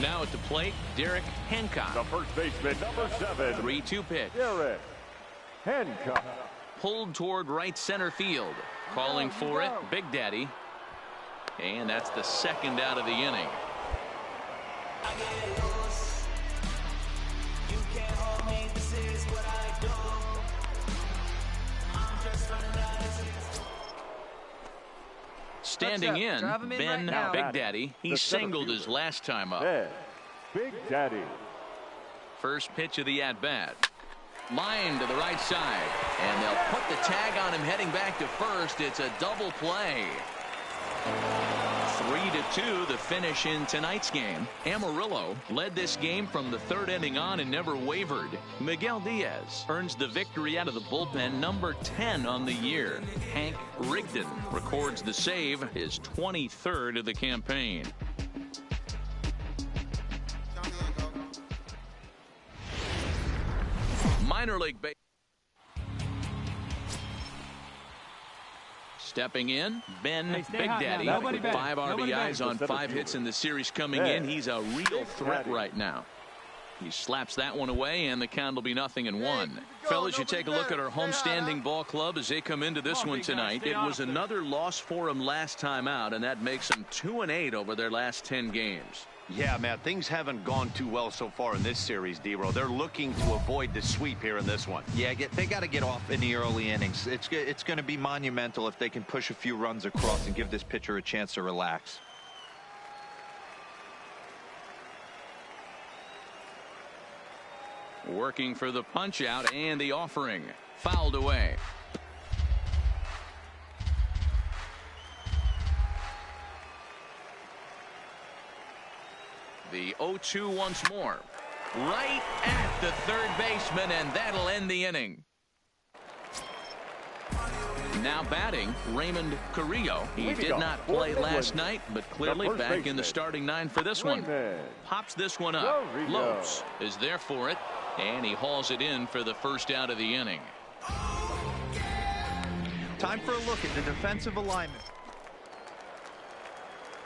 Now at the plate, Derek Hancock. The first baseman, number 7. 3-2 pitch. Derek Hancock. Pulled toward right center field. Calling for it, Big Daddy. And that's the second out of the inning. Standing in, Ben Big Daddy. He singled his last time up. Big Daddy. First pitch of the at-bat. Line to the right side. And they'll put the tag on him heading back to first. It's a double play. 3-2 the finish in tonight's game. Amarillo led this game from the 3rd inning on and never wavered. Miguel Diaz earns the victory out of the bullpen, number 10 on the year. Hank Rigdon records the save, his 23rd of the campaign. Minor league baseball. Stepping in, Ben Big Daddy with 5 RBIs on 5 hits in the series coming in. He's a real threat right now. He slaps that one away, and the count will be 0-1. Fellas, you take a look at our homestanding ball club as they come into this one tonight. It was another loss for them last time out, and that makes them 2-8 over their last 10 games. Yeah, Matt, things haven't gone too well so far in this series, D-Row. They're looking to avoid the sweep here in this one. Yeah, they got to get off in the early innings. It's going to be monumental if they can push a few runs across and give this pitcher a chance to relax. Working for the punch out and the offering. Fouled away. The 0-2 once more. Right at the 3rd baseman, and that'll end the inning. Now batting, Raymond Carrillo. He did not play last night, but clearly back in the starting 9 for this one. Pops this one up. Lopes is there for it, and he hauls it in for the first out of the inning. Time for a look at the defensive alignment.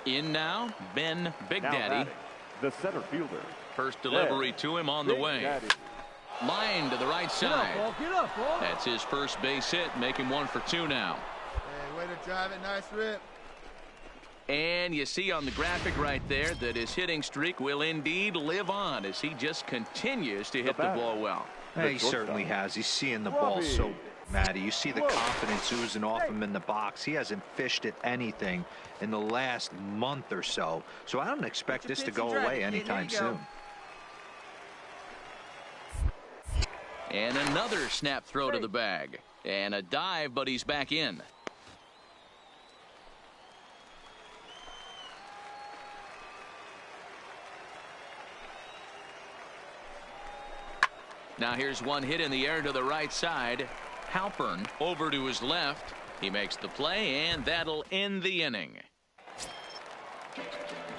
In now, Ben Big Daddy. The center fielder. First delivery to him on the way. Line to the right side. Get up, ball. That's his first base hit, making 1 for 2 now. Hey, way to drive it. Nice rip. And you see on the graphic right there that his hitting streak will indeed live on as he just continues to hit the ball well. Hey, he certainly has. He's seeing the ball so, Matty. You see the confidence oozing off him in the box. He hasn't fished at anything in the last month or so. So I don't expect this to go away anytime soon. And another snap throw to the bag. And a dive, but he's back in. Now here's one hit in the air to the right side. Halpern over to his left. He makes the play, and that'll end the inning.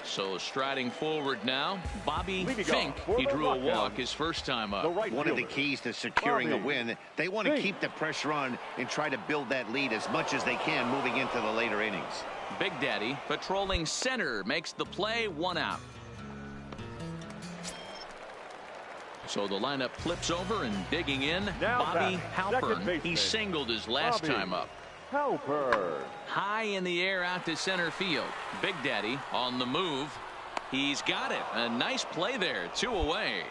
So striding forward now, Bobby Fink. He drew a walk his first time up. One of the keys to securing a win, they want to keep the pressure on and try to build that lead as much as they can moving into the later innings. Big Daddy patrolling center makes the play, 1 out. So the lineup flips over and digging in. Bobby Halpern. He singled his last time up. Helper. High in the air out to center field. Big Daddy on the move. He's got it. A nice play there. 2 away.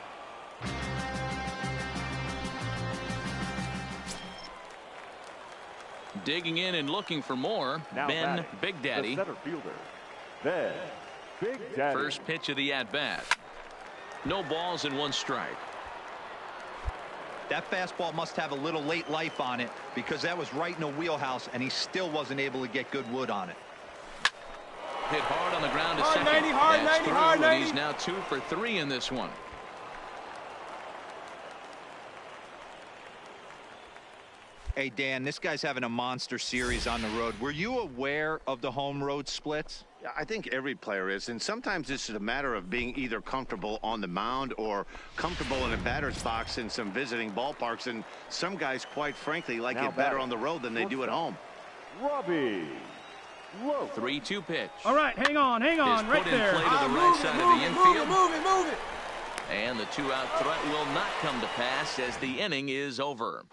Digging in and looking for more. Now Ben batting, Big Daddy. the center fielder, Ben Big Daddy. First pitch of the at-bat. No balls and 1 strike. That fastball must have a little late life on it because that was right in the wheelhouse and he still wasn't able to get good wood on it. Hit hard on the ground to Hard second. 90, hard That's 90, through, hard and 90. He's now 2 for 3 in this one. Hey, Dan, this guy's having a monster series on the road. Were you aware of the home road splits? Yeah, I think every player is, and sometimes this is a matter of being either comfortable on the mound or comfortable in a batter's box in some visiting ballparks, and some guys, quite frankly, like Now it better batting. on the road than they do at home. Robbie. Whoa. 3-2 pitch. All right, hang on, Is right put in there. play to the right Move side it, of move the it, infield. move it. And the 2-out threat will not come to pass as the inning is over.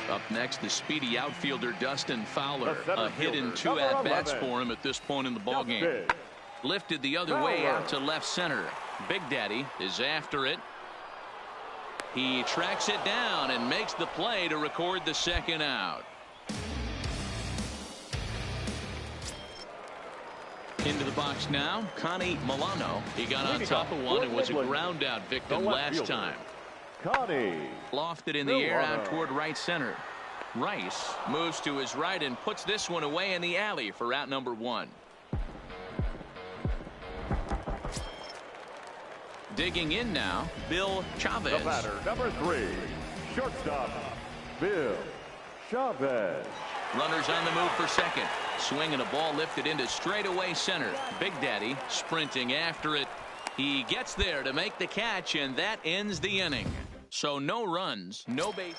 Up next, the speedy outfielder Dustin Fowler. A hit in 2 at-bats for him at this point in the ballgame. Lifted the other way out to left center. Big Daddy is after it. He tracks it down and makes the play to record the 2nd out. Into the box now, Connie Milano. He got on top of one and was a ground out victim last time. Connie. Lofted in the air out toward right center. Rice moves to his right and puts this one away in the alley for out number 1. Digging in now, Bill Chavez. The batter, number 3, shortstop, Bill Chavez. Runners on the move for second. Swinging a ball lifted into straightaway center. Big Daddy sprinting after it. He gets there to make the catch, and that ends the inning. So no runs, no base.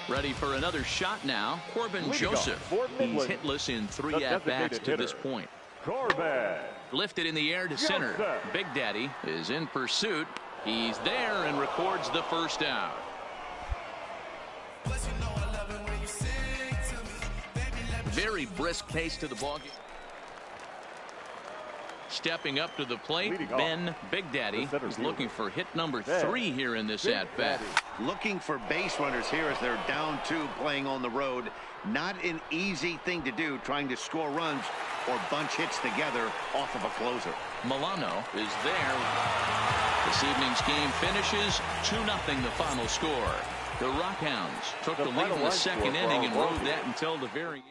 Ready for another shot now. Corbin Joseph. He's hitless in 3 at-bats to this point. Corbin. Lifted in the air to center. Big Daddy is in pursuit. He's there and records the 1st out. Very brisk pace to the ballgame. Stepping up to the plate, Ben Big Daddy is looking for hit number 3 here in this at-bat. Looking for base runners here as they're down 2 playing on the road. Not an easy thing to do, trying to score runs or bunch hits together off of a closer. Milano is there. This evening's game finishes 2-0 the final score. The Rockhounds took the lead in the 2nd inning and rode that until the very end.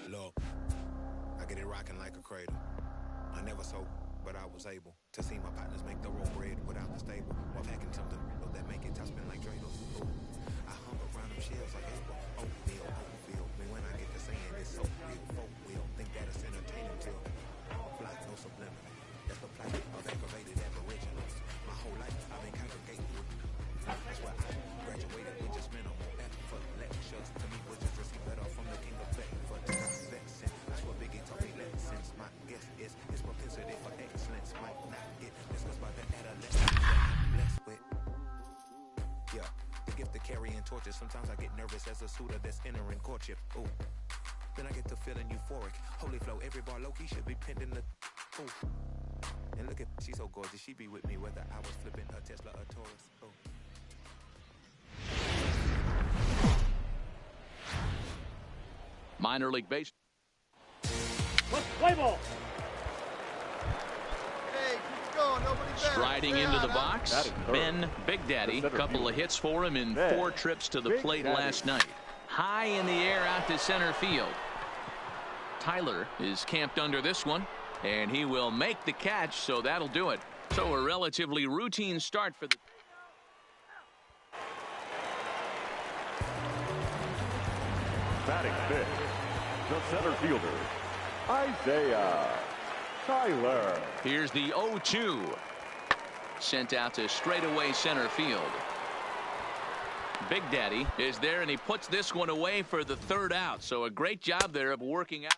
Look, I get it rocking like a cradle. I never sold, but I was able to see my partners make the roll bread without the stable while packing something that make it top spin like Dreidel. I hung around them shells like oatmeal. Me when I get to saying it's so real. Folk will think that it's entertaining till fly no subliminal. That's the plight of aggravated aboriginals. My whole life I've been congregating with. That's why I graduated with just minimal effort. Lectures to me was just receive better from the king of Bedford. That's what Biggie taught me lessons. My guess is his propensity for excellence might not get discussed by the adolescents that I'm blessed with. Yeah, the gift of carrying torches. Sometimes I get nervous as a suitor that's entering courtship. Ooh, then I get to feeling euphoric. Holy flow, every bar low-key should be pinned in the. Ooh, and look at she's so gorgeous. She be with me whether I was flipping a Tesla or Taurus. Ooh. Minor league base. Play ball. Hey, keep going. Nobody better. Striding Stay into out, the huh? box, Ben Big Daddy. A couple of hits for him in 4 trips to the plate last night. High in the air out to center field. Tyler is camped under this one, and he will make the catch, so that'll do it. So a relatively routine start for the. Batting 5th, the center fielder, Isaiah Tyler. Here's the 0-2. Sent out to straightaway center field. Big Daddy is there, and he puts this one away for the 3rd out. So a great job there of working out.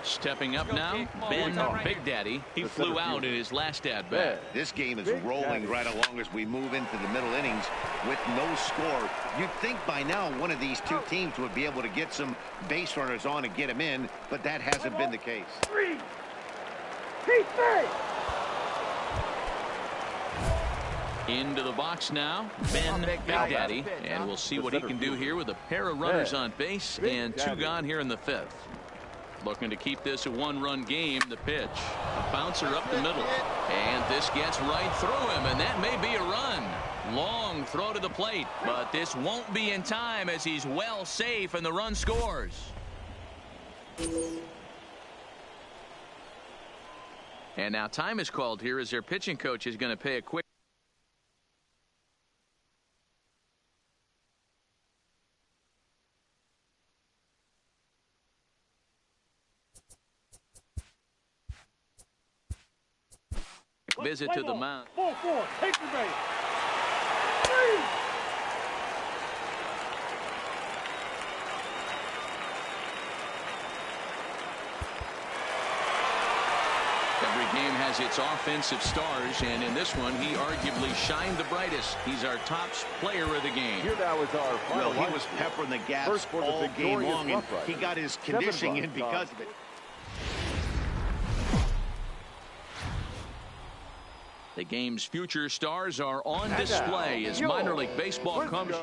Stepping up now, Ben Big Daddy. He flew out in his last at-bat. This game is rolling right along as we move into the middle innings with no score. You'd think by now one of these two teams would be able to get some base runners on and get them in, but that hasn't been the case. Into the box now, Ben Big Daddy, and we'll see what he can do here with a pair of runners on base and 2 gone here in the 5th. Looking to keep this a 1-run game. The pitch, a bouncer up the middle, and this gets right through him, and that may be a run. Long throw to the plate, but this won't be in time as he's well safe and the run scores. And now time is called here as their pitching coach is going to pay a quick visit to the mound. 4-4, take the base. Every game has its offensive stars, and in this one, he arguably shined the brightest. He's our top player of the game. Here now is our final Well, he was peppering the gas all game long, and he got his conditioning in because of it. The game's future stars are on display as minor league baseball comes.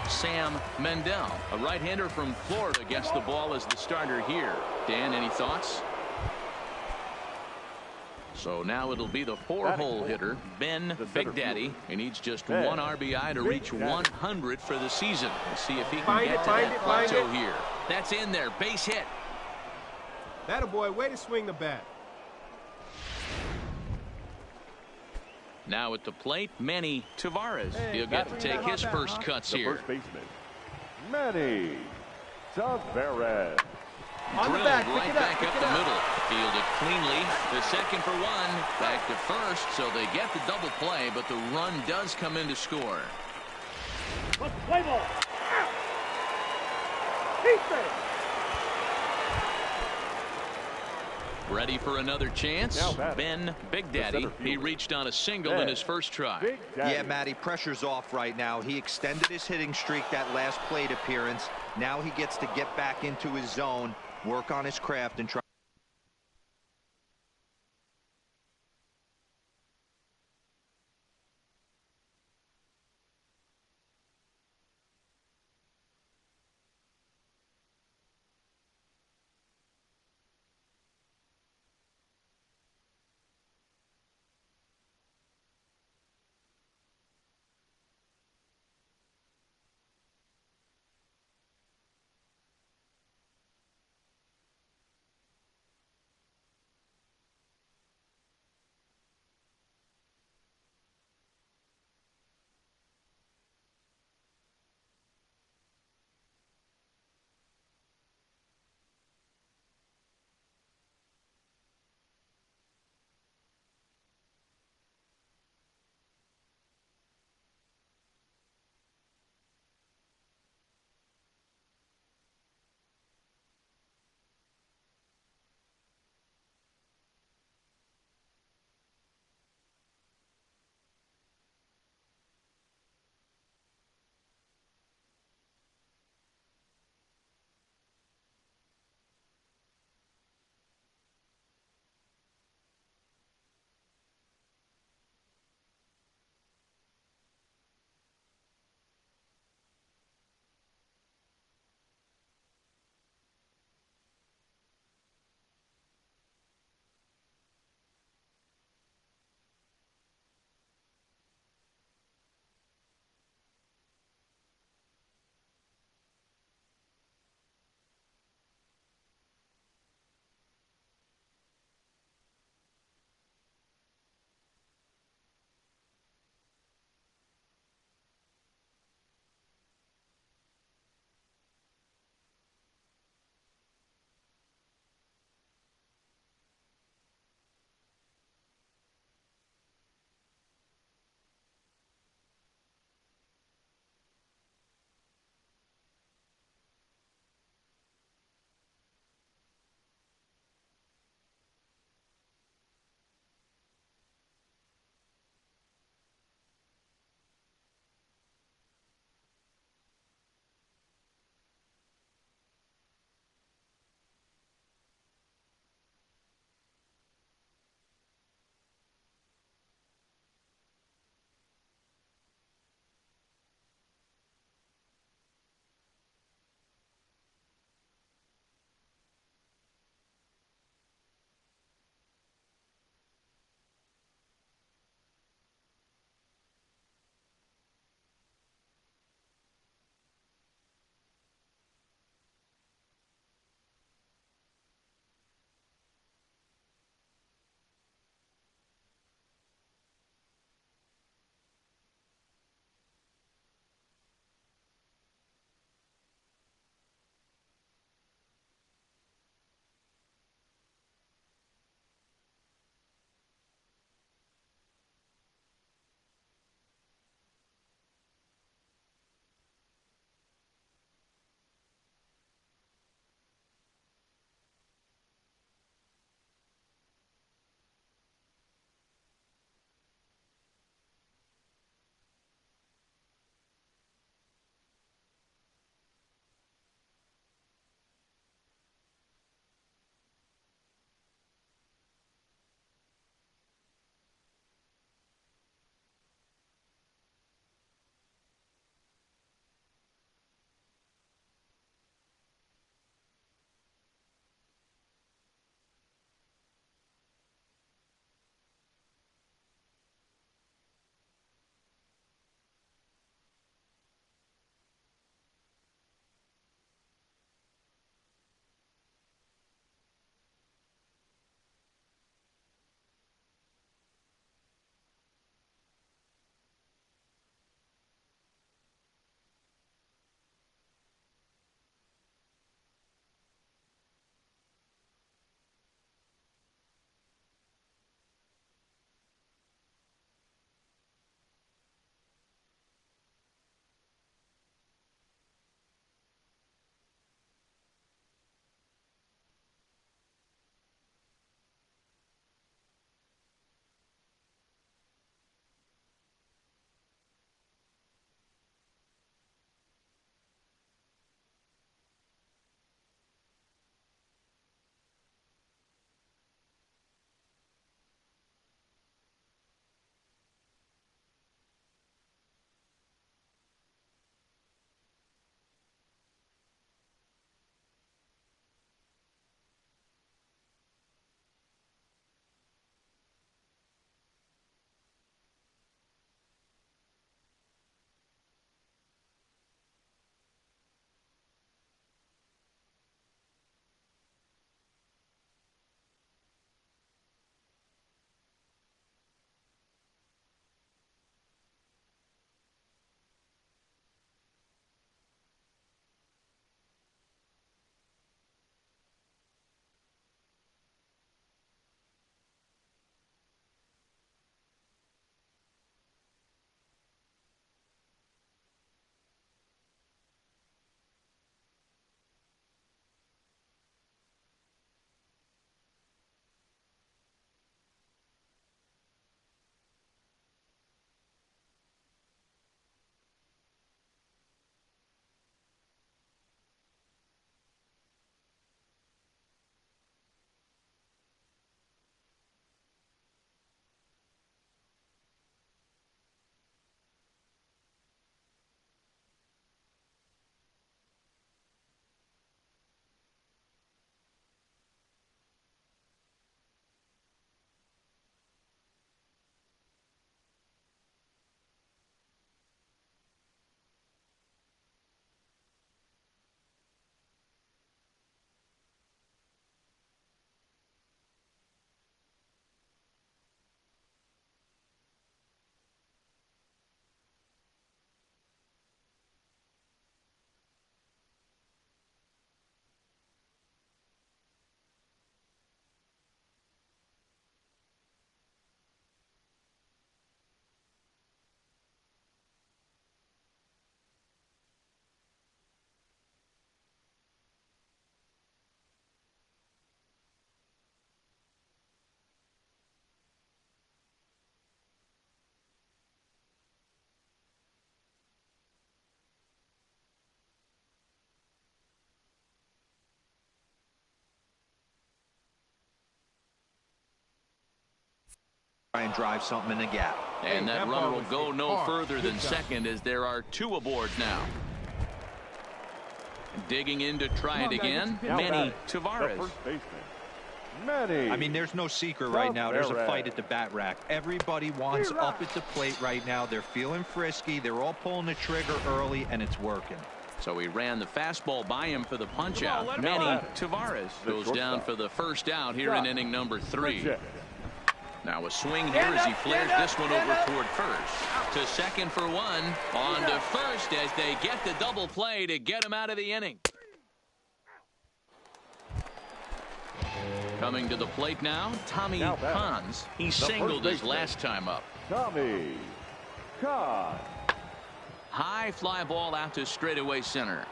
Sam Mendel, a right-hander from Florida, gets the ball as the starter here. Dan, any thoughts? So now it'll be the 4-hole hitter, Ben Big Daddy. He needs just 1 RBI to reach 100 for the season. Let's see if he can get to that plateau here. That's in there, base hit. That a boy, way to swing the bat. Now at the plate, Manny Tavares. He'll get to take his first cuts here. First baseman, Manny Tavares. Drilled right back up the middle. Fielded cleanly. The second for 1. Back to first, so they get the double play, but the run does come in to score. Let's play ball. Defense. Ready for another chance. Ben Big Daddy. He reached on a single in his first try. Yeah, Matty, pressure's off right now. He extended his hitting streak that last plate appearance. Now he gets to get back into his zone, work on his craft, and try. Try and drive something in the gap. And that runner will go no further than second as there are 2 aboard now. Digging in to try it again, Manny Tavares. Manny. I mean, there's no secret right now. There's a fight at the bat rack. Everybody wants up at the plate right now. They're feeling frisky. They're all pulling the trigger early, and it's working. So he ran the fastball by him for the punch out. Manny Tavares goes down for the first out here in inning number 3. Now a swing here as he flares this one over toward first. To second for 1. On to first as they get the double play to get him out of the inning. Coming to the plate now, Tommy Kahns. He singled his last time up. Tommy Kahns. High fly ball out to straightaway center.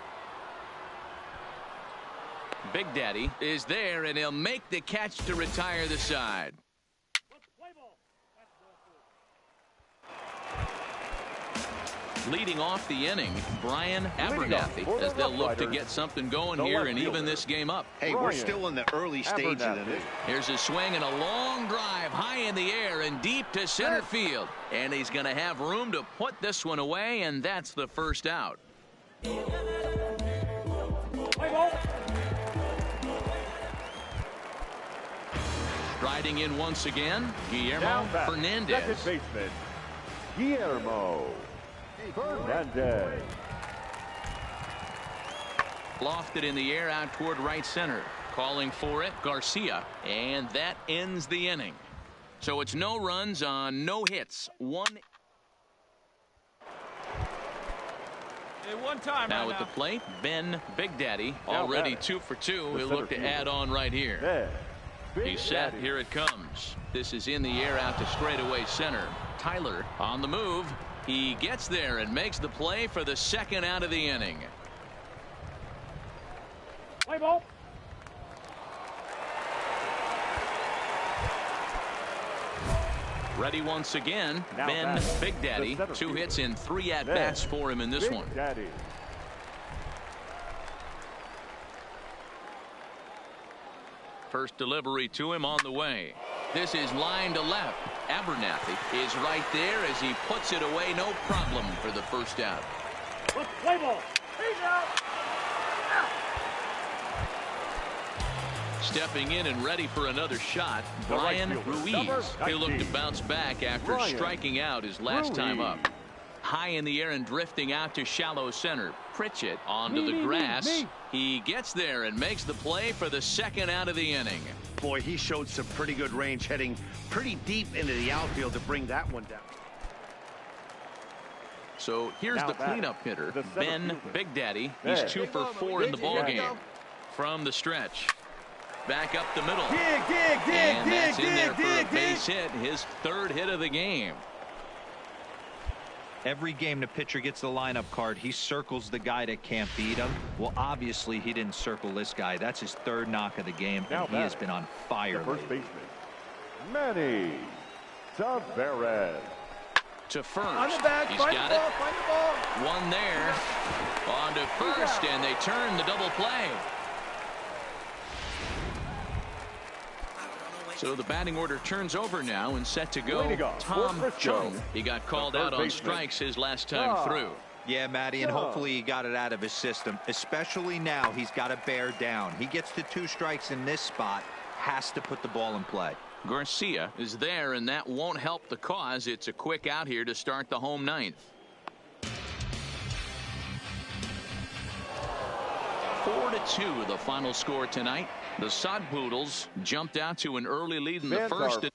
Big Daddy is there, and he'll make the catch to retire the side. Leading off the inning, Brian Abernathy, as they'll look to get something going here and even this game up. Hey, we're still in the early stages of this. Here's a swing and a long drive high in the air and deep to center field. And he's going to have room to put this one away, and that's the first out. Striding in once again, Guillermo Fernandez. Second baseman, Guillermo Fernandez. Lofted in the air out toward right center. Calling for it, Garcia. And that ends the inning. So it's no runs on no hits. One time now at the plate, Ben Big Daddy, already 2 for 2. He'll look to add on right here. He's set. Here it comes. This is in the air out to straightaway center. Tyler on the move. He gets there and makes the play for the second out of the inning. Play ball. Ready once again, Ben Big Daddy. 2 hits in 3 at-bats for him in this one. First delivery to him on the way. This is line to left. Abernathy is right there as he puts it away, no problem for the first out. Play ball. He's out. Stepping in and ready for another shot, Brian Ruiz. He'll look to bounce back after striking out his last time up. High in the air and drifting out to shallow center. Pritchett onto the grass. He gets there and makes the play for the second out of the inning. Boy, he showed some pretty good range, heading pretty deep into the outfield to bring that one down. So here's the cleanup hitter, Ben Big Daddy. He's 2 for 4 in the ballgame. From the stretch. Back up the middle. And that's in there for a base hit, his 3rd hit of the game. Every game the pitcher gets the lineup card, he circles the guy that can't beat him. Well, obviously he didn't circle this guy. That's his 3rd knock of the game, and he has been on fire. First baseman, Manny Tavares. To first. On the back, He's find got the it. ball, find the ball. One there. On to first, and they turn the double play. So the batting order turns over now and set to go. Tom Chung. He got called out on strikes his last time through. Yeah, Matty, and hopefully he got it out of his system. Especially now, he's got to bear down. He gets to 2 strikes in this spot, has to put the ball in play. Garcia is there, and that won't help the cause. It's a quick out here to start the home 9th. 4-2 the final score tonight. The Sod Poodles jumped out to an early lead in the first.